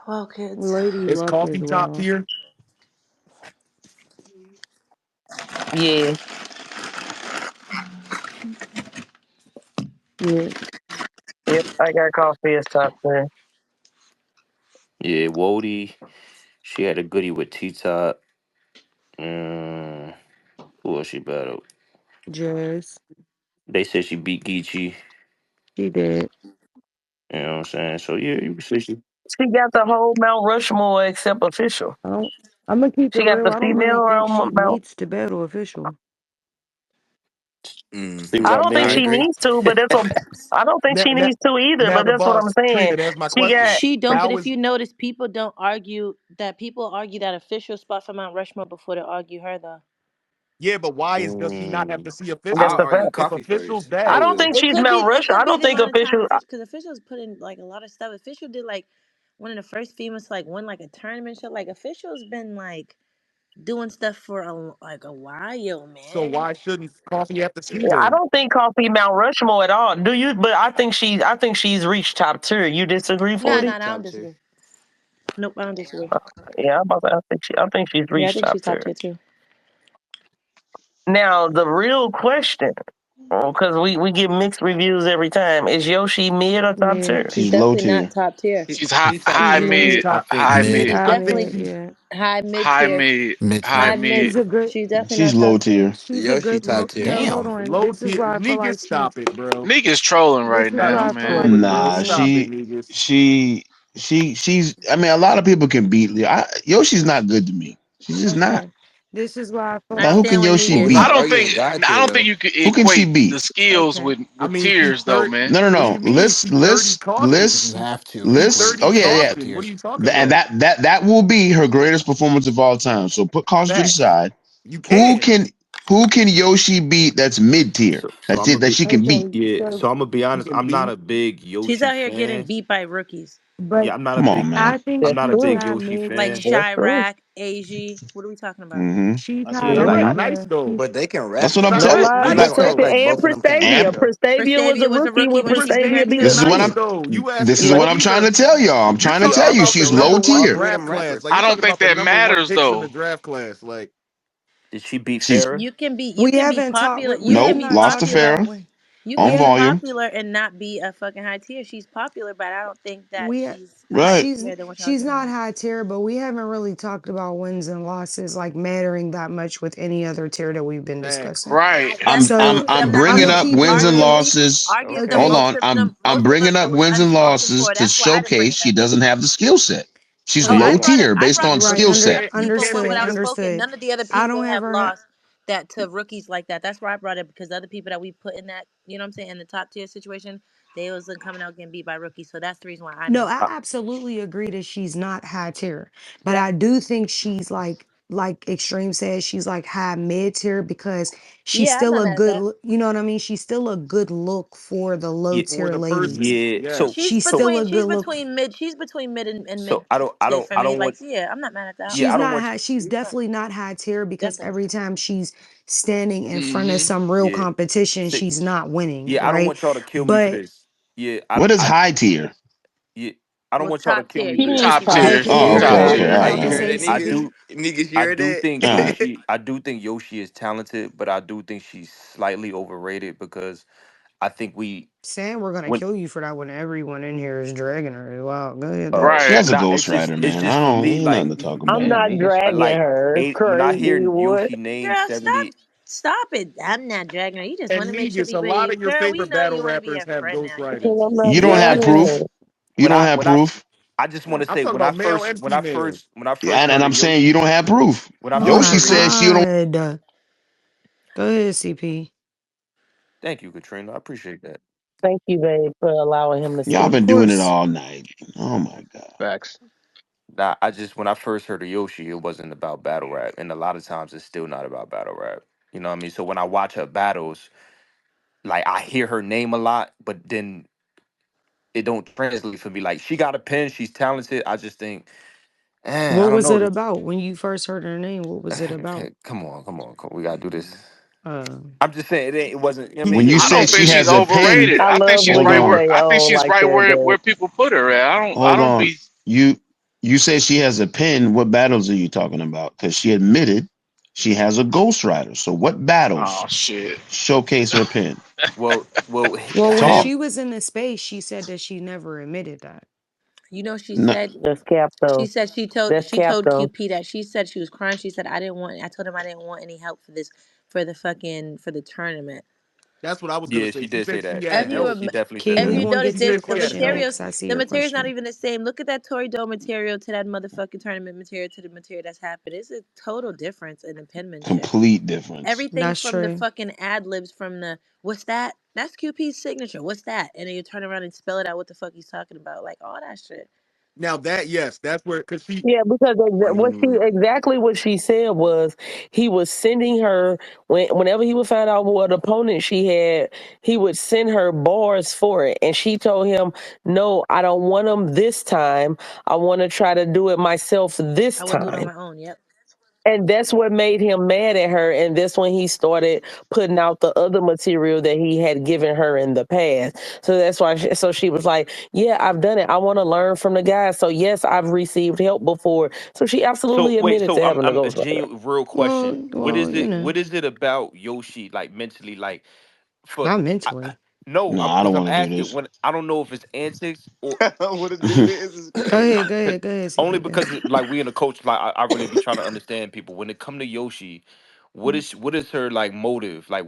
Speaker 1: Well, kids.
Speaker 9: Lady
Speaker 10: It's
Speaker 9: Luck is
Speaker 10: coffee top
Speaker 9: wild.
Speaker 10: tier.
Speaker 2: Yeah.
Speaker 9: Yeah,
Speaker 2: Yep. I got coffee as top tier.
Speaker 4: Yeah, Wody. She had a goodie with T Top. Mm, who else she battled?
Speaker 9: Jazz.
Speaker 4: They said she beat Geechee.
Speaker 9: She did.
Speaker 4: You know what I'm saying? So yeah, you can say she.
Speaker 2: She got the whole Mount Rushmore except official.
Speaker 9: I'm gonna keep it
Speaker 2: She got
Speaker 9: real.
Speaker 2: the
Speaker 9: I don't really
Speaker 2: female
Speaker 9: think
Speaker 2: on
Speaker 9: she
Speaker 2: Mount.
Speaker 9: needs to battle official.
Speaker 4: Seems
Speaker 2: I
Speaker 4: like
Speaker 2: don't think
Speaker 8: I
Speaker 2: she
Speaker 4: mid.
Speaker 8: agree.
Speaker 2: needs to, but that's what I don't think
Speaker 10: Now,
Speaker 2: she
Speaker 10: now,
Speaker 2: needs to either.
Speaker 10: now
Speaker 2: But
Speaker 10: the
Speaker 2: that's what I'm
Speaker 10: boss
Speaker 2: saying.
Speaker 10: Trina, that's my
Speaker 2: She got
Speaker 10: question.
Speaker 1: She don't, but
Speaker 10: How
Speaker 1: if
Speaker 10: is
Speaker 1: you notice, people argue that official spot for Mount Rushmore before they argue her, though.
Speaker 10: yeah, but why is does she not have
Speaker 4: Mm.
Speaker 10: to see
Speaker 2: that's
Speaker 10: official?
Speaker 8: I'll
Speaker 2: the
Speaker 8: argue
Speaker 2: fact.
Speaker 10: If
Speaker 8: coffee
Speaker 10: official's
Speaker 8: first. I
Speaker 2: I
Speaker 10: that,
Speaker 2: don't
Speaker 8: will.
Speaker 2: think she's Mount
Speaker 1: It
Speaker 2: Rushmore.
Speaker 1: could
Speaker 2: I
Speaker 1: be
Speaker 2: don't
Speaker 1: the
Speaker 2: think
Speaker 1: amount of time
Speaker 2: official.
Speaker 1: official, because official's put in like a lot of stuff. Official did like one of the first females to like win like a tournament show. Like official's been like doing stuff for a while,
Speaker 10: so
Speaker 1: man.
Speaker 10: why shouldn't coffee have to see
Speaker 2: I
Speaker 10: her?
Speaker 2: don't think coffee Mount Rushmore at all. Do you? But I think she's reached top tier. You disagree,
Speaker 1: Nah,
Speaker 2: 40?
Speaker 1: nah, nah, I don't
Speaker 8: Top tier.
Speaker 1: disagree. Nope, I don't disagree.
Speaker 2: Yeah, I'm about to, I think she's
Speaker 1: Yeah, I
Speaker 2: reached
Speaker 1: think
Speaker 2: top
Speaker 1: she's top
Speaker 2: tier.
Speaker 1: tier too.
Speaker 2: Now the real question, because we get mixed reviews every time, is Yoshi mid or top
Speaker 9: Mid.
Speaker 2: tier?
Speaker 1: She's
Speaker 5: She's low
Speaker 1: definitely not
Speaker 5: tier.
Speaker 1: top tier.
Speaker 6: She's
Speaker 8: She's top
Speaker 9: She's
Speaker 6: high
Speaker 8: tier.
Speaker 9: mid.
Speaker 6: mid,
Speaker 10: I think
Speaker 6: high
Speaker 3: Mid.
Speaker 1: She's
Speaker 6: mid,
Speaker 10: I
Speaker 1: definitely
Speaker 10: think
Speaker 9: Mid. Yeah.
Speaker 1: high mid
Speaker 6: high
Speaker 1: tier.
Speaker 6: mid,
Speaker 3: Mid
Speaker 6: high
Speaker 3: tier.
Speaker 1: High mid.
Speaker 9: She's
Speaker 6: mid.
Speaker 9: a good.
Speaker 1: She's definitely
Speaker 5: She's
Speaker 1: not
Speaker 5: low
Speaker 1: top tier.
Speaker 5: tier.
Speaker 9: She's a
Speaker 8: Yoshi
Speaker 9: good.
Speaker 8: top tier.
Speaker 9: Now hold
Speaker 3: Damn.
Speaker 9: on.
Speaker 10: low
Speaker 9: This is
Speaker 10: tier.
Speaker 9: why I feel
Speaker 10: Niggas,
Speaker 9: like she.
Speaker 10: stop it, bro.
Speaker 6: Nick is trolling
Speaker 9: This
Speaker 6: right
Speaker 9: is
Speaker 10: Stop
Speaker 6: now,
Speaker 9: why I feel like
Speaker 6: man.
Speaker 10: trolling, bro.
Speaker 5: Nah,
Speaker 9: Mid.
Speaker 10: Stop it, niggas.
Speaker 5: she's. I mean, a lot of people can beat. Yoshi's not good to me. She's just not.
Speaker 9: Okay. This is why I feel
Speaker 1: I
Speaker 5: Like,
Speaker 9: like.
Speaker 5: who can
Speaker 1: stand with
Speaker 5: Yoshi
Speaker 8: Well,
Speaker 1: Negan.
Speaker 8: we
Speaker 6: I
Speaker 8: not
Speaker 5: beat?
Speaker 6: don't think
Speaker 8: arguing God
Speaker 6: I
Speaker 8: tier
Speaker 6: don't think
Speaker 8: though.
Speaker 6: you could
Speaker 5: Who can she
Speaker 6: equate the
Speaker 5: beat?
Speaker 6: skills
Speaker 9: Okay.
Speaker 10: I
Speaker 6: with
Speaker 10: mean, she's
Speaker 6: tears, though,
Speaker 10: third.
Speaker 6: man.
Speaker 5: No, no,
Speaker 10: What do
Speaker 5: no.
Speaker 10: you mean? She's 30 caution.
Speaker 3: You have to
Speaker 10: She's
Speaker 5: List.
Speaker 3: equate
Speaker 10: 30
Speaker 5: Oh
Speaker 3: her
Speaker 5: yeah,
Speaker 3: to
Speaker 5: yeah.
Speaker 3: top
Speaker 10: caution. What are
Speaker 3: tiers.
Speaker 10: you talking
Speaker 5: And
Speaker 10: about?
Speaker 5: that will be her greatest performance of all time. So put caution to the
Speaker 10: Facts.
Speaker 5: side.
Speaker 10: You
Speaker 5: Who
Speaker 10: can.
Speaker 5: can who can Yoshi beat? That's mid tier.
Speaker 4: So
Speaker 5: That's
Speaker 4: I'm
Speaker 5: it.
Speaker 4: gonna
Speaker 5: That
Speaker 4: be
Speaker 5: she can beat.
Speaker 9: Okay.
Speaker 4: yeah.
Speaker 9: So,
Speaker 4: So I'm gonna be
Speaker 10: She
Speaker 4: honest.
Speaker 10: can
Speaker 4: I'm not
Speaker 10: beat.
Speaker 4: a big
Speaker 1: She's
Speaker 4: Yoshi
Speaker 1: out here getting
Speaker 4: fan.
Speaker 1: beat by rookies
Speaker 9: but
Speaker 4: Yeah, I'm not a
Speaker 5: Come on,
Speaker 4: big.
Speaker 5: man.
Speaker 9: I think
Speaker 4: I'm
Speaker 2: That's
Speaker 4: not a
Speaker 9: she's
Speaker 2: true.
Speaker 4: big
Speaker 9: not
Speaker 4: Yoshi
Speaker 9: mid.
Speaker 1: like
Speaker 4: fan.
Speaker 2: That's true.
Speaker 1: Chirac, AG. What are we talking about?
Speaker 5: Hmm.
Speaker 9: She's
Speaker 10: That's
Speaker 9: high
Speaker 10: still
Speaker 2: No
Speaker 10: not
Speaker 9: mid.
Speaker 2: lie.
Speaker 10: nice
Speaker 9: Yeah.
Speaker 10: though.
Speaker 9: She's
Speaker 8: But they can
Speaker 5: That's
Speaker 8: rap
Speaker 5: what I'm
Speaker 8: though.
Speaker 2: No
Speaker 5: telling.
Speaker 2: lies.
Speaker 1: Are you
Speaker 5: Like,
Speaker 2: Exception
Speaker 1: serious?
Speaker 8: Like
Speaker 2: and
Speaker 8: both of them can rap
Speaker 5: and
Speaker 2: Prestavia.
Speaker 8: though.
Speaker 2: Prestavia was a
Speaker 1: Prestavia was a
Speaker 2: rookie
Speaker 1: rookie
Speaker 2: when
Speaker 1: when she
Speaker 10: They
Speaker 1: came
Speaker 2: Prestavia
Speaker 10: ain't
Speaker 1: into
Speaker 2: beat
Speaker 1: the
Speaker 10: even
Speaker 5: this is what
Speaker 10: nice
Speaker 5: I'm.
Speaker 1: scene.
Speaker 2: Geechee.
Speaker 10: though. You
Speaker 5: This
Speaker 10: asking
Speaker 5: is
Speaker 10: for
Speaker 5: what
Speaker 2: Like,
Speaker 5: I'm trying
Speaker 10: either.
Speaker 5: to tell y'all. I'm
Speaker 10: You
Speaker 5: trying to
Speaker 8: She
Speaker 5: tell
Speaker 10: talking
Speaker 5: you,
Speaker 10: about
Speaker 8: also
Speaker 10: the
Speaker 5: she's
Speaker 8: rap.
Speaker 5: low
Speaker 10: number one
Speaker 8: All
Speaker 5: tier.
Speaker 8: three of
Speaker 10: draft
Speaker 8: them
Speaker 10: class.
Speaker 8: rappers.
Speaker 10: Like
Speaker 6: I
Speaker 10: you
Speaker 6: don't
Speaker 10: talking
Speaker 6: think
Speaker 10: about the
Speaker 6: that
Speaker 10: number one
Speaker 6: matters,
Speaker 10: picks in the
Speaker 6: though.
Speaker 10: draft class. Like
Speaker 4: Did she beat
Speaker 5: She's
Speaker 4: Farah?
Speaker 1: You
Speaker 9: we
Speaker 1: can be
Speaker 9: haven't talked.
Speaker 1: popular.
Speaker 9: We
Speaker 1: You can
Speaker 5: nope.
Speaker 1: be
Speaker 9: haven't
Speaker 5: Lost to
Speaker 9: talked
Speaker 1: popular.
Speaker 9: about
Speaker 5: Farrah
Speaker 9: when
Speaker 1: You
Speaker 9: we
Speaker 1: can
Speaker 5: on
Speaker 1: be
Speaker 9: haven't.
Speaker 5: volume.
Speaker 1: popular and not be a fucking high tier. She's popular, but I don't think that
Speaker 9: We
Speaker 1: she's a higher
Speaker 5: Right.
Speaker 9: she's
Speaker 1: tier than what y'all
Speaker 9: she's
Speaker 1: giving
Speaker 9: not
Speaker 1: her.
Speaker 9: high tier, but we haven't really talked about wins and losses like mattering that much with any other tier that we've been
Speaker 10: facts.
Speaker 9: discussing.
Speaker 6: Right.
Speaker 1: That's
Speaker 9: So
Speaker 5: I'm
Speaker 1: that's
Speaker 9: I'm
Speaker 5: bringing
Speaker 9: gonna
Speaker 5: up
Speaker 9: keep it
Speaker 5: wins and
Speaker 9: real.
Speaker 5: losses.
Speaker 1: arguably the
Speaker 9: Okay.
Speaker 5: Hold
Speaker 1: most
Speaker 5: on.
Speaker 1: of
Speaker 5: I'm
Speaker 1: them. Most of them.
Speaker 5: bringing
Speaker 1: It
Speaker 5: up
Speaker 1: was
Speaker 5: wins and
Speaker 1: unspoken
Speaker 5: losses
Speaker 1: for.
Speaker 5: to
Speaker 1: That's why I didn't bring
Speaker 5: showcase
Speaker 1: it
Speaker 5: she
Speaker 1: up.
Speaker 5: doesn't have the skill set. She's
Speaker 1: Oh,
Speaker 7: Hey,
Speaker 1: I
Speaker 5: low
Speaker 7: hold on.
Speaker 1: brought up
Speaker 5: tier based on
Speaker 1: the
Speaker 9: Right,
Speaker 5: skill
Speaker 1: rookies
Speaker 5: set.
Speaker 7: You
Speaker 1: people
Speaker 7: can't
Speaker 1: when
Speaker 9: understood,
Speaker 1: I
Speaker 7: compare.
Speaker 1: spoke, and
Speaker 9: understood.
Speaker 1: none of the other
Speaker 9: I don't
Speaker 1: people
Speaker 9: have
Speaker 1: have
Speaker 9: her.
Speaker 1: lost that to rookies like that. That's why I brought it, because the other people that we put in that, you know what I'm saying, in the top tier situation, they wasn't coming out getting beat by rookies. So that's the reason why I
Speaker 9: No,
Speaker 1: know.
Speaker 9: I
Speaker 7: I,
Speaker 9: absolutely agree that she's not high tier, but
Speaker 1: Yep.
Speaker 9: I do think she's like Extreme says, she's like high mid tier because she's
Speaker 1: Yeah, I'm
Speaker 9: still
Speaker 1: not
Speaker 9: a
Speaker 1: mad at
Speaker 9: good,
Speaker 1: that.
Speaker 9: you know what I mean? She's still a good look for the low
Speaker 7: yeah,
Speaker 10: For
Speaker 9: tier
Speaker 10: the person,
Speaker 9: ladies.
Speaker 7: yeah.
Speaker 10: yes.
Speaker 7: So
Speaker 1: She's
Speaker 9: She's
Speaker 7: so
Speaker 9: still
Speaker 1: between
Speaker 9: a good look.
Speaker 1: she's between mid and mid
Speaker 7: so I don't I
Speaker 1: to
Speaker 7: don't
Speaker 1: for
Speaker 7: I
Speaker 1: me.
Speaker 7: don't
Speaker 1: Like,
Speaker 7: want.
Speaker 1: yeah, I'm not mad at that.
Speaker 7: Yeah,
Speaker 9: She's
Speaker 7: I don't
Speaker 9: not
Speaker 7: want.
Speaker 9: high. She's
Speaker 1: Yeah,
Speaker 9: definitely not high tier because
Speaker 1: definitely.
Speaker 9: every time she's standing in front of
Speaker 6: Hmm.
Speaker 9: some real
Speaker 7: Yeah.
Speaker 9: competition,
Speaker 7: See,
Speaker 9: she's not winning,
Speaker 7: yeah, I don't
Speaker 9: right?
Speaker 7: want y'all to kill me for
Speaker 9: But
Speaker 7: this. Yeah,
Speaker 5: What is high tier?
Speaker 7: yeah, I don't
Speaker 1: Well,
Speaker 7: want y'all to
Speaker 1: top
Speaker 7: kill
Speaker 1: tier.
Speaker 7: me
Speaker 1: You
Speaker 7: for
Speaker 2: He
Speaker 1: could
Speaker 7: this.
Speaker 2: means
Speaker 6: Top
Speaker 1: QP.
Speaker 2: top
Speaker 6: tier.
Speaker 9: okay,
Speaker 5: Oh,
Speaker 2: tier.
Speaker 5: okay,
Speaker 6: Top
Speaker 9: okay,
Speaker 5: okay,
Speaker 9: you
Speaker 5: all
Speaker 6: tier.
Speaker 5: right,
Speaker 9: about
Speaker 5: all
Speaker 9: to
Speaker 2: You
Speaker 5: right.
Speaker 2: heard
Speaker 9: say
Speaker 2: that,
Speaker 7: I
Speaker 2: nigga?
Speaker 7: do
Speaker 9: CP?
Speaker 2: Niggas, you
Speaker 7: I
Speaker 2: heard
Speaker 7: do
Speaker 2: that?
Speaker 7: think
Speaker 5: All right.
Speaker 7: I do think Yoshi is talented, but I do think she's slightly overrated because I think we
Speaker 9: Saying we're gonna
Speaker 7: when
Speaker 9: kill you for that when everyone in here is dragging her. Wow, go ahead though.
Speaker 5: She
Speaker 6: Right.
Speaker 5: has a
Speaker 7: nah, it's just
Speaker 5: ghostwriter,
Speaker 7: it's
Speaker 5: man. I
Speaker 7: just for
Speaker 5: don't
Speaker 7: me
Speaker 5: ain't nothing
Speaker 7: like
Speaker 5: to talk
Speaker 2: I'm
Speaker 5: about.
Speaker 8: Damn,
Speaker 2: not
Speaker 8: nigga.
Speaker 2: dragging
Speaker 7: like
Speaker 2: her. It's
Speaker 7: eight when I
Speaker 2: crazy.
Speaker 7: hear
Speaker 2: What?
Speaker 7: Yoshi name
Speaker 1: Girl, stop
Speaker 7: 70.
Speaker 1: stop it. I'm not dragging her. You just want
Speaker 10: And
Speaker 1: to make sure
Speaker 10: Negus, a
Speaker 1: people
Speaker 10: lot
Speaker 1: hear you.
Speaker 10: of your
Speaker 1: Girl, we
Speaker 10: favorite
Speaker 1: know
Speaker 10: battle
Speaker 1: you want to be
Speaker 10: rappers
Speaker 1: a
Speaker 10: have
Speaker 1: friend now. You
Speaker 10: ghostwriters.
Speaker 1: just
Speaker 2: I'm not
Speaker 5: You
Speaker 1: you
Speaker 5: don't
Speaker 1: just
Speaker 5: have
Speaker 1: want to
Speaker 2: dragging
Speaker 1: be
Speaker 5: proof.
Speaker 2: her.
Speaker 5: You
Speaker 7: when
Speaker 5: don't
Speaker 7: I
Speaker 5: have
Speaker 7: when I
Speaker 5: proof.
Speaker 7: I just want to
Speaker 10: I'm
Speaker 7: say
Speaker 10: talking about male and female.
Speaker 7: when I first
Speaker 5: And
Speaker 7: heard
Speaker 5: I'm
Speaker 7: of
Speaker 5: saying
Speaker 7: Yoshi
Speaker 5: you don't have proof.
Speaker 7: when I
Speaker 9: Oh
Speaker 7: first
Speaker 9: my
Speaker 5: Yoshi
Speaker 7: heard of
Speaker 5: said
Speaker 7: Yoshi.
Speaker 5: she don't.
Speaker 9: god. Go ahead, CP.
Speaker 7: Thank you, Katrina. I appreciate that.
Speaker 2: Thank you, babe, for allowing him to
Speaker 5: Y'all
Speaker 2: speak.
Speaker 9: Of
Speaker 5: been doing it
Speaker 9: course.
Speaker 5: all night. Oh my god.
Speaker 8: Facts.
Speaker 7: Nah, I just when I first heard of Yoshi, it wasn't about battle rap, and a lot of times it's still not about battle rap. You know what I mean? So when I watch her battles, like I hear her name a lot, but then it don't translate for me. Like she got a pen, she's talented. I just think, I
Speaker 9: What
Speaker 7: don't
Speaker 9: was
Speaker 7: know.
Speaker 9: it about? When you first heard her name, what was it about?
Speaker 7: Come on, we gotta do this.
Speaker 9: Uh
Speaker 7: I'm just saying it wasn't. I
Speaker 5: When
Speaker 7: mean,
Speaker 5: you
Speaker 6: I
Speaker 5: say
Speaker 6: don't
Speaker 5: she
Speaker 6: think she's
Speaker 5: has a pen,
Speaker 6: overrated.
Speaker 2: I
Speaker 6: I think
Speaker 2: love
Speaker 6: she's
Speaker 5: hold
Speaker 2: when
Speaker 6: right
Speaker 2: you
Speaker 6: where
Speaker 5: on,
Speaker 2: say
Speaker 6: I think
Speaker 2: oh
Speaker 6: she's
Speaker 2: like
Speaker 6: right
Speaker 2: that,
Speaker 6: where
Speaker 2: babe.
Speaker 6: people put her at. I
Speaker 5: hold
Speaker 6: don't
Speaker 5: on.
Speaker 6: be
Speaker 5: You say she has a pen. What battles are you talking about? Because she admitted she has a ghostwriter. So what battles
Speaker 6: oh shit.
Speaker 5: showcase her pen?
Speaker 7: well,
Speaker 9: well, when
Speaker 5: Talk.
Speaker 9: she was in the space, she said that she never admitted that.
Speaker 1: you know she
Speaker 5: No,
Speaker 1: said
Speaker 2: That's cap
Speaker 1: she
Speaker 2: though.
Speaker 1: said
Speaker 2: That's
Speaker 1: she
Speaker 2: cap
Speaker 1: told
Speaker 2: though.
Speaker 1: QP that she said she was crying. She said I told him I didn't want any help for this for the tournament.
Speaker 10: That's what I was gonna
Speaker 7: yeah,
Speaker 10: say.
Speaker 7: she
Speaker 10: She
Speaker 7: did say
Speaker 10: said she
Speaker 7: that.
Speaker 1: If
Speaker 10: had
Speaker 1: you
Speaker 10: help.
Speaker 7: She definitely said
Speaker 9: Key,
Speaker 1: if
Speaker 9: we
Speaker 7: that.
Speaker 1: you
Speaker 9: gonna
Speaker 1: notice
Speaker 9: get to your
Speaker 1: this,
Speaker 10: Yeah,
Speaker 9: question
Speaker 10: help.
Speaker 9: next. I see
Speaker 1: the
Speaker 9: your
Speaker 1: material's not
Speaker 9: question.
Speaker 1: even the same. Look at that Tory Doe material to that motherfucking tournament material to the material that's happened. It's a total difference in the penmanship.
Speaker 5: complete difference.
Speaker 1: Everything
Speaker 9: That's
Speaker 1: from the
Speaker 9: true.
Speaker 1: fucking ad libs from the what's that? That's QP's signature. What's that? And then you turn around and spell it out what the fuck he's talking about. Like all that shit.
Speaker 10: Now that yes, that's where because she
Speaker 2: Yeah, because what she
Speaker 7: Mm.
Speaker 2: exactly what she said was he was sending her whenever he would find out what opponent she had, he would send her bars for it, and she told him, "No, I don't want them this time. I want to try to do it myself this
Speaker 1: I want to do it on
Speaker 2: time."
Speaker 1: my own. Yep.
Speaker 2: And that's what made him mad at her. And that's when he started putting out the other material that he had given her in the past. So that's why, so she was like, yeah, I've done it. I want to learn from the guys. So yes, I've received help before. So she
Speaker 7: So
Speaker 2: absolutely
Speaker 7: wait,
Speaker 2: admitted
Speaker 7: so
Speaker 2: to having a
Speaker 7: I'm a
Speaker 2: ghostwriter.
Speaker 7: genuine real
Speaker 9: Well,
Speaker 7: question. What
Speaker 9: well,
Speaker 7: is
Speaker 9: you
Speaker 7: it?
Speaker 9: know,
Speaker 7: What is it about Yoshi like mentally? Like for
Speaker 9: not
Speaker 7: I,
Speaker 9: mentally.
Speaker 7: no,
Speaker 5: No,
Speaker 7: I'm
Speaker 5: I
Speaker 7: because
Speaker 5: don't
Speaker 7: I'm
Speaker 5: want to do
Speaker 7: asking
Speaker 5: this.
Speaker 7: when I don't know if it's antics or
Speaker 8: What a nigga is
Speaker 9: Go
Speaker 8: crazy.
Speaker 9: ahead, go ahead, go ahead,
Speaker 7: only
Speaker 9: CP. Go ahead.
Speaker 7: because like we in a coach like I really be trying to understand people when it come to Yoshi. What is her like motive? Like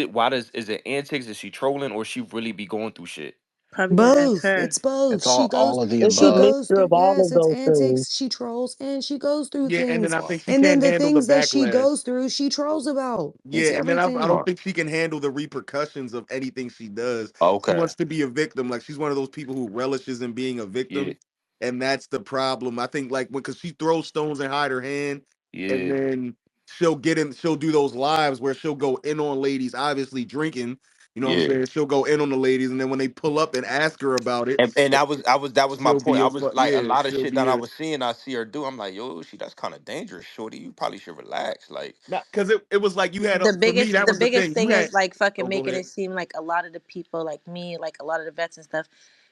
Speaker 7: why does is it antics? Is she trolling or she really be going through shit?
Speaker 1: Probably gonna ask
Speaker 9: Both.
Speaker 1: her.
Speaker 9: It's both.
Speaker 3: It's all of the
Speaker 2: It's a
Speaker 9: She
Speaker 3: above.
Speaker 9: goes
Speaker 2: mixture
Speaker 9: through,
Speaker 2: of all
Speaker 9: yes,
Speaker 2: of
Speaker 9: it's
Speaker 2: those things.
Speaker 9: antics. She trolls and she goes through
Speaker 10: yeah, and then
Speaker 9: things.
Speaker 10: I think she
Speaker 9: And then
Speaker 10: can't
Speaker 9: the
Speaker 10: handle the
Speaker 9: things that she
Speaker 10: backlash.
Speaker 9: goes through, she trolls about.
Speaker 10: Yeah,
Speaker 9: It's
Speaker 10: and then I
Speaker 9: everything.
Speaker 10: don't
Speaker 7: Huh.
Speaker 10: think she can handle the repercussions of anything she does. She
Speaker 7: Okay.
Speaker 10: wants to be a victim. Like she's one of those people who relishes in being a
Speaker 7: Yeah.
Speaker 10: victim, and that's the problem. I think like because she throws stones and hide her hand, and
Speaker 7: Yeah.
Speaker 10: then she'll do those lives where she'll go in on ladies, obviously drinking. You know what I'm
Speaker 7: Yeah.
Speaker 10: saying? She'll go in on the ladies, and then when they pull up and ask her about it,
Speaker 7: And that was my
Speaker 10: she'll
Speaker 7: point.
Speaker 10: be
Speaker 7: I
Speaker 10: a
Speaker 7: was like a
Speaker 10: yeah,
Speaker 7: lot of
Speaker 10: she'll
Speaker 7: shit that
Speaker 10: be
Speaker 7: I
Speaker 10: a
Speaker 7: was seeing, I see her do. I'm like, yo, she that's kind of dangerous, shorty. You probably should relax. Like,
Speaker 10: not because it was like you had for me that
Speaker 1: The
Speaker 10: was the
Speaker 1: biggest
Speaker 10: thing you
Speaker 1: thing
Speaker 10: had.
Speaker 1: is like fucking
Speaker 10: Oh, go
Speaker 1: making
Speaker 10: ahead.
Speaker 1: it seem like a lot of the people like me, like a lot of the vets and stuff,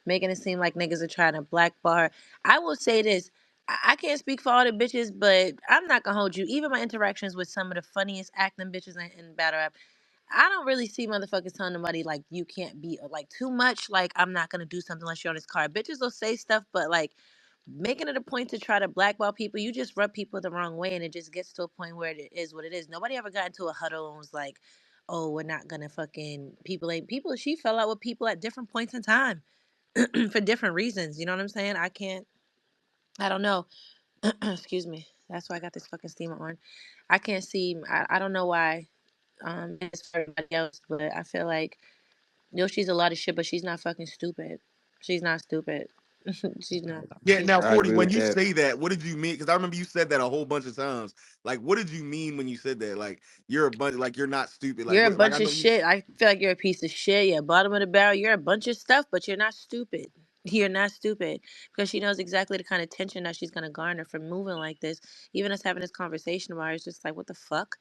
Speaker 1: making it seem like niggas are trying to blackball her. I will say this. I can't speak for all the bitches, but I'm not gonna hold you. Even my interactions with some of the funniest acting bitches in battle rap, I don't really see motherfuckers telling nobody like you can't be or like too much. Like I'm not gonna do something unless you're on this card. Bitches will say stuff, but like making it a point to try to blackball people, you just rub people the wrong way, and it just gets to a point where it is what it is. Nobody ever got into a huddle and was like, "Oh, we're not gonna fucking people ain't people." She fell out with people at different points in time for different reasons. You know what I'm saying? I can't. I don't know. Excuse me. That's why I got this fucking steamer on. I can't see. I don't know why. It's for everybody else, but I feel like Yoshi's a lot of shit, but she's not fucking stupid. She's not stupid. She's not.
Speaker 10: Yeah,
Speaker 1: She's
Speaker 10: now
Speaker 1: not.
Speaker 12: I
Speaker 10: 40,
Speaker 12: agree
Speaker 10: when
Speaker 12: with
Speaker 10: you
Speaker 12: that.
Speaker 10: say that, what did you mean? Because I remember you said that a whole bunch of times. Like, what did you mean when you said that? Like, you're a bunch, like, you're not stupid. Like,
Speaker 1: You're a
Speaker 10: what, like, I
Speaker 1: bunch of
Speaker 10: know you,
Speaker 1: shit. I feel like you're a piece of shit. You're bottom of the barrel. You're a bunch of stuff, but you're not stupid. You're not stupid because she knows exactly the kind of tension that she's gonna garner from moving like this. Even us having this conversation about it, it's just like, what the fuck?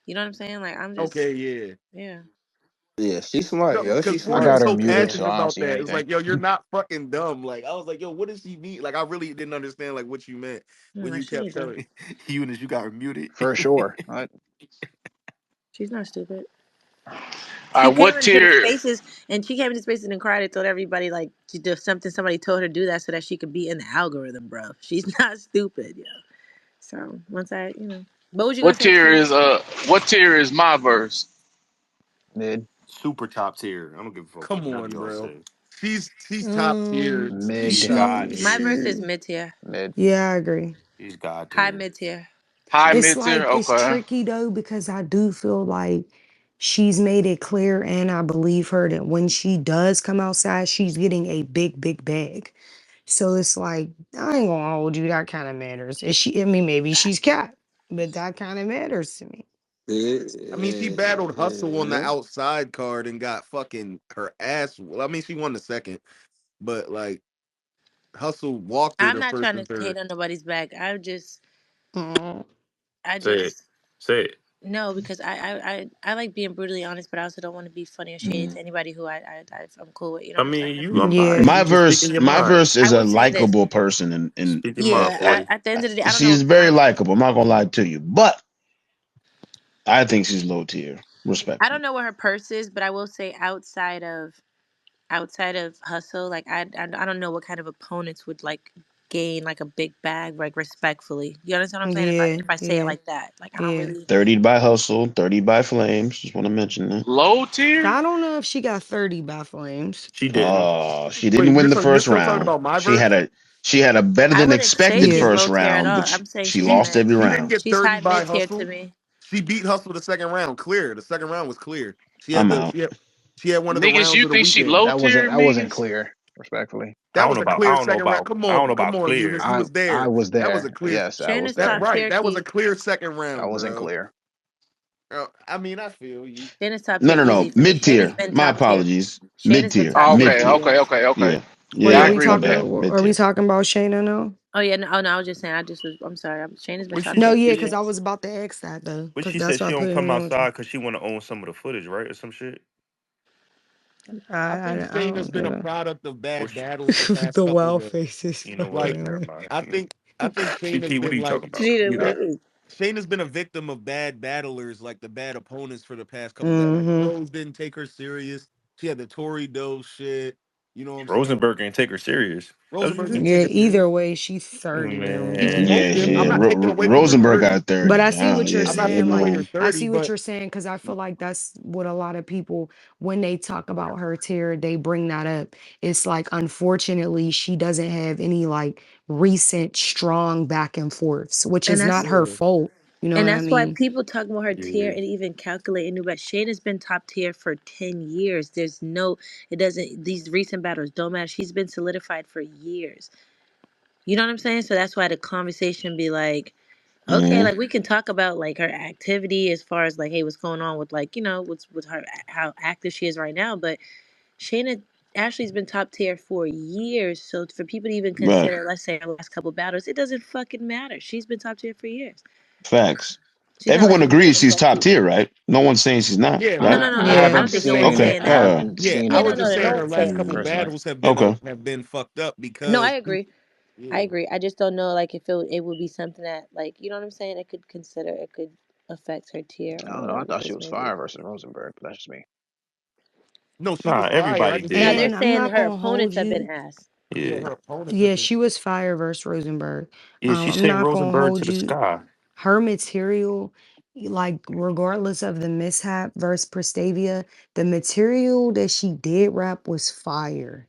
Speaker 1: You know what I'm saying? Like, I'm just,
Speaker 10: okay, yeah.
Speaker 1: yeah.
Speaker 8: Yeah, she's smart,
Speaker 10: No,
Speaker 8: yo.
Speaker 10: because
Speaker 8: She's
Speaker 10: 40
Speaker 12: I
Speaker 10: was
Speaker 12: got
Speaker 8: smart.
Speaker 12: her
Speaker 10: so
Speaker 12: muted,
Speaker 10: passionate
Speaker 12: so I don't
Speaker 10: about
Speaker 12: see
Speaker 10: that. It was
Speaker 12: anything.
Speaker 10: like, yo, you're not fucking dumb. Like, I was like, yo, what does he mean? Like, I really didn't understand, like, what you meant when
Speaker 1: Like,
Speaker 10: you
Speaker 1: she
Speaker 10: kept
Speaker 1: need to.
Speaker 10: telling.
Speaker 4: Eunice, you got her muted.
Speaker 12: For sure.
Speaker 1: She's not stupid.
Speaker 6: All
Speaker 1: She
Speaker 6: right,
Speaker 1: came
Speaker 6: what
Speaker 1: into the
Speaker 6: tier?
Speaker 1: spaces and she came into spaces and cried and told everybody like she did something somebody told her to do that so that she could be in the algorithm, bro. She's not stupid, yo. So once I, what was you gonna
Speaker 6: What
Speaker 1: say,
Speaker 6: tier
Speaker 1: Q?
Speaker 6: is what tier is my verse?
Speaker 12: Mid,
Speaker 4: Super top tier. I don't give a fuck what
Speaker 10: Come
Speaker 4: none of
Speaker 10: on,
Speaker 4: y'all
Speaker 10: bro.
Speaker 4: say.
Speaker 10: She's top tier.
Speaker 1: Mm,
Speaker 10: She's
Speaker 12: mid,
Speaker 4: She's
Speaker 10: top
Speaker 4: god
Speaker 10: tier.
Speaker 1: my
Speaker 4: tier.
Speaker 1: verse is
Speaker 9: She,
Speaker 1: mid tier,
Speaker 12: mid.
Speaker 9: yeah, I agree.
Speaker 4: She's god
Speaker 1: high
Speaker 4: tier.
Speaker 1: mid tier.
Speaker 6: High
Speaker 9: It's
Speaker 6: mid tier.
Speaker 9: like it's
Speaker 6: Okay.
Speaker 9: tricky though because I do feel like she's made it clear and I believe her that when she does come outside, she's getting a big, big bag. So it's like, I ain't gonna hold you, that kind of matters. Is she, I mean, maybe she's cat, but that kind of matters to me.
Speaker 10: I mean, she battled Hustle on the
Speaker 8: Yeah.
Speaker 10: outside card and got fucking her ass. Well, I mean, she won the second, but like Hustle walked her
Speaker 1: I'm
Speaker 10: the
Speaker 1: not
Speaker 10: first
Speaker 1: trying
Speaker 10: and
Speaker 1: to hate
Speaker 10: third.
Speaker 1: on nobody's back.
Speaker 9: Mm.
Speaker 1: I
Speaker 4: Say it.
Speaker 1: just
Speaker 4: Say it.
Speaker 1: no because I like being brutally honest, but I also don't want to be funny or shady to anybody who I'm cool with. You know
Speaker 4: I
Speaker 1: what I'm
Speaker 4: mean,
Speaker 1: saying?
Speaker 4: you. I
Speaker 9: Yeah.
Speaker 4: think
Speaker 5: My
Speaker 4: you just
Speaker 5: verse,
Speaker 4: speaking your
Speaker 5: my
Speaker 4: mind.
Speaker 5: verse
Speaker 1: I
Speaker 5: is a
Speaker 1: will say this.
Speaker 5: likable person, and
Speaker 4: Speak your mind,
Speaker 1: Yeah,
Speaker 4: 40.
Speaker 1: at the end of the day, I don't know.
Speaker 5: she's very likable. I'm not gonna lie to you, but I think she's low tier,
Speaker 1: I don't
Speaker 5: respectfully.
Speaker 1: know what her purse is, but I will say outside of hustle, like I don't know what kind of opponents would like gain like a big bag like respectfully. You understand what I'm saying? If I
Speaker 9: Yeah,
Speaker 1: if I say it
Speaker 9: yeah,
Speaker 1: like that, like I don't
Speaker 9: yeah.
Speaker 1: really.
Speaker 5: 30 by Hustle, 30 by Flames. Just want to mention that.
Speaker 6: Low tier.
Speaker 9: I don't know if she got 30 by flames.
Speaker 4: She didn't.
Speaker 5: Oh, she didn't
Speaker 10: Wait,
Speaker 5: win the
Speaker 10: you're
Speaker 5: first
Speaker 10: still talking
Speaker 5: round.
Speaker 10: about my
Speaker 5: She
Speaker 10: verse?
Speaker 5: had a better
Speaker 1: I
Speaker 5: than
Speaker 1: wouldn't say
Speaker 5: expected
Speaker 10: She
Speaker 1: she's
Speaker 10: didn't.
Speaker 5: first
Speaker 1: low tier at
Speaker 5: round,
Speaker 1: all.
Speaker 5: but
Speaker 1: I'm saying
Speaker 5: she
Speaker 1: she's
Speaker 5: lost
Speaker 1: mid.
Speaker 5: every
Speaker 10: She didn't
Speaker 5: round.
Speaker 10: get
Speaker 1: She's
Speaker 10: 30
Speaker 1: high
Speaker 10: by
Speaker 1: mid tier to
Speaker 10: Hustle.
Speaker 1: me.
Speaker 10: She beat Hustle the second round, clear. The second round was clear. She had
Speaker 5: I'm
Speaker 10: the
Speaker 5: out.
Speaker 10: she had one of the
Speaker 6: Niggas,
Speaker 10: rounds
Speaker 6: you
Speaker 10: of the
Speaker 6: think she
Speaker 10: weekend.
Speaker 6: low tier,
Speaker 12: That wasn't
Speaker 6: niggas?
Speaker 12: clear, respectfully.
Speaker 4: I
Speaker 10: That
Speaker 4: don't
Speaker 10: was
Speaker 4: know
Speaker 10: a
Speaker 4: about. I
Speaker 10: clear
Speaker 4: don't know
Speaker 10: second round.
Speaker 4: about.
Speaker 10: Come
Speaker 4: I don't know
Speaker 10: on, come
Speaker 4: about
Speaker 10: on, Eunice.
Speaker 4: clear.
Speaker 10: You was
Speaker 12: I
Speaker 10: there.
Speaker 12: was
Speaker 10: That was a
Speaker 12: there.
Speaker 10: clear.
Speaker 12: Yes, I was
Speaker 1: Shayna's
Speaker 10: That
Speaker 1: top
Speaker 12: there.
Speaker 10: right.
Speaker 1: tier
Speaker 10: That was a
Speaker 1: key.
Speaker 10: clear second
Speaker 12: That
Speaker 10: round,
Speaker 12: wasn't
Speaker 10: bro.
Speaker 12: clear.
Speaker 10: I mean, I feel you.
Speaker 1: Shayna's top
Speaker 5: No,
Speaker 1: tier
Speaker 5: no,
Speaker 1: easy
Speaker 5: no.
Speaker 1: for me.
Speaker 5: Mid
Speaker 1: Shayna's
Speaker 5: tier.
Speaker 1: been
Speaker 5: My
Speaker 1: top tier.
Speaker 5: apologies. Mid
Speaker 1: Shayna's been
Speaker 5: tier.
Speaker 1: top
Speaker 6: Oh,
Speaker 1: tier
Speaker 5: Mid
Speaker 6: okay,
Speaker 1: for
Speaker 5: tier.
Speaker 6: okay,
Speaker 1: years.
Speaker 6: okay, okay.
Speaker 5: Yeah.
Speaker 9: Wait,
Speaker 6: Yeah, I
Speaker 5: Yeah.
Speaker 6: agree
Speaker 5: My
Speaker 6: with
Speaker 5: bad.
Speaker 6: that.
Speaker 5: Mid
Speaker 9: are we
Speaker 5: tier.
Speaker 9: talking about Shayna now?
Speaker 1: Oh yeah, no, oh no, I was just saying. I'm sorry. Shayna's been
Speaker 4: But
Speaker 1: top
Speaker 4: she.
Speaker 9: No,
Speaker 1: tier for
Speaker 9: yeah, because I
Speaker 1: years.
Speaker 9: was about to ask that though,
Speaker 4: But
Speaker 9: because
Speaker 4: she
Speaker 9: that's
Speaker 4: said
Speaker 9: why
Speaker 4: she
Speaker 9: I put
Speaker 4: don't
Speaker 9: it
Speaker 4: come
Speaker 9: in with you.
Speaker 4: outside because she want to own some of the footage, right, or some shit.
Speaker 10: I think
Speaker 9: I
Speaker 10: Shayna's
Speaker 9: don't
Speaker 10: been
Speaker 9: do
Speaker 10: a
Speaker 9: that.
Speaker 10: product of
Speaker 4: Or
Speaker 10: bad
Speaker 4: she,
Speaker 10: battles the past
Speaker 9: The
Speaker 10: couple
Speaker 9: wow
Speaker 10: of
Speaker 9: face is
Speaker 4: you know what?
Speaker 10: like.
Speaker 9: fucking
Speaker 4: Never
Speaker 9: lit.
Speaker 4: mind.
Speaker 10: I think Shayna's
Speaker 4: CP, what are
Speaker 10: been
Speaker 4: you
Speaker 10: like
Speaker 4: talking about?
Speaker 1: Gina,
Speaker 4: Mute
Speaker 10: Shay-
Speaker 4: up.
Speaker 1: what?
Speaker 10: Shayna's been a victim of bad battlers, like the bad opponents for the past couple like
Speaker 9: Mm-hmm.
Speaker 10: Rose didn't take her serious. She had the Tory Doe shit. You know what I'm saying?
Speaker 4: Rosenberg ain't take her serious. That's what
Speaker 10: Rosenberg
Speaker 4: you.
Speaker 10: didn't take
Speaker 9: Yeah,
Speaker 10: her serious.
Speaker 9: either way, she's 30
Speaker 10: She
Speaker 9: though.
Speaker 10: smoked
Speaker 5: Yeah,
Speaker 10: him. I'm
Speaker 5: she
Speaker 10: not taking away from her
Speaker 5: Rosenberg
Speaker 10: 30.
Speaker 5: got
Speaker 9: But
Speaker 5: 30.
Speaker 9: I see what you're
Speaker 5: Yeah,
Speaker 10: I'm not
Speaker 5: leave
Speaker 9: saying.
Speaker 5: him
Speaker 10: taking away
Speaker 9: Like,
Speaker 10: her
Speaker 5: alone.
Speaker 9: I
Speaker 10: 30,
Speaker 9: see what
Speaker 10: but
Speaker 9: you're saying because I feel like that's what a lot of people, when they talk about her tier, they bring that up. It's like, unfortunately, she doesn't have any like recent strong back and forths, which
Speaker 1: And
Speaker 9: is not
Speaker 1: that's
Speaker 9: her
Speaker 10: yeah.
Speaker 9: fault. You know
Speaker 1: and
Speaker 9: what I
Speaker 1: that's why
Speaker 9: mean?
Speaker 1: people talk about her tier
Speaker 4: Yeah.
Speaker 1: and even calculate and do. But Shayna's been top tier for 10 years. There's no, it doesn't. These recent battles don't matter. She's been solidified for years. You know what I'm saying? So that's why the conversation be like, okay,
Speaker 5: Hmm.
Speaker 1: like we can talk about like her activity as far as like, hey, what's going on with like what's with her how active she is right now. But Shayna Ashley's been top tier for years. So for people to even
Speaker 5: Right.
Speaker 1: consider, let's say her last couple battles, it doesn't fucking matter. She's been top tier for years.
Speaker 5: Facts.
Speaker 1: She's not
Speaker 5: Everyone
Speaker 1: letting nobody
Speaker 5: agrees she's
Speaker 1: affect
Speaker 5: top
Speaker 1: you.
Speaker 5: tier, right? No one's saying she's not,
Speaker 10: Yeah,
Speaker 1: No,
Speaker 5: right?
Speaker 10: no,
Speaker 1: no, no,
Speaker 12: I
Speaker 1: no. I
Speaker 9: Yeah.
Speaker 1: don't
Speaker 12: haven't
Speaker 1: think no one's
Speaker 5: Okay.
Speaker 12: seen
Speaker 1: saying
Speaker 12: I
Speaker 1: that.
Speaker 12: haven't
Speaker 10: yeah.
Speaker 12: seen
Speaker 10: I
Speaker 1: Yeah,
Speaker 12: her
Speaker 1: no,
Speaker 10: was
Speaker 1: no,
Speaker 10: just
Speaker 1: no.
Speaker 10: saying
Speaker 1: No
Speaker 10: her
Speaker 1: one's
Speaker 10: last
Speaker 1: saying
Speaker 10: couple
Speaker 1: that.
Speaker 12: personally.
Speaker 10: battles
Speaker 5: Okay.
Speaker 10: have been fucked up
Speaker 1: No, I
Speaker 10: because
Speaker 1: agree. I
Speaker 10: yeah.
Speaker 1: agree. I just don't know like if it would be something that like you know what I'm saying. It could consider it could affect her tier
Speaker 12: I
Speaker 1: or
Speaker 12: don't know. I
Speaker 1: whatever the
Speaker 12: thought she
Speaker 1: case
Speaker 12: was
Speaker 1: may be.
Speaker 12: fire versus Rosenberg, but that's just me.
Speaker 10: No, she
Speaker 4: Nah,
Speaker 10: was fire. I
Speaker 4: everybody
Speaker 10: just said
Speaker 1: Now
Speaker 4: did.
Speaker 1: they're
Speaker 10: like,
Speaker 9: And I'm
Speaker 1: saying
Speaker 9: not
Speaker 1: her
Speaker 9: gonna hold
Speaker 1: opponents have been
Speaker 9: you.
Speaker 1: ass.
Speaker 10: yeah,
Speaker 4: Yeah.
Speaker 10: her opponents have
Speaker 9: Yeah,
Speaker 10: been.
Speaker 9: she was fire versus Rosenberg.
Speaker 4: Yeah, she
Speaker 9: I'm
Speaker 4: sent
Speaker 9: not gonna
Speaker 4: Rosenberg to
Speaker 9: hold
Speaker 4: the
Speaker 9: you.
Speaker 4: sky.
Speaker 9: Her material, like regardless of the mishap versus Prestavia, the material that she did rap was fire.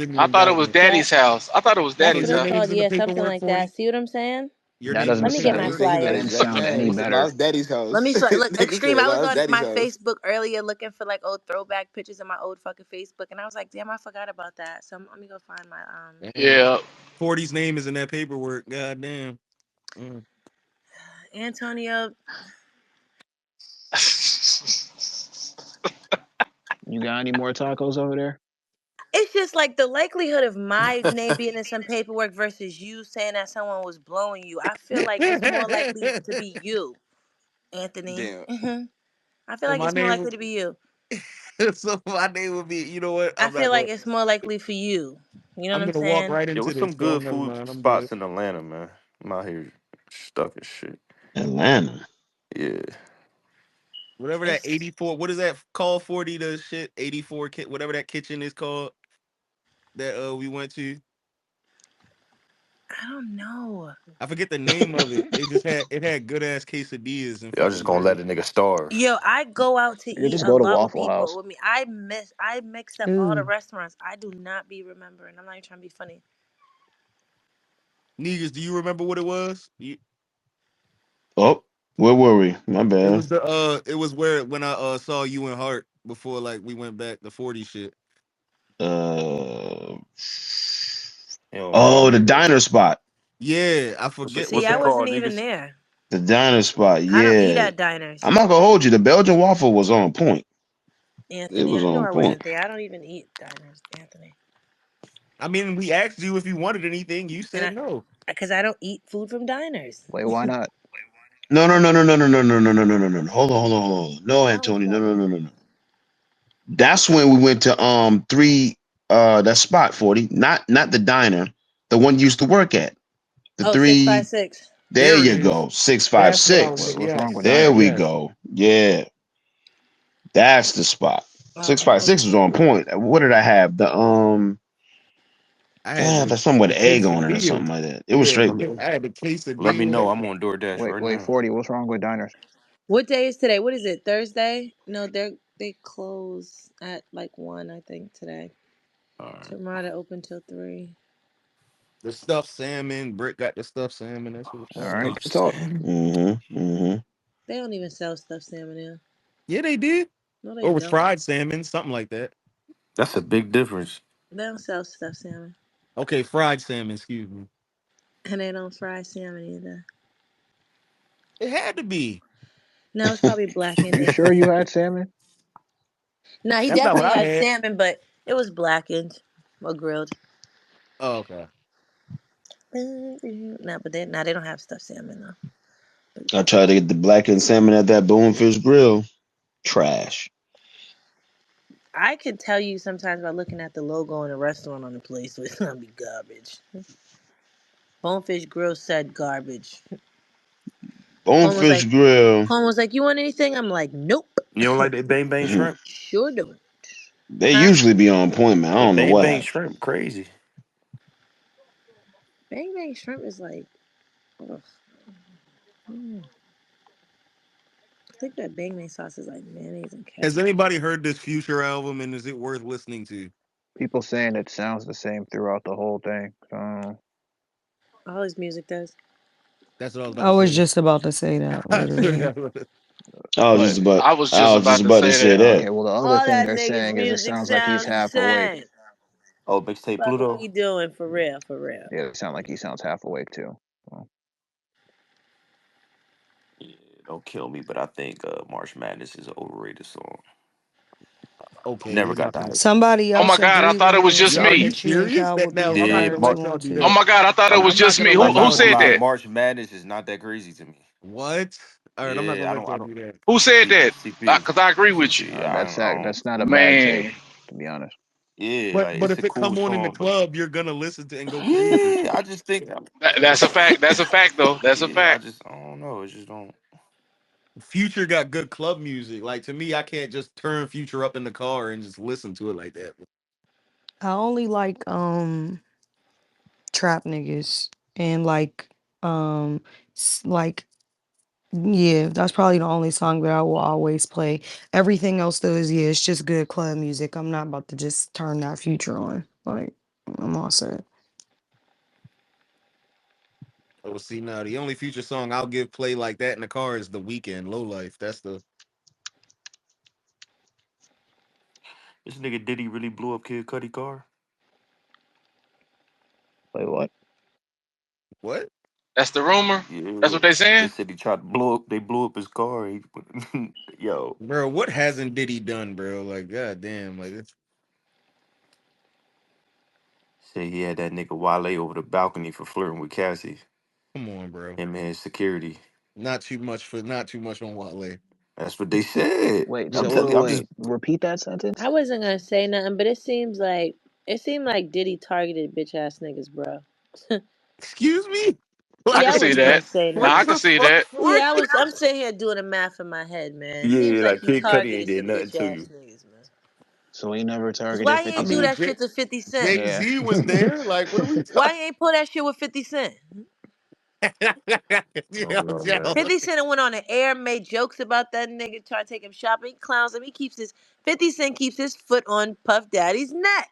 Speaker 10: send me
Speaker 6: I
Speaker 10: them
Speaker 6: thought it was
Speaker 10: documents.
Speaker 1: That
Speaker 6: Daddy's house. I thought it was
Speaker 1: that's
Speaker 10: Are
Speaker 6: Daddy's
Speaker 1: what
Speaker 10: your
Speaker 1: it's
Speaker 6: house.
Speaker 10: names
Speaker 1: called.
Speaker 10: in the
Speaker 1: Yeah, something
Speaker 10: paperwork,
Speaker 1: like that.
Speaker 10: 40?
Speaker 1: See what I'm saying?
Speaker 10: Your
Speaker 12: That
Speaker 10: names in
Speaker 12: doesn't
Speaker 1: Let
Speaker 10: the
Speaker 1: me get
Speaker 12: sound.
Speaker 1: my
Speaker 8: He said,
Speaker 12: That
Speaker 1: flyer.
Speaker 12: didn't
Speaker 8: that,
Speaker 12: sound
Speaker 8: man,
Speaker 12: any
Speaker 8: he said, no,
Speaker 12: better.
Speaker 8: it's daddy's
Speaker 1: Let
Speaker 8: house.
Speaker 1: me look.
Speaker 8: Nigga
Speaker 1: Extreme.
Speaker 8: said,
Speaker 1: I was
Speaker 8: no, it's
Speaker 1: on
Speaker 8: daddy's
Speaker 1: my
Speaker 8: house.
Speaker 1: Facebook earlier looking for like old throwback pictures of my old fucking Facebook, and I was like, damn, I. About that. So let me go find my
Speaker 10: Damn.
Speaker 6: Yeah.
Speaker 10: 40's name is in that paperwork. God damn. Mm.
Speaker 1: Antonio,
Speaker 12: You got any more tacos over there?
Speaker 1: it's just like the likelihood of my name being in some paperwork versus you saying that someone was blowing you. I feel like it's more likely to be you, Anthony.
Speaker 8: Damn.
Speaker 1: I feel
Speaker 10: So
Speaker 1: like
Speaker 10: my
Speaker 1: it's more
Speaker 10: name
Speaker 1: likely to be you.
Speaker 10: would so my name would be, you know what?
Speaker 1: I
Speaker 10: I'm
Speaker 1: feel
Speaker 10: not
Speaker 1: like
Speaker 10: going
Speaker 1: it's more likely for you. You know what
Speaker 10: I'm
Speaker 1: I'm
Speaker 10: gonna walk
Speaker 1: saying?
Speaker 10: right
Speaker 4: Yo,
Speaker 10: into
Speaker 4: what's
Speaker 10: this,
Speaker 4: some
Speaker 10: so
Speaker 4: good
Speaker 10: never
Speaker 4: food
Speaker 10: mind. I'm good.
Speaker 4: spots in Atlanta, man? I'm out here stuck as shit.
Speaker 5: Atlanta.
Speaker 4: Yeah.
Speaker 10: Whatever that
Speaker 1: It's
Speaker 10: 84, what is that called 40 the shit? 84 whatever that kitchen is called that we went to.
Speaker 1: I don't know.
Speaker 10: I forget the name of it. It had good ass quesadillas and
Speaker 4: Y'all just
Speaker 10: fucking
Speaker 4: gonna let
Speaker 10: burgers.
Speaker 4: a nigga starve.
Speaker 1: Yo, I go out to
Speaker 12: You
Speaker 1: eat
Speaker 12: just
Speaker 1: a
Speaker 12: go to
Speaker 1: lot with
Speaker 12: Waffle
Speaker 1: people.
Speaker 12: House.
Speaker 1: With me, I mixed up all the
Speaker 9: Ooh.
Speaker 1: restaurants. I do not be remembering. I'm not even trying to be funny.
Speaker 10: Niggas, do you remember what it was?
Speaker 5: Oh, where were we? My bad.
Speaker 10: It was where when I saw you and Hart before like we went back the 40 shit.
Speaker 5: Uh,
Speaker 4: He don't
Speaker 5: oh,
Speaker 4: remember.
Speaker 5: the diner spot.
Speaker 10: Yeah, I forget what
Speaker 1: See,
Speaker 4: What's
Speaker 1: I
Speaker 4: it
Speaker 10: that.
Speaker 1: wasn't
Speaker 4: called,
Speaker 1: even
Speaker 4: niggas?
Speaker 1: there.
Speaker 5: The diner spot.
Speaker 1: I don't eat
Speaker 5: Yeah.
Speaker 1: at diners,
Speaker 5: I'm not gonna hold you. The Belgian waffle was on point. It
Speaker 1: Anthony.
Speaker 5: was
Speaker 1: I know
Speaker 5: on
Speaker 1: I
Speaker 5: point.
Speaker 1: wasn't there. I don't even eat diners, Anthony.
Speaker 10: I mean, we asked you if you wanted anything. You
Speaker 1: And
Speaker 10: said no.
Speaker 1: because I don't eat food from diners.
Speaker 12: Wait, why not?
Speaker 5: No, no, no, no, no, no, no, no, no, no, no, no, no. Hold on, hold on, hold on. No,
Speaker 1: Why was
Speaker 5: Antonio. No,
Speaker 1: that?
Speaker 5: no, no, no, no. That's when we went to three that spot 40. Not the diner, the one you used to work at. The
Speaker 1: Oh, six five
Speaker 5: three.
Speaker 1: six.
Speaker 5: There
Speaker 10: There it
Speaker 5: you
Speaker 10: is.
Speaker 5: go. Six five
Speaker 10: That's what I was.
Speaker 5: six.
Speaker 12: What's wrong with
Speaker 10: Yes,
Speaker 5: There
Speaker 12: diners?
Speaker 5: we
Speaker 10: yes.
Speaker 5: go. Yeah, that's the spot.
Speaker 1: Oh,
Speaker 5: Six
Speaker 1: I
Speaker 5: five
Speaker 1: don't
Speaker 5: six
Speaker 1: eat.
Speaker 5: was on point. What did I have? The
Speaker 10: I had
Speaker 5: God, that's something with
Speaker 10: the
Speaker 5: egg on it or
Speaker 10: quesadilla.
Speaker 5: something like that. It was
Speaker 10: Yeah,
Speaker 5: straight
Speaker 4: Let me,
Speaker 5: good.
Speaker 10: I had the
Speaker 4: let me know.
Speaker 10: quesadilla.
Speaker 4: I'm on DoorDash right
Speaker 12: Wait,
Speaker 4: now.
Speaker 12: 40. What's wrong with diners?
Speaker 1: What day is today? What is it? Thursday? No, they close at like 1, I think, today.
Speaker 4: All right.
Speaker 1: Tomorrow they open till 3.
Speaker 10: The stuffed salmon. Brick got the stuffed salmon. That shit was
Speaker 12: All
Speaker 10: fire.
Speaker 12: right,
Speaker 4: Stuff
Speaker 12: good talk.
Speaker 4: Sam.
Speaker 5: Mm-hmm. Mm-hmm.
Speaker 1: They don't even sell stuffed salmon now.
Speaker 10: Yeah, they did.
Speaker 1: No, they
Speaker 10: Or it was
Speaker 1: don't.
Speaker 10: fried salmon, something like that.
Speaker 4: That's a big difference.
Speaker 1: They don't sell stuffed salmon.
Speaker 10: Okay, fried salmon. Excuse me.
Speaker 1: And they don't fry salmon either.
Speaker 10: It had to be.
Speaker 1: No, it's probably blackened,
Speaker 12: You sure you
Speaker 1: Anthony.
Speaker 12: had salmon?
Speaker 1: No, he
Speaker 10: That's not what
Speaker 1: definitely
Speaker 10: I
Speaker 1: had
Speaker 10: had.
Speaker 1: salmon, but it was blackened or grilled.
Speaker 10: Oh, okay.
Speaker 1: No, but they don't have stuffed salmon though. But
Speaker 5: I tried to get the blackened salmon at that Bonefish Grill. Trash.
Speaker 1: I could tell you sometimes by looking at the logo on the restaurant on the place, so it's gonna be garbage. Bonefish Grill said garbage. Quan was
Speaker 5: Bonefish
Speaker 1: like,
Speaker 5: Grill.
Speaker 1: "You want anything?" I'm like, "Nope,
Speaker 4: You don't like that bang bang shrimp?
Speaker 1: sure don't."
Speaker 5: They
Speaker 1: Huh?
Speaker 5: usually be on point, man. I
Speaker 4: That
Speaker 5: don't know
Speaker 4: bang
Speaker 5: what
Speaker 4: bang
Speaker 5: happened.
Speaker 4: shrimp, crazy.
Speaker 1: Bang bang shrimp is like, ugh. Mm. I think that bang bang sauce is like mayonnaise and
Speaker 10: Has
Speaker 1: ketchup.
Speaker 10: anybody heard this Future album and is it worth listening to?
Speaker 12: People saying it sounds the same throughout the whole thing. So
Speaker 1: All his music does.
Speaker 10: That's what I was about
Speaker 9: I
Speaker 10: to
Speaker 9: was
Speaker 10: say.
Speaker 9: just about to say that,
Speaker 10: I knew
Speaker 9: literally.
Speaker 10: that was-
Speaker 6: What? I was just
Speaker 5: I was just
Speaker 6: about to
Speaker 5: about to
Speaker 6: say
Speaker 5: say
Speaker 6: that.
Speaker 5: that.
Speaker 12: okay, well the other
Speaker 1: All
Speaker 12: thing
Speaker 1: that
Speaker 12: they're
Speaker 1: nigga's
Speaker 12: saying is it
Speaker 1: music
Speaker 12: sounds like he's
Speaker 1: sounds the
Speaker 12: half awake.
Speaker 1: same.
Speaker 4: Oh, mixtape
Speaker 1: Fuck is
Speaker 4: Pluto.
Speaker 1: we doing for real? For real.
Speaker 12: Yeah, it sound like he sounds half awake too. Well,
Speaker 4: Yeah, don't kill me, but I think March Madness is an overrated song.
Speaker 10: okay,
Speaker 4: Never
Speaker 10: we're
Speaker 4: got
Speaker 10: about
Speaker 4: the
Speaker 10: to.
Speaker 4: hype.
Speaker 9: Somebody
Speaker 6: Oh my
Speaker 9: else
Speaker 6: God, I
Speaker 9: agree
Speaker 6: thought
Speaker 9: with
Speaker 6: it
Speaker 9: me
Speaker 6: was
Speaker 9: and
Speaker 6: just
Speaker 10: Yeah,
Speaker 9: said
Speaker 10: are you
Speaker 6: me.
Speaker 9: that you and
Speaker 10: serious?
Speaker 9: Cal
Speaker 10: That
Speaker 9: would
Speaker 10: now
Speaker 9: be
Speaker 10: I'm
Speaker 9: on
Speaker 10: not
Speaker 4: Yeah,
Speaker 9: there
Speaker 10: gonna
Speaker 9: if you
Speaker 10: let
Speaker 4: Mar-
Speaker 10: y'all
Speaker 9: want
Speaker 10: do
Speaker 6: Oh
Speaker 9: to.
Speaker 10: that.
Speaker 6: my God, I thought it was
Speaker 10: I'm not
Speaker 6: just me.
Speaker 10: gonna
Speaker 6: Who
Speaker 10: let
Speaker 4: I'm not
Speaker 6: who
Speaker 10: y'all
Speaker 4: gonna
Speaker 10: do
Speaker 6: said
Speaker 4: lie.
Speaker 6: that?
Speaker 10: that.
Speaker 4: March Madness is not that crazy to me.
Speaker 10: What? All right, I'm not
Speaker 4: Yeah,
Speaker 10: gonna
Speaker 4: I
Speaker 10: let
Speaker 4: don't. I
Speaker 10: y'all
Speaker 4: don't.
Speaker 10: do that.
Speaker 6: Who said
Speaker 4: C,
Speaker 6: that?
Speaker 4: CP.
Speaker 6: Because I agree with you,
Speaker 4: Yeah,
Speaker 12: that's not a bad take,
Speaker 6: man.
Speaker 12: to be honest.
Speaker 4: yeah,
Speaker 10: But
Speaker 4: like
Speaker 10: but
Speaker 4: it's a
Speaker 10: if it
Speaker 4: cool
Speaker 10: come on in the
Speaker 4: song, but
Speaker 10: club, you're gonna listen to and go crazy.
Speaker 4: yeah, I just think,
Speaker 6: That's a fact. That's a fact, though. That's a
Speaker 4: yeah,
Speaker 6: fact.
Speaker 4: I don't know. It just don't.
Speaker 10: Future got good club music. Like to me, I can't just turn Future up in the car and just listen to it like that.
Speaker 9: I only like trap niggas and um like yeah, that's probably the only song that I will always play. Everything else though is yeah, it's just good club music. I'm not about to just turn that Future on. Like I'm all set.
Speaker 10: Oh, see now the only Future song I'll give play like that in the car is The Weekend, Low Life. That's the
Speaker 4: This nigga Diddy really blew up Kid Cudi car.
Speaker 12: Wait, what?
Speaker 10: what?
Speaker 6: That's the rumor. That's
Speaker 4: Yeah,
Speaker 6: what they
Speaker 4: they
Speaker 6: saying.
Speaker 4: said he tried to blow up. They blew up his car. Yo,
Speaker 10: Bro, what hasn't Diddy done, bro? Like, goddamn, like,
Speaker 4: say he had that nigga Wale over the balcony for flirting with Cassie.
Speaker 10: come on, bro.
Speaker 4: Him and his security.
Speaker 10: Not too much on Wale.
Speaker 4: That's what they said.
Speaker 12: Wait,
Speaker 4: I'm
Speaker 12: so
Speaker 4: telling you. I'm just.
Speaker 12: repeat that sentence.
Speaker 1: I wasn't gonna say nothing, but it seemed like Diddy targeted bitch ass niggas, bro.
Speaker 10: Excuse me?
Speaker 6: I
Speaker 1: Yeah,
Speaker 6: can
Speaker 1: I
Speaker 6: see
Speaker 10: Like,
Speaker 1: wasn't gonna
Speaker 6: that.
Speaker 1: say
Speaker 6: Nah,
Speaker 10: what
Speaker 6: I
Speaker 1: nothing.
Speaker 6: can
Speaker 10: the
Speaker 6: see
Speaker 10: fuck,
Speaker 6: that.
Speaker 10: 40?
Speaker 1: Yeah, I'm sitting here doing the math in my head, man. Seems
Speaker 4: Yeah,
Speaker 1: like
Speaker 4: like
Speaker 1: he
Speaker 4: Kid Cudi ain't
Speaker 1: targeted
Speaker 4: did
Speaker 1: some
Speaker 4: nothing
Speaker 1: bitch
Speaker 4: to
Speaker 1: ass
Speaker 4: you.
Speaker 1: niggas, man.
Speaker 12: So he never
Speaker 1: Cause
Speaker 12: targeted
Speaker 1: why he
Speaker 12: 50
Speaker 10: I
Speaker 1: ain't do
Speaker 10: mean,
Speaker 12: Cent.
Speaker 1: that shit to 50 Cent?
Speaker 12: Yeah.
Speaker 10: Jay-Z was there. Like, what are we
Speaker 1: Why
Speaker 10: talking?
Speaker 1: he ain't pull that shit with 50 Cent?
Speaker 4: I don't
Speaker 10: Yo,
Speaker 4: know, man.
Speaker 10: yo.
Speaker 1: 50 Cent went on the air, made jokes about that nigga, trying to take him shopping. He clowns him. 50 Cent keeps his foot on Puff Daddy's neck.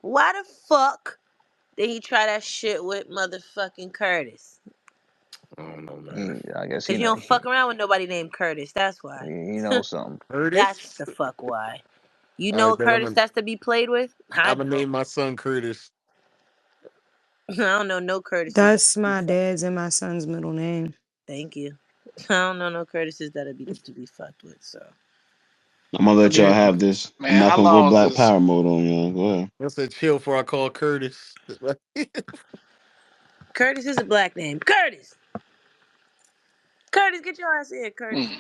Speaker 1: Why the fuck did he try that shit with motherfucking Curtis?
Speaker 4: I don't know, man.
Speaker 12: I guess
Speaker 1: Cause you don't fuck around with nobody named Curtis. That's why.
Speaker 12: he knows something.
Speaker 1: That's
Speaker 10: Curtis?
Speaker 1: the fuck why. You
Speaker 10: All right,
Speaker 1: know
Speaker 10: bet
Speaker 1: Curtis that's to be played with? I
Speaker 10: I'm gonna
Speaker 1: don't.
Speaker 10: name my son Curtis.
Speaker 1: I don't know no Curtises that
Speaker 9: That's
Speaker 1: to be
Speaker 9: my
Speaker 1: fucked.
Speaker 9: dad's and my son's middle name.
Speaker 1: Thank you. I don't know no Curtises that'll be to be fucked with. So
Speaker 5: I'm gonna
Speaker 10: I
Speaker 5: let y'all
Speaker 10: mean,
Speaker 5: have this. I'm
Speaker 6: Man,
Speaker 5: not
Speaker 6: how
Speaker 5: gonna go
Speaker 6: long
Speaker 5: Black
Speaker 6: does
Speaker 5: Power mode on y'all. Go ahead.
Speaker 10: that's a chill for I call Curtis.
Speaker 1: Curtis is a black name. Curtis. Curtis, get your ass here, Curtis.
Speaker 6: hmm,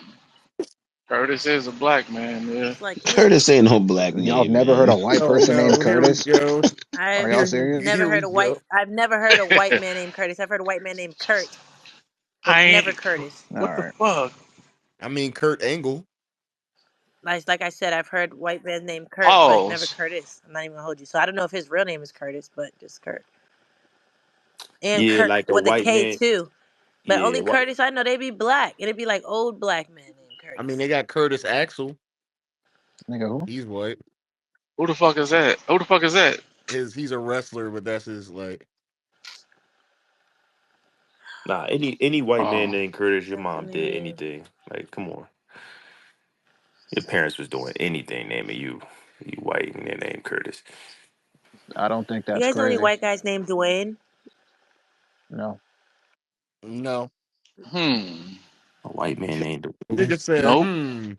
Speaker 6: Curtis is a black man? Yeah.
Speaker 1: It's like
Speaker 5: Curtis ain't no black
Speaker 12: Y'all have
Speaker 5: name,
Speaker 12: never heard a
Speaker 5: man.
Speaker 12: white
Speaker 10: Oh
Speaker 12: person named
Speaker 10: no, here we
Speaker 12: Curtis?
Speaker 10: go.
Speaker 12: Are
Speaker 1: I've
Speaker 12: y'all serious?
Speaker 1: never
Speaker 10: Here we
Speaker 1: heard a white.
Speaker 10: go.
Speaker 1: I've never heard a white man named Curtis. I've heard a white man named Kurt, but
Speaker 6: I
Speaker 1: never
Speaker 6: ain't.
Speaker 1: Curtis.
Speaker 12: All
Speaker 6: What the
Speaker 12: right.
Speaker 6: fuck?
Speaker 10: I mean, Kurt Angle.
Speaker 1: Like I said, I've heard white man named Kurt, but never
Speaker 6: Pause.
Speaker 1: Curtis. I'm not even gonna hold you. So I don't know if his real name is Curtis, but just Kurt and
Speaker 4: Yeah,
Speaker 1: Kurt
Speaker 4: like a
Speaker 1: with a
Speaker 4: white
Speaker 1: K
Speaker 4: man.
Speaker 1: too. But
Speaker 4: Yeah,
Speaker 1: only
Speaker 4: what?
Speaker 1: Curtis I know they be black. It'd be like old black man named
Speaker 10: I mean,
Speaker 1: Curtis.
Speaker 10: they got Curtis Axel.
Speaker 12: Nigga, who?
Speaker 10: He's white.
Speaker 6: Who the fuck is that? Who the fuck is that?
Speaker 10: He's a wrestler, but that's his like.
Speaker 4: Nah, any white man
Speaker 6: Oh,
Speaker 4: named Curtis, your
Speaker 1: Nothing
Speaker 4: mom did
Speaker 1: there.
Speaker 4: anything. Like, come on, your parents was doing anything naming you. You white and their name Curtis.
Speaker 12: I don't think
Speaker 1: You
Speaker 12: that's
Speaker 1: guys know any
Speaker 12: crazy.
Speaker 1: white guys named Dwayne?
Speaker 12: No.
Speaker 10: No,
Speaker 6: hmm.
Speaker 4: A white man named
Speaker 10: nigga
Speaker 4: Dwayne.
Speaker 10: said,
Speaker 6: Nope.
Speaker 10: "Hmm."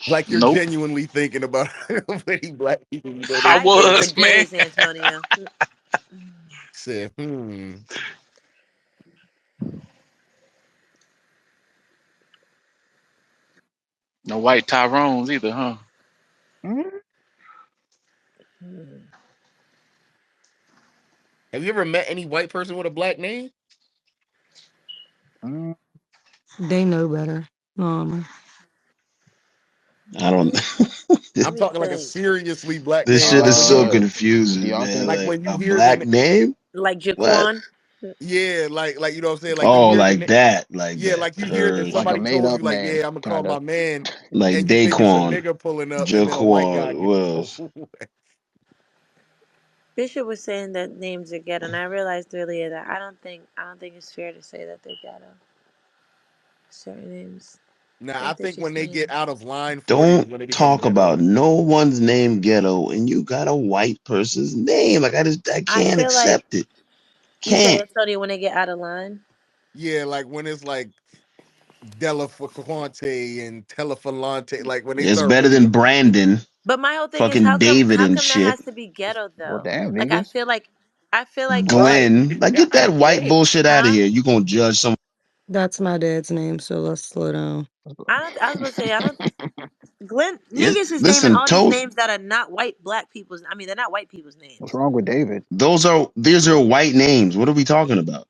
Speaker 10: Like you're
Speaker 6: Nope.
Speaker 10: genuinely thinking about how many black people you know
Speaker 6: I
Speaker 10: named
Speaker 1: I think for
Speaker 10: Curtis.
Speaker 6: was, man.
Speaker 1: days, Antonio.
Speaker 10: Said, "Hmm."
Speaker 6: No white Tyrones either, huh?
Speaker 12: Mm,
Speaker 10: Have you ever met any white person with a black name?
Speaker 12: mm.
Speaker 9: They know better. Um,
Speaker 5: I don't.
Speaker 1: Let
Speaker 10: I'm
Speaker 1: me
Speaker 10: talking like a
Speaker 1: think.
Speaker 10: seriously black
Speaker 5: This
Speaker 10: name.
Speaker 5: shit
Speaker 10: Like
Speaker 5: is
Speaker 10: when you,
Speaker 5: so
Speaker 12: Uh, do
Speaker 5: confusing,
Speaker 12: y'all
Speaker 5: man.
Speaker 12: think
Speaker 10: like
Speaker 5: Like
Speaker 10: when you
Speaker 5: a
Speaker 10: hear the,
Speaker 5: black name?
Speaker 1: Like
Speaker 5: What?
Speaker 1: Jaquan.
Speaker 10: yeah, like you know what I'm saying. Like you
Speaker 5: Oh,
Speaker 10: hear the,
Speaker 5: like that, like
Speaker 10: yeah,
Speaker 5: that.
Speaker 10: like you hear that
Speaker 5: Heard
Speaker 12: like a
Speaker 10: somebody
Speaker 12: made
Speaker 10: told you
Speaker 12: up
Speaker 10: like,
Speaker 12: name,
Speaker 10: yeah, I'm gonna call
Speaker 12: kind
Speaker 10: my
Speaker 12: of?
Speaker 10: man,
Speaker 5: like
Speaker 10: and you think it's a
Speaker 5: Daquan,
Speaker 10: nigga pulling up, and then a white guy
Speaker 5: Jaquan.
Speaker 10: get
Speaker 5: What
Speaker 10: pulled.
Speaker 1: Bishop was saying that names are ghetto, and I realized earlier that I don't think it's fair to say that they're ghetto. Certain names. I
Speaker 10: Now I
Speaker 1: think they're
Speaker 10: think when
Speaker 1: just
Speaker 10: they get
Speaker 1: names.
Speaker 10: out of line 40 is
Speaker 5: Don't
Speaker 10: when they become
Speaker 5: talk
Speaker 10: ghetto.
Speaker 5: about no one's name ghetto, and you got a white person's name. Like I
Speaker 1: I
Speaker 5: can't
Speaker 1: feel like
Speaker 5: accept it.
Speaker 1: you say
Speaker 5: Can't.
Speaker 1: Antonio when they get out of line.
Speaker 10: Yeah, like when it's like Delafonte and Telefalante, like when they
Speaker 5: It's
Speaker 10: start
Speaker 5: better
Speaker 10: really,
Speaker 5: than Brandon,
Speaker 1: But my whole thing is
Speaker 5: fucking
Speaker 1: how come
Speaker 5: David
Speaker 1: how
Speaker 5: and
Speaker 1: come that
Speaker 5: shit.
Speaker 1: has to be ghetto
Speaker 12: Well,
Speaker 1: though?
Speaker 12: damn,
Speaker 1: Like I
Speaker 12: niggas.
Speaker 1: feel like I feel like
Speaker 10: right?
Speaker 5: Glenn, like get that
Speaker 10: God
Speaker 5: white
Speaker 10: damn.
Speaker 5: bullshit out of
Speaker 1: huh?
Speaker 5: here. You gonna judge some?
Speaker 9: that's my dad's name, so let's slow down.
Speaker 1: I was gonna say I don't Glenn
Speaker 5: It's,
Speaker 1: niggas is naming
Speaker 5: listen,
Speaker 1: all these
Speaker 5: toast.
Speaker 1: names that are not white black people's they're not white people's
Speaker 12: What's
Speaker 1: names.
Speaker 12: wrong with David?
Speaker 5: These are white names. What are we talking about?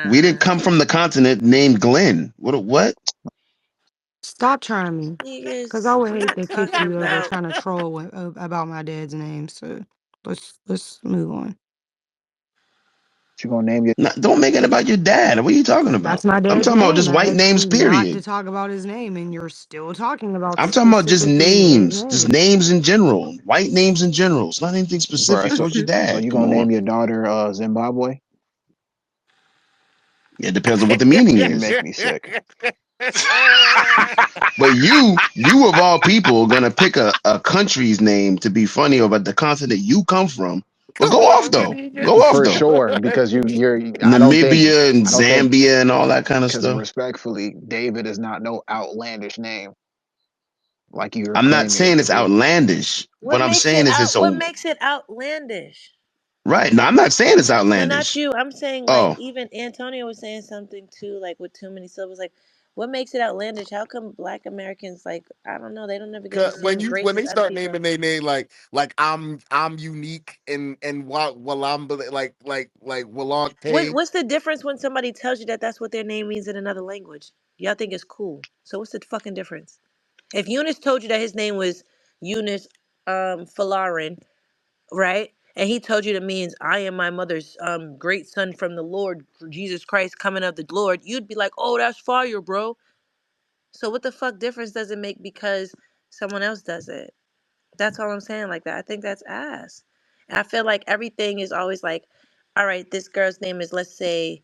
Speaker 5: We didn't
Speaker 1: Nah.
Speaker 5: come from the continent named Glenn. What?
Speaker 9: Stop trying me, cause I
Speaker 1: Niggas,
Speaker 9: would
Speaker 1: we're
Speaker 9: hate
Speaker 1: not
Speaker 9: to kick
Speaker 1: talking
Speaker 9: you over
Speaker 1: about
Speaker 9: trying to troll about my dad's name. So let's move on.
Speaker 12: You gonna name your
Speaker 5: Don't make it about your dad. What are you talking
Speaker 9: That's
Speaker 5: about?
Speaker 9: my
Speaker 5: I'm
Speaker 9: dad's
Speaker 5: talking about
Speaker 9: name.
Speaker 5: just
Speaker 9: I
Speaker 5: white
Speaker 9: asked
Speaker 5: names.
Speaker 9: you not to
Speaker 5: Period.
Speaker 9: talk about his name, and you're still talking about
Speaker 5: I'm talking about
Speaker 9: specifically his
Speaker 5: just
Speaker 9: name.
Speaker 5: names in general, white names in general. It's not anything
Speaker 12: bruh?
Speaker 5: specific. So it's your
Speaker 12: So
Speaker 5: dad.
Speaker 12: you
Speaker 5: Come
Speaker 12: gonna
Speaker 5: on.
Speaker 12: name your daughter Zimbabwe?
Speaker 5: It depends on what the meaning
Speaker 12: You
Speaker 5: is.
Speaker 12: make me sick.
Speaker 5: But you of all people, are gonna pick a country's name to be funny about the continent you come from. Well,
Speaker 10: Come
Speaker 5: go off
Speaker 10: on,
Speaker 5: though.
Speaker 10: nigga.
Speaker 5: Go off
Speaker 12: For
Speaker 5: though.
Speaker 12: sure, because you're.
Speaker 5: Namibia and
Speaker 12: I don't think
Speaker 5: Zambia and all that kind of
Speaker 12: because
Speaker 5: stuff.
Speaker 12: respectfully, David is not no outlandish name like you're
Speaker 5: I'm not
Speaker 12: claiming it
Speaker 5: saying
Speaker 12: to
Speaker 5: it's
Speaker 12: be.
Speaker 5: outlandish. What I'm saying is it's
Speaker 1: What
Speaker 5: a
Speaker 1: makes it outlandish?
Speaker 5: right. No, I'm not saying it's
Speaker 1: No, not
Speaker 5: outlandish.
Speaker 1: you. I'm saying like
Speaker 5: Oh,
Speaker 1: even Antonio was saying something too, like with too many syllables. Like, what makes it outlandish? How come Black Americans like I don't know, they don't never get the
Speaker 10: 'Cause when
Speaker 1: same
Speaker 10: you
Speaker 1: grace
Speaker 10: when
Speaker 1: as
Speaker 10: they
Speaker 1: other
Speaker 10: start
Speaker 1: people?
Speaker 10: naming their name like I'm unique and while I'm like Walante.
Speaker 1: What's the difference when somebody tells you that that's what their name means in another language? Y'all think it's cool. So what's the fucking difference? If Eunice told you that his name was Eunice Falarin, right? And he told you that means I am my mother's great son from the Lord, Jesus Christ coming of the Lord, you'd be like, oh, that's fire, bro. So what the fuck difference does it make because someone else does it? That's all I'm saying. Like that, I think that's ass. And I feel like everything is always like, all right, this girl's name is, let's say,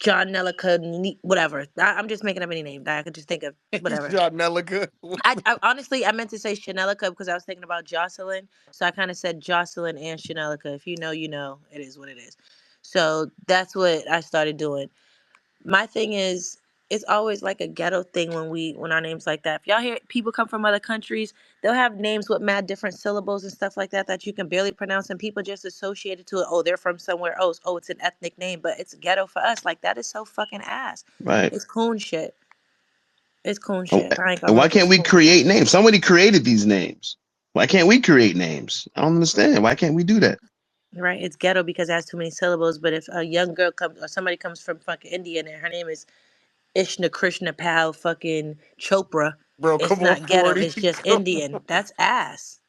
Speaker 1: John Nelica, whatever. I'm just making up any name that I could just think of, whatever.
Speaker 10: John Nelica.
Speaker 1: I honestly I meant to say Chanelica because I was thinking about Jocelyn, so I kind of said Jocelyn and Chanelica. If you know, you know. It is what it is. So that's what I started doing. My thing is, it's always like a ghetto thing when our names like that. If y'all hear people come from other countries, they'll have names with mad different syllables and stuff like that that you can barely pronounce, and people just associate it to it. Oh, they're from somewhere else. Oh, it's an ethnic name, but it's ghetto for us. Like that is so fucking ass.
Speaker 5: right.
Speaker 1: It's coon shit. It's coon
Speaker 5: Oh,
Speaker 1: shit. I ain't gonna
Speaker 5: and why
Speaker 1: lie.
Speaker 5: can't
Speaker 1: It's
Speaker 5: we
Speaker 1: coon shit.
Speaker 5: create names? Somebody created these names. Why can't we create names? I don't understand. Why can't we do that?
Speaker 1: Right? It's ghetto because it has too many syllables. But if a young girl comes or somebody comes from fucking India and her name is Ishna Krishna Pal fucking Chopra,
Speaker 10: Bro,
Speaker 1: it's
Speaker 10: come on,
Speaker 1: not ghetto.
Speaker 10: 40.
Speaker 1: It's just
Speaker 10: Come
Speaker 1: Indian.
Speaker 10: on.
Speaker 1: That's ass.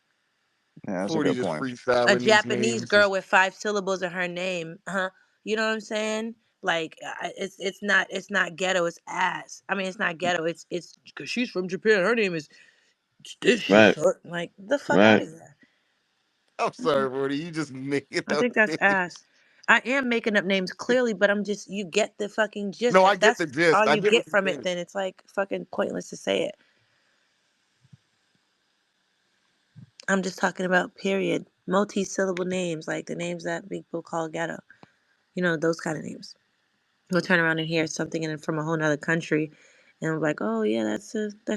Speaker 12: Yeah, that's a
Speaker 10: 40
Speaker 12: good
Speaker 10: just
Speaker 12: point.
Speaker 1: A
Speaker 10: freestyling these
Speaker 1: Japanese
Speaker 10: names. Is,
Speaker 1: girl with 5 syllables in her name, huh? You know what I'm saying? Like it's not ghetto. It's ass. I mean, it's not ghetto. It's because she's from Japan. Her name is this shit.
Speaker 5: Right,
Speaker 1: Short. Like the fuck out
Speaker 5: right.
Speaker 1: of here.
Speaker 10: I'm sorry, 40. You just making
Speaker 1: I
Speaker 10: up
Speaker 1: think that's
Speaker 10: names.
Speaker 1: ass. I am making up names clearly, but I'm just you get the fucking gist.
Speaker 10: No, I
Speaker 1: If
Speaker 10: get
Speaker 1: that's
Speaker 10: the gist.
Speaker 1: all
Speaker 10: I
Speaker 1: you
Speaker 10: get what
Speaker 1: get
Speaker 10: you're
Speaker 1: from it,
Speaker 10: saying.
Speaker 1: then it's like fucking pointless to say it. I'm just talking about period. Multi-syllable names, like the names that people call ghetto. You know, those kind of names. We'll turn around and hear something from a whole nother country, and I'm like, oh yeah, that's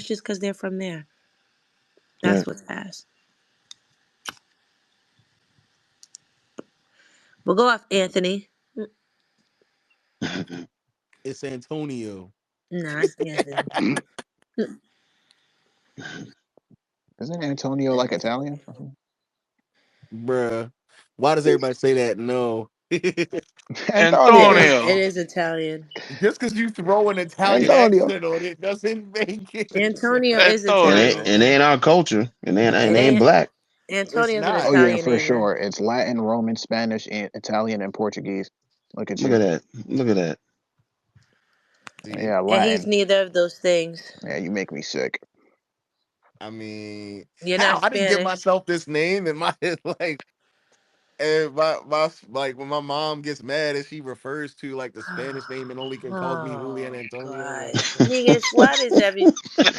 Speaker 1: just because they're from there. That's
Speaker 5: Right.
Speaker 1: what's ass. We'll go off Anthony.
Speaker 10: It's Antonio.
Speaker 1: Nah, it's Anthony.
Speaker 12: Isn't Antonio like Italian?
Speaker 10: Bruh. Why does everybody say that? No.
Speaker 1: It
Speaker 12: Antonio,
Speaker 1: is it
Speaker 6: Antonio.
Speaker 1: is Italian.
Speaker 10: Just because you throw an Italian
Speaker 12: Antonio.
Speaker 10: accent on it doesn't make it
Speaker 1: Antonio is
Speaker 6: Antonio.
Speaker 1: Italian.
Speaker 5: It ain't our culture.
Speaker 1: It
Speaker 5: It ain't
Speaker 1: ain't
Speaker 5: black.
Speaker 10: It's
Speaker 1: Antonio's an
Speaker 12: Oh
Speaker 10: not.
Speaker 12: yeah,
Speaker 1: Italian
Speaker 12: for
Speaker 1: name, man.
Speaker 12: sure. It's Latin, Roman, Spanish, and Italian, and Portuguese. Look at
Speaker 5: Look
Speaker 12: you.
Speaker 5: at that. Look at that.
Speaker 10: See,
Speaker 12: Yeah,
Speaker 1: And he's
Speaker 12: Latin.
Speaker 1: neither of those things.
Speaker 12: Yeah, you make me sick.
Speaker 10: I mean,
Speaker 1: You're
Speaker 10: how?
Speaker 1: not
Speaker 10: I didn't give
Speaker 1: Spanish.
Speaker 10: myself this name in my head. Like, and my like when my mom gets mad and she refers to like the Spanish name and only can calls me Julian
Speaker 1: Oh
Speaker 10: Antonio.
Speaker 1: God,
Speaker 10: Like,
Speaker 1: niggas,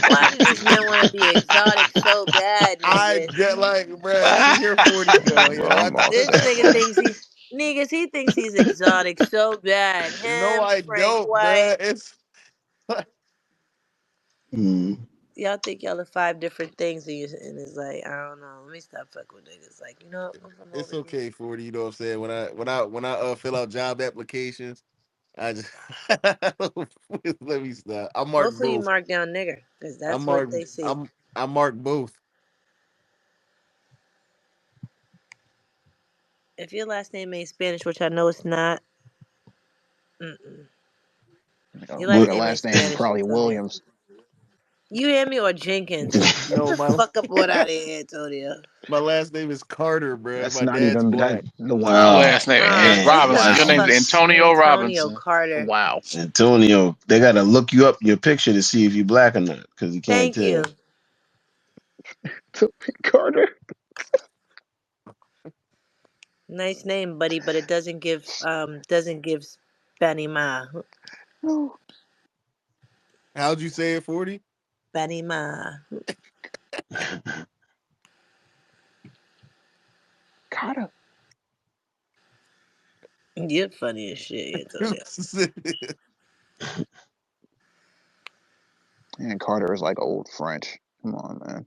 Speaker 1: why do these men want to be exotic so bad,
Speaker 10: I
Speaker 1: niggas?
Speaker 10: get like, bruh, see here 40 go.
Speaker 12: Bro,
Speaker 10: Yeah,
Speaker 12: I'm all
Speaker 1: This
Speaker 12: set,
Speaker 1: nigga
Speaker 12: man.
Speaker 1: thinks he thinks he's exotic so bad.
Speaker 10: no,
Speaker 1: Him,
Speaker 10: I
Speaker 1: Frank
Speaker 10: don't, bruh.
Speaker 1: White,
Speaker 10: It's
Speaker 5: Hmm.
Speaker 1: y'all think y'all are 5 different things, and it's like I don't know. Let me stop fucking with niggas. Like you know, I'm from
Speaker 10: it's
Speaker 1: over here.
Speaker 10: okay, 40. You know what I'm saying? When I fill out job applications, I just let me stop. I mark
Speaker 1: Hopefully you
Speaker 10: both.
Speaker 1: mark down nigger, cause
Speaker 10: I
Speaker 1: that's what
Speaker 10: mark
Speaker 1: they see.
Speaker 10: I mark both.
Speaker 1: If your last name ain't Spanish, which I know it's not, mm-mm. Your last
Speaker 5: What?
Speaker 12: Your
Speaker 1: name ain't
Speaker 12: last name
Speaker 1: Spanish,
Speaker 12: probably
Speaker 1: Antonio.
Speaker 12: Williams.
Speaker 1: You hear me or Jenkins? Get
Speaker 10: No,
Speaker 1: the
Speaker 10: my
Speaker 1: fuck up out of here, Antonio.
Speaker 10: my last name is Carter, bruh.
Speaker 12: That's
Speaker 10: My
Speaker 12: not
Speaker 10: dad's
Speaker 12: even that.
Speaker 10: black.
Speaker 6: Your
Speaker 12: Wow,
Speaker 5: Oh
Speaker 6: last name is
Speaker 5: man,
Speaker 1: Just cause
Speaker 6: Robinson.
Speaker 1: the
Speaker 6: Your
Speaker 5: that's
Speaker 6: name's
Speaker 1: fuck
Speaker 6: Antonio
Speaker 1: Antonio
Speaker 6: Robinson.
Speaker 1: Carter.
Speaker 12: wow.
Speaker 5: Antonio. They gotta look you up your picture to see if you black or not, because you can't
Speaker 1: Thank you.
Speaker 5: tell.
Speaker 12: Carter.
Speaker 1: Nice name, buddy, but it doesn't give Benny Ma.
Speaker 12: No,
Speaker 10: How'd you say it, 40?
Speaker 1: Benny Ma.
Speaker 12: Carter.
Speaker 1: You're funny as shit, Antonio.
Speaker 12: And Carter is like old French. Come on, man.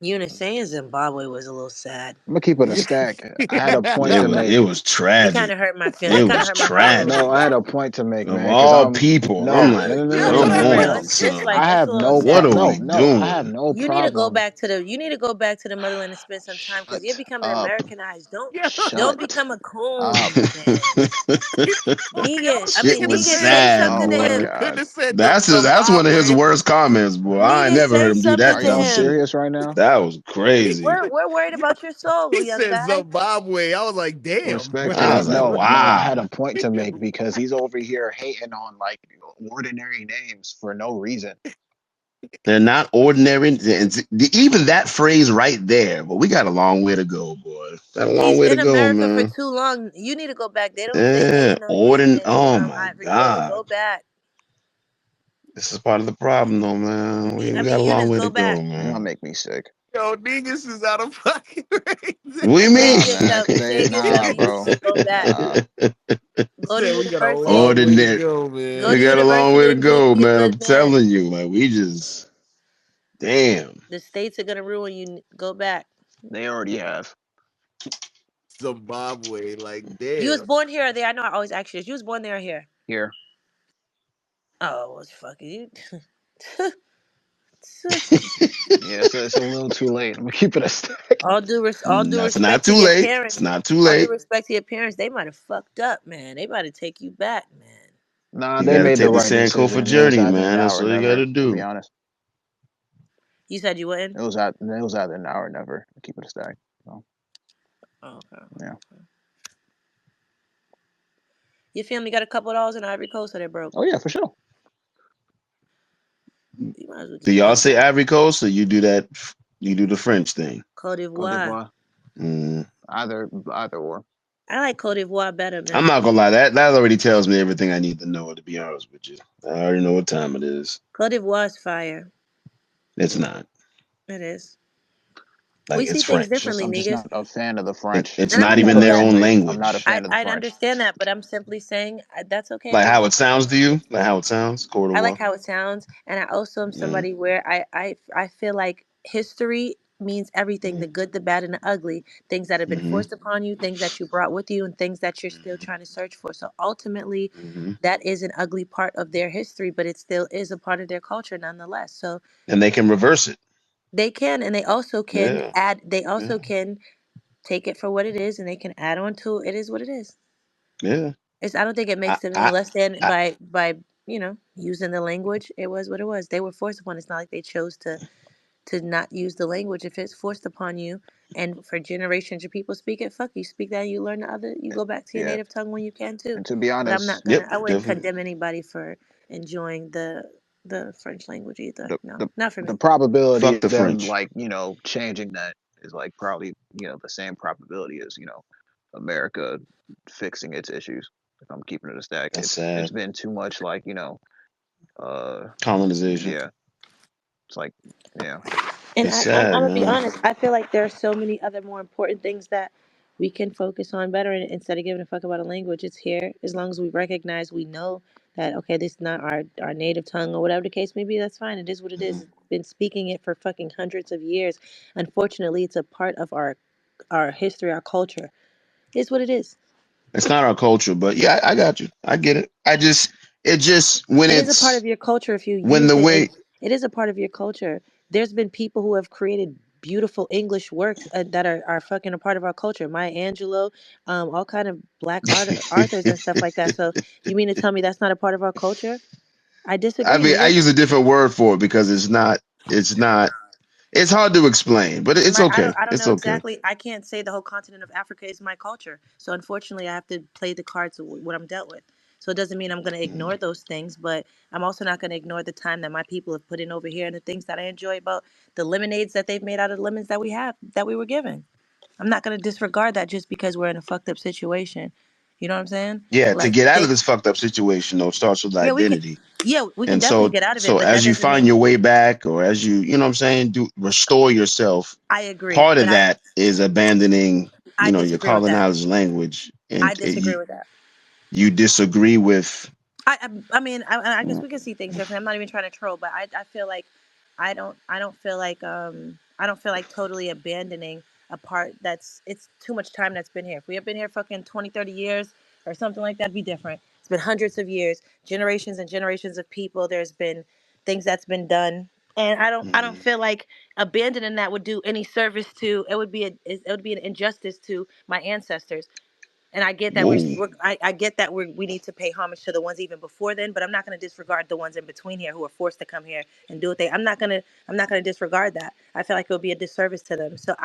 Speaker 1: Eunice saying Zimbabwe was a little sad.
Speaker 12: I'm gonna keep it a stack. I had a point
Speaker 5: It
Speaker 12: to
Speaker 5: was
Speaker 12: make.
Speaker 5: it was
Speaker 1: He kind
Speaker 5: tragic.
Speaker 1: of hurt my feel. That
Speaker 5: It
Speaker 1: kind of
Speaker 5: was
Speaker 1: hurt my heart a little
Speaker 5: tragic.
Speaker 12: No,
Speaker 1: bit.
Speaker 12: I had a point to make,
Speaker 5: Of
Speaker 12: man. Cause
Speaker 5: all people, I'm
Speaker 12: no, no,
Speaker 5: like,
Speaker 12: no, no,
Speaker 1: You
Speaker 12: no,
Speaker 1: know,
Speaker 12: no,
Speaker 5: come
Speaker 1: for
Speaker 12: no,
Speaker 1: real,
Speaker 12: no.
Speaker 5: on,
Speaker 1: it's
Speaker 5: son.
Speaker 1: like
Speaker 12: I
Speaker 1: that's a
Speaker 12: have
Speaker 1: little
Speaker 12: no
Speaker 5: What
Speaker 1: sad.
Speaker 5: are
Speaker 12: no,
Speaker 5: we
Speaker 12: no. I have
Speaker 5: doing?
Speaker 12: no
Speaker 1: You need to go
Speaker 12: problem.
Speaker 1: back to the. You need to go back to the motherland and spend some time because you're
Speaker 12: Shut
Speaker 1: becoming
Speaker 12: up.
Speaker 1: Americanized. Don't
Speaker 12: Shut
Speaker 1: become a
Speaker 12: up.
Speaker 1: coon, man.
Speaker 5: Shit was
Speaker 1: Negan, say
Speaker 5: sad,
Speaker 1: something
Speaker 12: Oh
Speaker 1: to
Speaker 12: my
Speaker 5: boy.
Speaker 1: him.
Speaker 12: god.
Speaker 5: That's one of his worst comments, boy. I ain't
Speaker 1: Negan,
Speaker 5: never heard
Speaker 1: say
Speaker 5: him do that
Speaker 1: something
Speaker 12: Are
Speaker 1: to
Speaker 12: y'all
Speaker 5: crazy.
Speaker 1: him.
Speaker 12: serious right now?
Speaker 5: That was crazy.
Speaker 1: We're worried about your soul,
Speaker 10: He
Speaker 1: young
Speaker 10: said
Speaker 1: guy.
Speaker 10: Zimbabwe. I was like, damn, bro.
Speaker 5: I
Speaker 12: Respectfully,
Speaker 5: was like,
Speaker 12: no, no. I had
Speaker 5: wow.
Speaker 12: a point to make because he's over here hating on like ordinary names for no reason.
Speaker 5: They're not ordinary. Even that phrase right there, but we got a long way to go, boy. Got a long
Speaker 1: He's
Speaker 5: way to
Speaker 1: in
Speaker 5: go,
Speaker 1: America for
Speaker 5: man.
Speaker 1: too long. You need to go back. They
Speaker 5: Yeah,
Speaker 1: hating on you in
Speaker 5: oh my
Speaker 1: Ivory Coast.
Speaker 5: God.
Speaker 1: Go back.
Speaker 5: This is part of the problem, though, man. We
Speaker 1: I
Speaker 5: got
Speaker 1: mean,
Speaker 5: a long
Speaker 1: Eunice,
Speaker 5: way to
Speaker 1: go
Speaker 5: go,
Speaker 1: back.
Speaker 12: You're gonna
Speaker 5: man.
Speaker 12: make me sick.
Speaker 10: Yo, Negus is out of pocket right
Speaker 5: What do you
Speaker 10: now.
Speaker 5: mean?
Speaker 12: Nah, man. Say
Speaker 1: Save yourself,
Speaker 12: nah, bro.
Speaker 1: Eunice. Go back.
Speaker 12: Nah.
Speaker 10: He
Speaker 1: Go to
Speaker 10: said we got a
Speaker 1: university.
Speaker 10: long way to
Speaker 5: Ordinary.
Speaker 10: go,
Speaker 1: Go
Speaker 10: man.
Speaker 1: to
Speaker 5: We got a long way
Speaker 1: university
Speaker 5: to
Speaker 1: and be
Speaker 5: go,
Speaker 1: a
Speaker 5: man.
Speaker 1: good
Speaker 5: I'm
Speaker 1: man.
Speaker 5: telling you, like we just, damn.
Speaker 1: The states are gonna ruin you. Go back.
Speaker 12: They already have.
Speaker 10: Zimbabwe, like,
Speaker 1: You was
Speaker 10: damn.
Speaker 1: born here or there? I know I always ask you this. You was born there or here?
Speaker 12: Here.
Speaker 1: Oh, what's fucking you?
Speaker 12: Yeah, it's a little too late. I'm gonna keep it a stack.
Speaker 1: All due
Speaker 5: That's not
Speaker 1: respect to
Speaker 5: too
Speaker 1: your
Speaker 5: late. It's
Speaker 1: parents.
Speaker 5: not too
Speaker 1: All due
Speaker 5: late.
Speaker 1: respect to your parents. They might have fucked up, man. They might have take you back, man.
Speaker 12: Nah,
Speaker 5: You
Speaker 12: they
Speaker 5: got to
Speaker 12: made the
Speaker 5: take the
Speaker 12: right
Speaker 5: Sankofa
Speaker 12: decision. It was
Speaker 5: journey,
Speaker 12: either
Speaker 5: man.
Speaker 12: now
Speaker 5: That's
Speaker 12: or
Speaker 5: all you got
Speaker 12: never,
Speaker 5: to
Speaker 12: to be
Speaker 5: do.
Speaker 12: honest.
Speaker 1: You said you wouldn't.
Speaker 12: It was either now or never. Keep it a stack. So
Speaker 1: Oh, okay.
Speaker 12: yeah.
Speaker 1: Your family got a couple of dollars in Ivory Coast, or they're broke.
Speaker 12: Oh yeah, for sure.
Speaker 1: You might as well
Speaker 5: Do
Speaker 1: just
Speaker 5: y'all
Speaker 1: come
Speaker 5: say
Speaker 1: back.
Speaker 5: Ivory Coast or you do that? You do the French thing.
Speaker 1: Cote
Speaker 12: Cote
Speaker 1: d'Ivoire.
Speaker 12: d'Ivoire.
Speaker 5: Mm.
Speaker 12: Either or.
Speaker 1: I like Cote d'Ivoire better,
Speaker 5: I'm
Speaker 1: man.
Speaker 5: not gonna lie. That already tells me everything I need to know. To be honest with you, I already know what time it is.
Speaker 1: Cote d'Ivoire is fire.
Speaker 5: It's not
Speaker 1: It is.
Speaker 5: like
Speaker 1: We see
Speaker 5: it's
Speaker 1: things
Speaker 5: French.
Speaker 1: differently,
Speaker 12: I'm just
Speaker 1: niggas.
Speaker 12: not a fan of the French.
Speaker 5: It's
Speaker 1: And I
Speaker 5: not even their
Speaker 1: understand that.
Speaker 5: own
Speaker 12: Respectfully, I'm not a
Speaker 5: language.
Speaker 12: fan of the
Speaker 1: I
Speaker 12: French.
Speaker 1: understand that, but I'm simply saying that's okay
Speaker 5: Like
Speaker 1: because
Speaker 5: how it sounds to you. Like how it sounds. Court of
Speaker 1: I like
Speaker 5: War.
Speaker 1: how it sounds, and I also am
Speaker 5: Yeah.
Speaker 1: somebody where I feel like history means everything, the good, the bad, and the ugly. Things that have been
Speaker 5: Mm-hmm.
Speaker 1: forced upon you, things that you brought with you, and things that you're still trying to search for. So ultimately,
Speaker 5: Mm-hmm.
Speaker 1: that is an ugly part of their history, but it still is a part of their culture nonetheless. So
Speaker 5: And they can reverse it.
Speaker 1: they can, and they also can
Speaker 5: Yeah.
Speaker 1: add. They
Speaker 5: Yeah.
Speaker 1: also can take it for what it is, and they can add on to it. It is what it is.
Speaker 5: Yeah.
Speaker 1: It's, I don't think it
Speaker 5: I,
Speaker 1: makes them any
Speaker 5: I,
Speaker 1: less than
Speaker 5: I,
Speaker 1: by using the language. It was what it was. They were forced upon. It's not like they chose to not use the language. If it's forced upon you, and for generations your people speak it, fuck you. Speak that. You learn the other. You go back to your
Speaker 12: Yeah.
Speaker 1: native tongue when you can too.
Speaker 12: And to be
Speaker 1: But I'm not
Speaker 12: honest,
Speaker 1: gonna.
Speaker 5: yep.
Speaker 1: I wouldn't
Speaker 5: Definitely.
Speaker 1: condemn anybody for enjoying the French language either.
Speaker 12: the
Speaker 1: No,
Speaker 12: the
Speaker 1: not for
Speaker 12: the
Speaker 1: me.
Speaker 12: probability
Speaker 5: Fuck
Speaker 12: of
Speaker 5: the
Speaker 12: them
Speaker 5: French.
Speaker 12: like changing that is like probably the same probability as America fixing its issues. If I'm keeping it a stack,
Speaker 5: That's
Speaker 12: it's
Speaker 5: sad.
Speaker 12: been too much like uh
Speaker 5: Colonization.
Speaker 12: yeah, it's like yeah.
Speaker 1: And
Speaker 5: It's
Speaker 1: I'm
Speaker 5: sad,
Speaker 1: gonna be
Speaker 5: man.
Speaker 1: honest. I feel like there are so many other more important things that we can focus on better instead of giving a fuck about a language. It's here as long as we recognize, we know that okay, this is not our native tongue or whatever the case may be. That's fine. It is what it is.
Speaker 5: Mhm.
Speaker 1: It's been speaking it for fucking hundreds of years. Unfortunately, it's a part of our history, our culture. It's what it is.
Speaker 5: It's not our culture, but yeah, I got you. I get it. It just
Speaker 1: It is a part of your culture if you
Speaker 5: when
Speaker 1: use
Speaker 5: the
Speaker 1: it.
Speaker 5: way
Speaker 1: It is a part of your culture. There's been people who have created beautiful English works that are fucking a part of our culture. Maya Angelou, all kind of black authors and stuff like that. So you mean to tell me that's not a part of our culture? I
Speaker 5: I
Speaker 1: disagree,
Speaker 5: mean, I
Speaker 1: nigga.
Speaker 5: use a different word for it because it's not, it's hard to explain, but it's
Speaker 1: Right?
Speaker 5: okay.
Speaker 1: I don't
Speaker 5: It's
Speaker 1: know
Speaker 5: okay.
Speaker 1: exactly. I can't say the whole continent of Africa is my culture. So unfortunately, I have to play the cards of what I'm dealt with. So it doesn't mean I'm going to
Speaker 5: Mhm.
Speaker 1: ignore those things, but I'm also not going to ignore the time that my people have put in over here and the things that I enjoy about the lemonades that they've made out of the lemons that we have that we were given. I'm not going to disregard that just because we're in a fucked up situation. You know what I'm saying?
Speaker 5: Yeah, to
Speaker 1: Like
Speaker 5: get out of
Speaker 1: they,
Speaker 5: this fucked up situation though starts with
Speaker 1: yeah, we can,
Speaker 5: identity.
Speaker 1: yeah, we can
Speaker 5: And
Speaker 1: definitely
Speaker 5: so
Speaker 1: get out of it,
Speaker 5: so
Speaker 1: but that
Speaker 5: as you
Speaker 1: doesn't
Speaker 5: find
Speaker 1: mean
Speaker 5: your way back or as you know what I'm saying, do restore yourself,
Speaker 1: I agree.
Speaker 5: part
Speaker 1: But
Speaker 5: of that is abandoning,
Speaker 1: I
Speaker 5: your
Speaker 1: disagree with that.
Speaker 5: colonized language
Speaker 1: I
Speaker 5: and
Speaker 1: disagree with that.
Speaker 5: You disagree with.
Speaker 1: I guess we can see things differently. I'm not even trying to troll, but I feel like I don't feel like totally abandoning a part that's it's too much time that's been here. If we have been here fucking 20, 30 years or something like that, it'd be different. It's been hundreds of years, generations and generations of people. There's been things that's been done. And I don't
Speaker 5: Mm.
Speaker 1: feel like abandoning that would do any service to it would be an injustice to my ancestors. And I get that
Speaker 5: Whoa.
Speaker 1: I get that we need to pay homage to the ones even before then, but I'm not going to disregard the ones in between here who are forced to come here and do what they. I'm not going to disregard that. I feel like it would be a disservice to them. So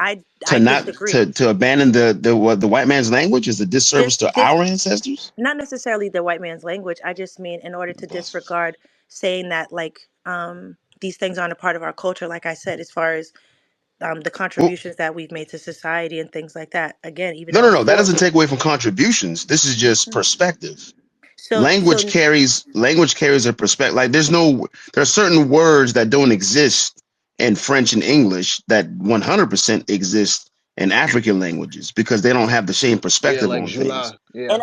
Speaker 5: To
Speaker 1: I
Speaker 5: not
Speaker 1: disagree.
Speaker 5: to abandon the what the white man's language is a disservice to
Speaker 1: This
Speaker 5: our ancestors.
Speaker 1: not necessarily the white man's language. I just mean in order to
Speaker 5: That's
Speaker 1: disregard saying that like these things aren't a part of our culture. Like I said, as far as the
Speaker 5: well,
Speaker 1: contributions that we've made to society and things like that. Again, even
Speaker 5: no,
Speaker 1: though
Speaker 5: no,
Speaker 1: it's
Speaker 5: no. That
Speaker 1: war.
Speaker 5: doesn't take away from contributions. This is just perspective.
Speaker 1: So
Speaker 5: Language carries a perspective. Like there are certain words that don't exist in French and English that 100% exist in African languages because they don't have the same
Speaker 12: Yeah,
Speaker 5: perspective
Speaker 12: like
Speaker 5: on things.
Speaker 12: Jula. Yeah.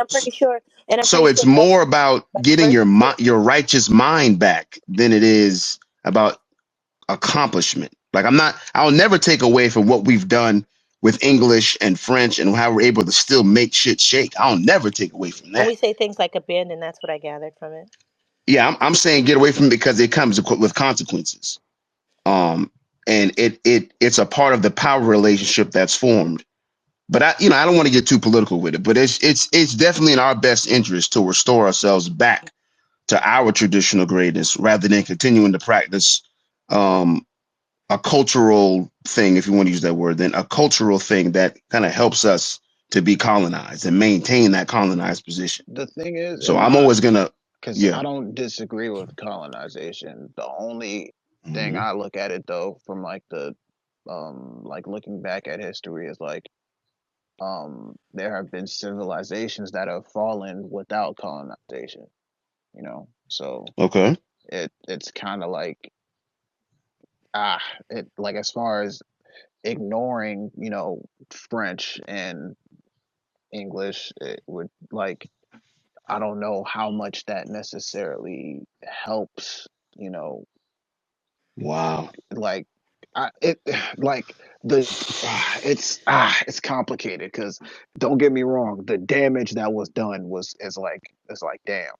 Speaker 1: and I'm
Speaker 5: So
Speaker 1: pretty
Speaker 5: it's
Speaker 1: sure most
Speaker 5: more about getting
Speaker 1: diversity too.
Speaker 5: your righteous mind back than it is about accomplishment. Like I'll never take away from what we've done with English and French and how we're able to still make shit shake. I'll never take away from
Speaker 1: When
Speaker 5: that.
Speaker 1: we say things like abandon, that's what I gathered from it.
Speaker 5: Yeah, I'm saying get away from it because it comes with consequences. Um, and it's a part of the power relationship that's formed. But I don't want to get too political with it. But it's definitely in our best interest to restore ourselves back to our traditional greatness rather than continuing to practice um, a cultural thing, if you want to use that word, then a cultural thing that kind of helps us to be colonized and maintain that colonized position.
Speaker 12: The thing is,
Speaker 5: So
Speaker 12: in
Speaker 5: I'm
Speaker 12: my
Speaker 5: always gonna,
Speaker 12: because
Speaker 5: yeah.
Speaker 12: I don't disagree with colonization. The only thing
Speaker 5: Hmm.
Speaker 12: I look at it though, from like the like looking back at history is like there have been civilizations that have fallen without colonization, you know. So
Speaker 5: Okay.
Speaker 12: it's kind of like ah it like as far as ignoring, French and English, it would like I don't know how much that necessarily helps, you know,
Speaker 5: Wow.
Speaker 12: like it like the it's complicated because don't get me wrong, the damage that was done was is like damn,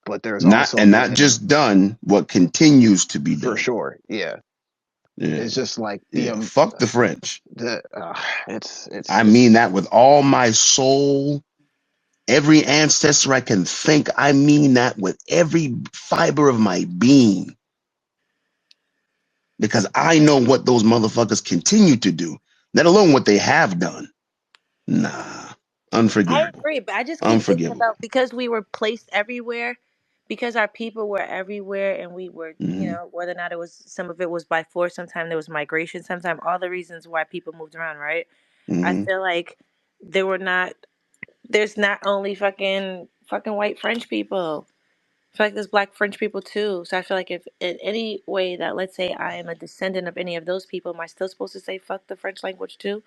Speaker 12: but there's also
Speaker 5: Not
Speaker 12: been
Speaker 5: just done, what continues to be
Speaker 12: for
Speaker 5: done.
Speaker 12: sure, yeah.
Speaker 5: Yeah.
Speaker 12: It's just like
Speaker 5: Yeah. Fuck the French.
Speaker 12: it's
Speaker 5: I mean that with all my soul, every ancestor I can think. I mean that with every fiber of my being because I know what those motherfuckers continue to do, let alone what they have done. Nah,
Speaker 1: I
Speaker 5: unforgivable.
Speaker 1: agree, but I just keep thinking
Speaker 5: Unforgivable.
Speaker 1: about because we were placed everywhere, because our people were everywhere, and we were,
Speaker 5: Hmm.
Speaker 1: whether or not it was some of it was by force, sometimes there was migration, sometimes all the reasons why people moved around, right? I
Speaker 5: Hmm.
Speaker 1: feel like there were not, there's not only fucking white French people. I feel like there's black French people too. So I feel like if in any way that let's say I am a descendant of any of those people, am I still supposed to say fuck the French language too?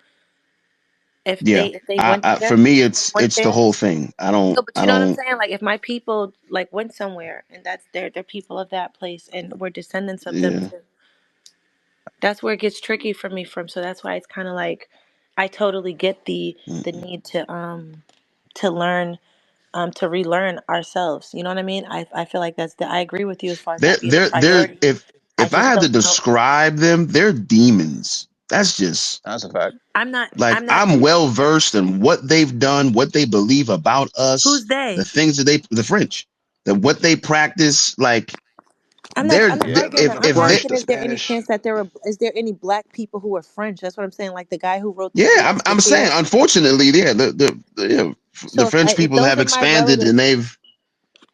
Speaker 5: Yeah.
Speaker 1: If they went
Speaker 5: For
Speaker 1: there,
Speaker 5: me,
Speaker 1: they went
Speaker 5: it's the
Speaker 1: there.
Speaker 5: whole thing.
Speaker 1: No, but
Speaker 5: I
Speaker 1: you know what I'm
Speaker 5: don't.
Speaker 1: saying? Like if my people like went somewhere and that's they're people of that place and we're descendants of them
Speaker 5: Yeah.
Speaker 1: too. That's where it gets tricky for me from. So that's why it's kind of like I totally get the
Speaker 5: Mm.
Speaker 1: need to learn to relearn ourselves. You know what I mean? I feel like I agree with you as far as that being a
Speaker 5: They're
Speaker 1: priority. I
Speaker 5: if I
Speaker 1: just
Speaker 5: had to
Speaker 1: don't know.
Speaker 5: describe them, they're demons. That's just
Speaker 12: that's a fact.
Speaker 5: like
Speaker 1: I'm not
Speaker 5: I'm well versed in what they've done, what they believe about us,
Speaker 1: who's they?
Speaker 5: the things that the French, that what they practice. Like
Speaker 1: I'm not
Speaker 12: Yeah,
Speaker 1: arguing that.
Speaker 12: the
Speaker 1: I'm
Speaker 5: if they,
Speaker 12: French,
Speaker 1: asking
Speaker 12: the
Speaker 1: is there any
Speaker 12: Spanish.
Speaker 1: chance that is there any black people who are French? That's what I'm saying. Like the guy who wrote
Speaker 5: yeah,
Speaker 1: the
Speaker 5: I'm saying,
Speaker 1: Musketeers.
Speaker 5: unfortunately, yeah, the
Speaker 1: So
Speaker 5: French
Speaker 1: if
Speaker 5: people
Speaker 1: those
Speaker 5: have
Speaker 1: are my
Speaker 5: expanded and
Speaker 1: relatives,
Speaker 5: they've,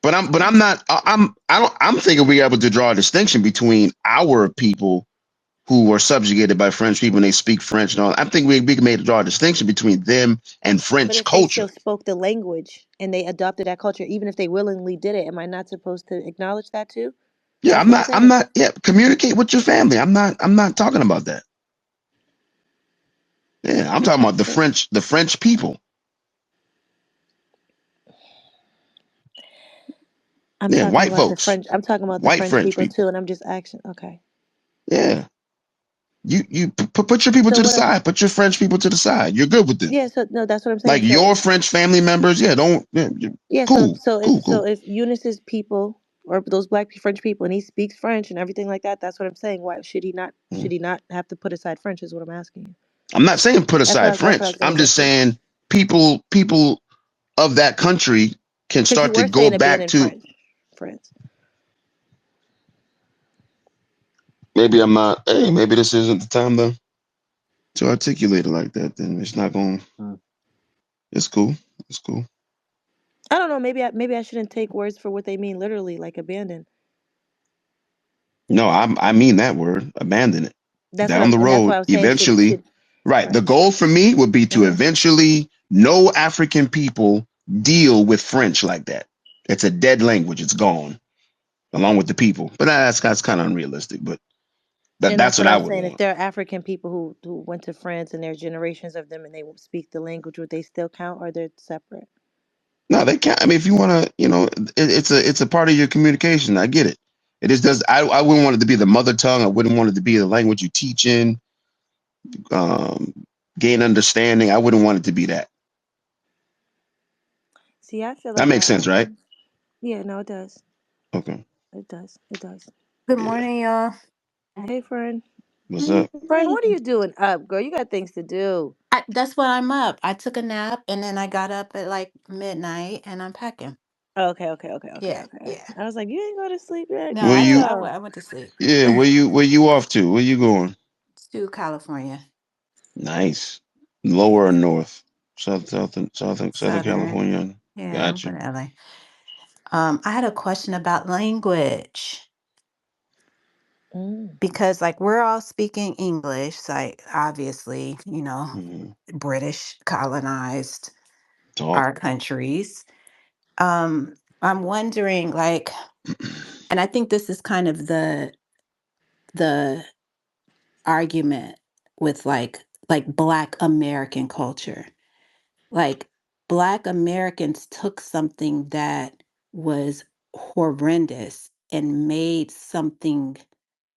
Speaker 5: but I'm not, I'm thinking we're able to draw a distinction between our people who were subjugated by French people and they speak French and all. I think we can make draw a distinction between them and
Speaker 1: but
Speaker 5: French
Speaker 1: if they
Speaker 5: culture.
Speaker 1: still spoke the language and they adopted that culture, even if they willingly did it, am I not supposed to acknowledge that too?
Speaker 5: Yeah,
Speaker 1: That's what I'm
Speaker 5: I'm
Speaker 1: saying.
Speaker 5: not, yeah, communicate with your family. I'm not talking about that. Yeah, I'm talking about the French people.
Speaker 1: I'm
Speaker 5: Yeah,
Speaker 1: talking
Speaker 5: white
Speaker 1: about the
Speaker 5: folks,
Speaker 1: French. I'm talking about the
Speaker 5: white
Speaker 1: French
Speaker 5: French
Speaker 1: people
Speaker 5: people.
Speaker 1: too, and I'm just asking. Okay.
Speaker 5: Yeah, put your people
Speaker 1: So
Speaker 5: to the
Speaker 1: what?
Speaker 5: side. Put your French people to the side. You're good with them.
Speaker 1: Yeah. So no, that's what I'm
Speaker 5: Like
Speaker 1: saying. So
Speaker 5: your French family members. Yeah, don't. Yeah,
Speaker 1: yeah. So
Speaker 5: cool,
Speaker 1: so if
Speaker 5: cool,
Speaker 1: so
Speaker 5: cool.
Speaker 1: if Eunice's people or those black French people, and he speaks French and everything like that, that's what I'm saying. Why should he not?
Speaker 5: Mm.
Speaker 1: Should he not have to put aside French? Is what I'm asking you.
Speaker 5: I'm not saying put aside
Speaker 1: That's what I
Speaker 5: French.
Speaker 1: was gonna
Speaker 5: I'm
Speaker 1: say
Speaker 5: just
Speaker 1: too.
Speaker 5: saying people of that country can
Speaker 1: Because you
Speaker 5: start to
Speaker 1: were
Speaker 5: go
Speaker 1: saying
Speaker 5: back
Speaker 1: abandoned
Speaker 5: to.
Speaker 1: France.
Speaker 5: Maybe I'm not. Hey, maybe this isn't the time to articulate it like that. Then it's not going.
Speaker 12: Mm.
Speaker 5: It's cool. It's cool.
Speaker 1: I don't know. Maybe I shouldn't take words for what they mean literally, like abandon.
Speaker 5: No, I mean that word. Abandon it. Down the
Speaker 1: And that's why
Speaker 5: road,
Speaker 1: I was saying
Speaker 5: eventually.
Speaker 1: should
Speaker 5: Right. The
Speaker 1: right.
Speaker 5: goal for me would be to
Speaker 1: Hmm.
Speaker 5: eventually no African people deal with French like that. It's a dead language. It's gone along with the people. But that's kind of unrealistic. But
Speaker 1: And
Speaker 5: that's
Speaker 1: that's
Speaker 5: what
Speaker 1: what
Speaker 5: I
Speaker 1: I'm
Speaker 5: would
Speaker 1: saying. If
Speaker 5: want.
Speaker 1: there are African people who went to France and there's generations of them and they speak the language, would they still count or they're separate?
Speaker 5: No, they can't. I mean, if you want to, it's a part of your communication. I get it. It is does. I wouldn't want it to be the mother tongue. I wouldn't want it to be the language you teach in. Um, gain understanding. I wouldn't want it to be that.
Speaker 1: See, I feel
Speaker 5: That
Speaker 1: like
Speaker 5: makes sense, right?
Speaker 1: yeah, no, it does.
Speaker 5: Okay.
Speaker 1: It does. It does.
Speaker 13: Good
Speaker 5: Yeah.
Speaker 13: morning, y'all.
Speaker 1: Hey, friend.
Speaker 5: What's up?
Speaker 1: Friend, what are you doing up, girl? You got things to do.
Speaker 13: That's what I'm up. I took a nap and then I got up at like midnight and I'm packing.
Speaker 1: Okay.
Speaker 13: Yeah, yeah.
Speaker 1: I was like, you ain't go to sleep yet,
Speaker 13: No,
Speaker 5: Where you?
Speaker 1: girl.
Speaker 13: I went to sleep
Speaker 5: Yeah. Where you off to? Where you going?
Speaker 13: to California.
Speaker 5: Nice.
Speaker 13: Yeah,
Speaker 5: Lower or north? Southern
Speaker 13: Southern.
Speaker 5: California.
Speaker 13: Yeah, I'm
Speaker 5: Gotcha.
Speaker 13: from LA. I had a question about language
Speaker 1: Mm.
Speaker 13: because like we're all speaking English, like obviously,
Speaker 5: Hmm.
Speaker 13: British colonized
Speaker 5: Talk.
Speaker 13: our countries. I'm wondering like, and I think this is kind of the argument with like Black American culture. Like Black Americans took something that was horrendous and made something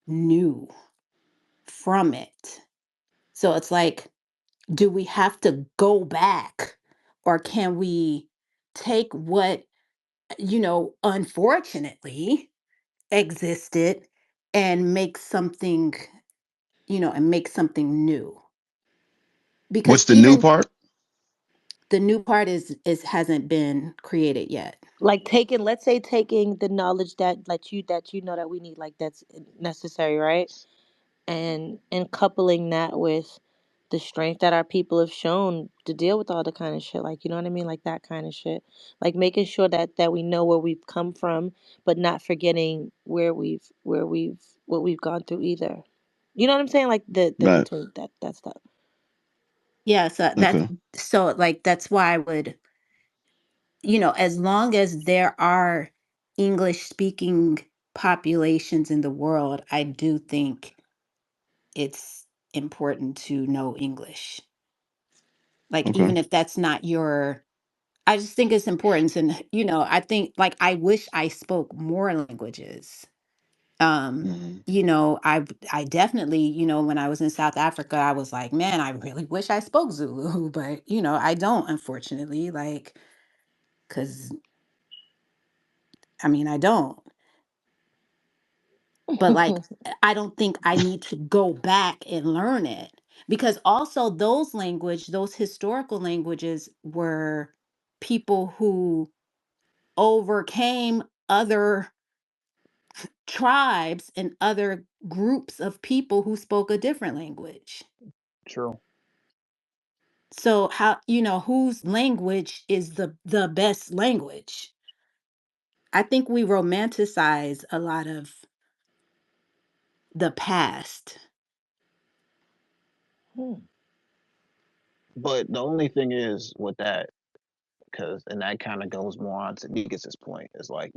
Speaker 13: new from it. So it's like, do we have to go back or can we take what, unfortunately existed and make something, and make something new? Because
Speaker 5: What's the new
Speaker 13: even
Speaker 5: part?
Speaker 13: the new part is hasn't been created yet.
Speaker 1: Like let's say taking the knowledge that you know that we need, like that's necessary, right? And coupling that with the strength that our people have shown to deal with all the kind of shit, like you know what I mean, like that kind of shit, like making sure that we know where we've come from, but not forgetting where we've what we've gone through either. You know what I'm saying? Like the
Speaker 5: Right.
Speaker 1: between that stuff.
Speaker 13: Yeah, so
Speaker 5: Okay.
Speaker 13: that's why I would, as long as there are English speaking populations in the world, I do think it's important to know English. Like
Speaker 5: Okay.
Speaker 13: even if that's not your I just think it's important, and I think like I wish I spoke more languages. Um,
Speaker 5: Hmm.
Speaker 13: I definitely, when I was in South Africa, I was like, man, I really wish I spoke Zulu, but I don't, unfortunately, like, because I mean, I don't. But like, I don't think I need to go back and learn it because also those historical languages were people who overcame other tribes and other groups of people who spoke a different language.
Speaker 12: True.
Speaker 13: So how whose language is the best language? I think we romanticize a lot of the past.
Speaker 1: Hmm.
Speaker 12: But the only thing is with that, because and that kind of goes more on to Negas's point, is like,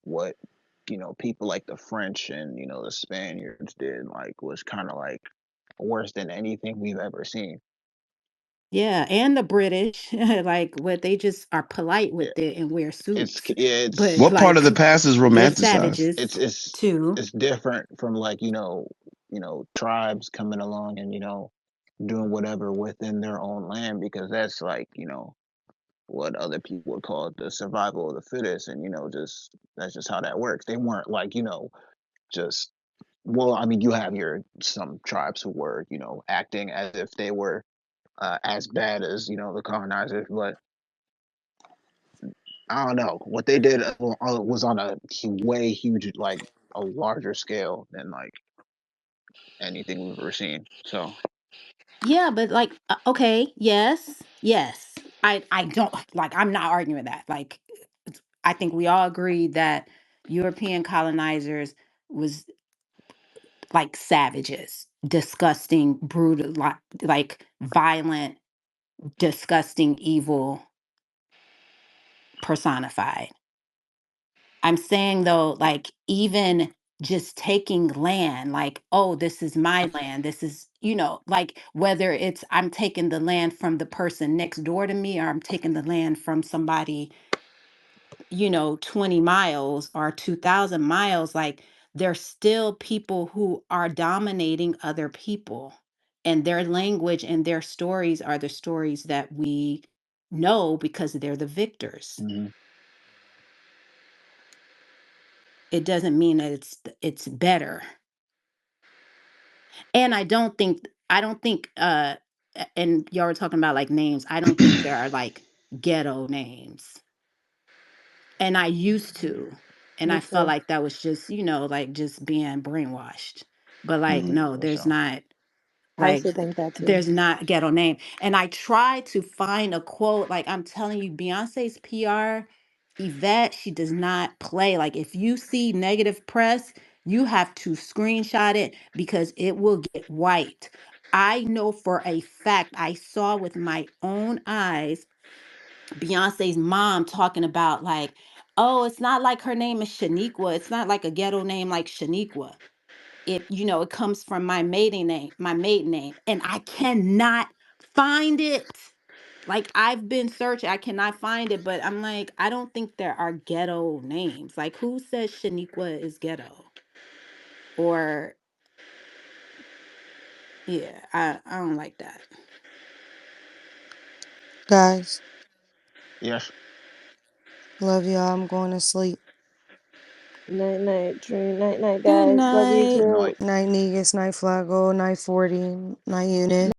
Speaker 12: what, people like the French and, the Spaniards did, like, was kind of like worse than anything we've ever seen.
Speaker 13: Yeah, and the British, like what they just are polite
Speaker 12: Yeah,
Speaker 13: with it and wear suits.
Speaker 12: it's
Speaker 13: But
Speaker 5: What part of
Speaker 13: like
Speaker 5: the past is
Speaker 13: they're
Speaker 5: romanticized?
Speaker 13: savages too.
Speaker 12: it's different from like tribes coming along and doing whatever within their own land because that's like what other people would call the survival of the fittest, and just that's just how that works. They weren't like just well, I mean, you have your some tribes who were acting as if they were as bad as the colonizers, but I don't know what they did was on a way huge, like a larger scale than like anything we've ever seen. So
Speaker 13: Yeah, but like okay, yes. Yes. I don't like I'm not arguing that. Like I think we all agree that European colonizers was like savages, disgusting, brutal, like violent, disgusting, evil personified. I'm saying though, like even just taking land, like, oh, this is my land. This is, like whether it's I'm taking the land from the person next door to me or I'm taking the land from somebody, 20 miles or 2,000 miles, like there's still people who are dominating other people. And their language and their stories are the stories that we know because they're the victors.
Speaker 12: hmm
Speaker 13: It doesn't mean that it's better. And I don't think and y'all were talking about like names. I don't think there are like ghetto names. And I used to. And
Speaker 1: Me
Speaker 13: I felt
Speaker 1: too.
Speaker 13: like that was just, like just being brainwashed. But like
Speaker 12: yeah,
Speaker 13: no,
Speaker 12: for
Speaker 13: there's
Speaker 12: sure.
Speaker 13: not
Speaker 1: I used
Speaker 13: like
Speaker 1: to think that too.
Speaker 13: there's not ghetto name. And I tried to find a quote. Like I'm telling you, Beyonce's PR, Yvette, she does not play. Like if you see negative press, you have to screenshot it because it will get white. I know for a fact, I saw with my own eyes Beyonce's mom talking about like, oh, it's not like her name is Shaniqua. It's not like a ghetto name like Shaniqua. It comes from my maiden name, and I cannot find it. Like I've been searching, I cannot find it, but I'm like, I don't think there are ghetto names. Like who says Shaniqua is ghetto? Or yeah, I don't like that.
Speaker 9: Guys,
Speaker 12: Yes.
Speaker 9: love y'all. I'm going to sleep.
Speaker 1: Night night, Dream. Night night,
Speaker 13: Good
Speaker 1: guys. Love you
Speaker 13: night.
Speaker 12: Good
Speaker 1: too.
Speaker 12: night.
Speaker 9: Night Negus, night Flago, night 40, night Unit.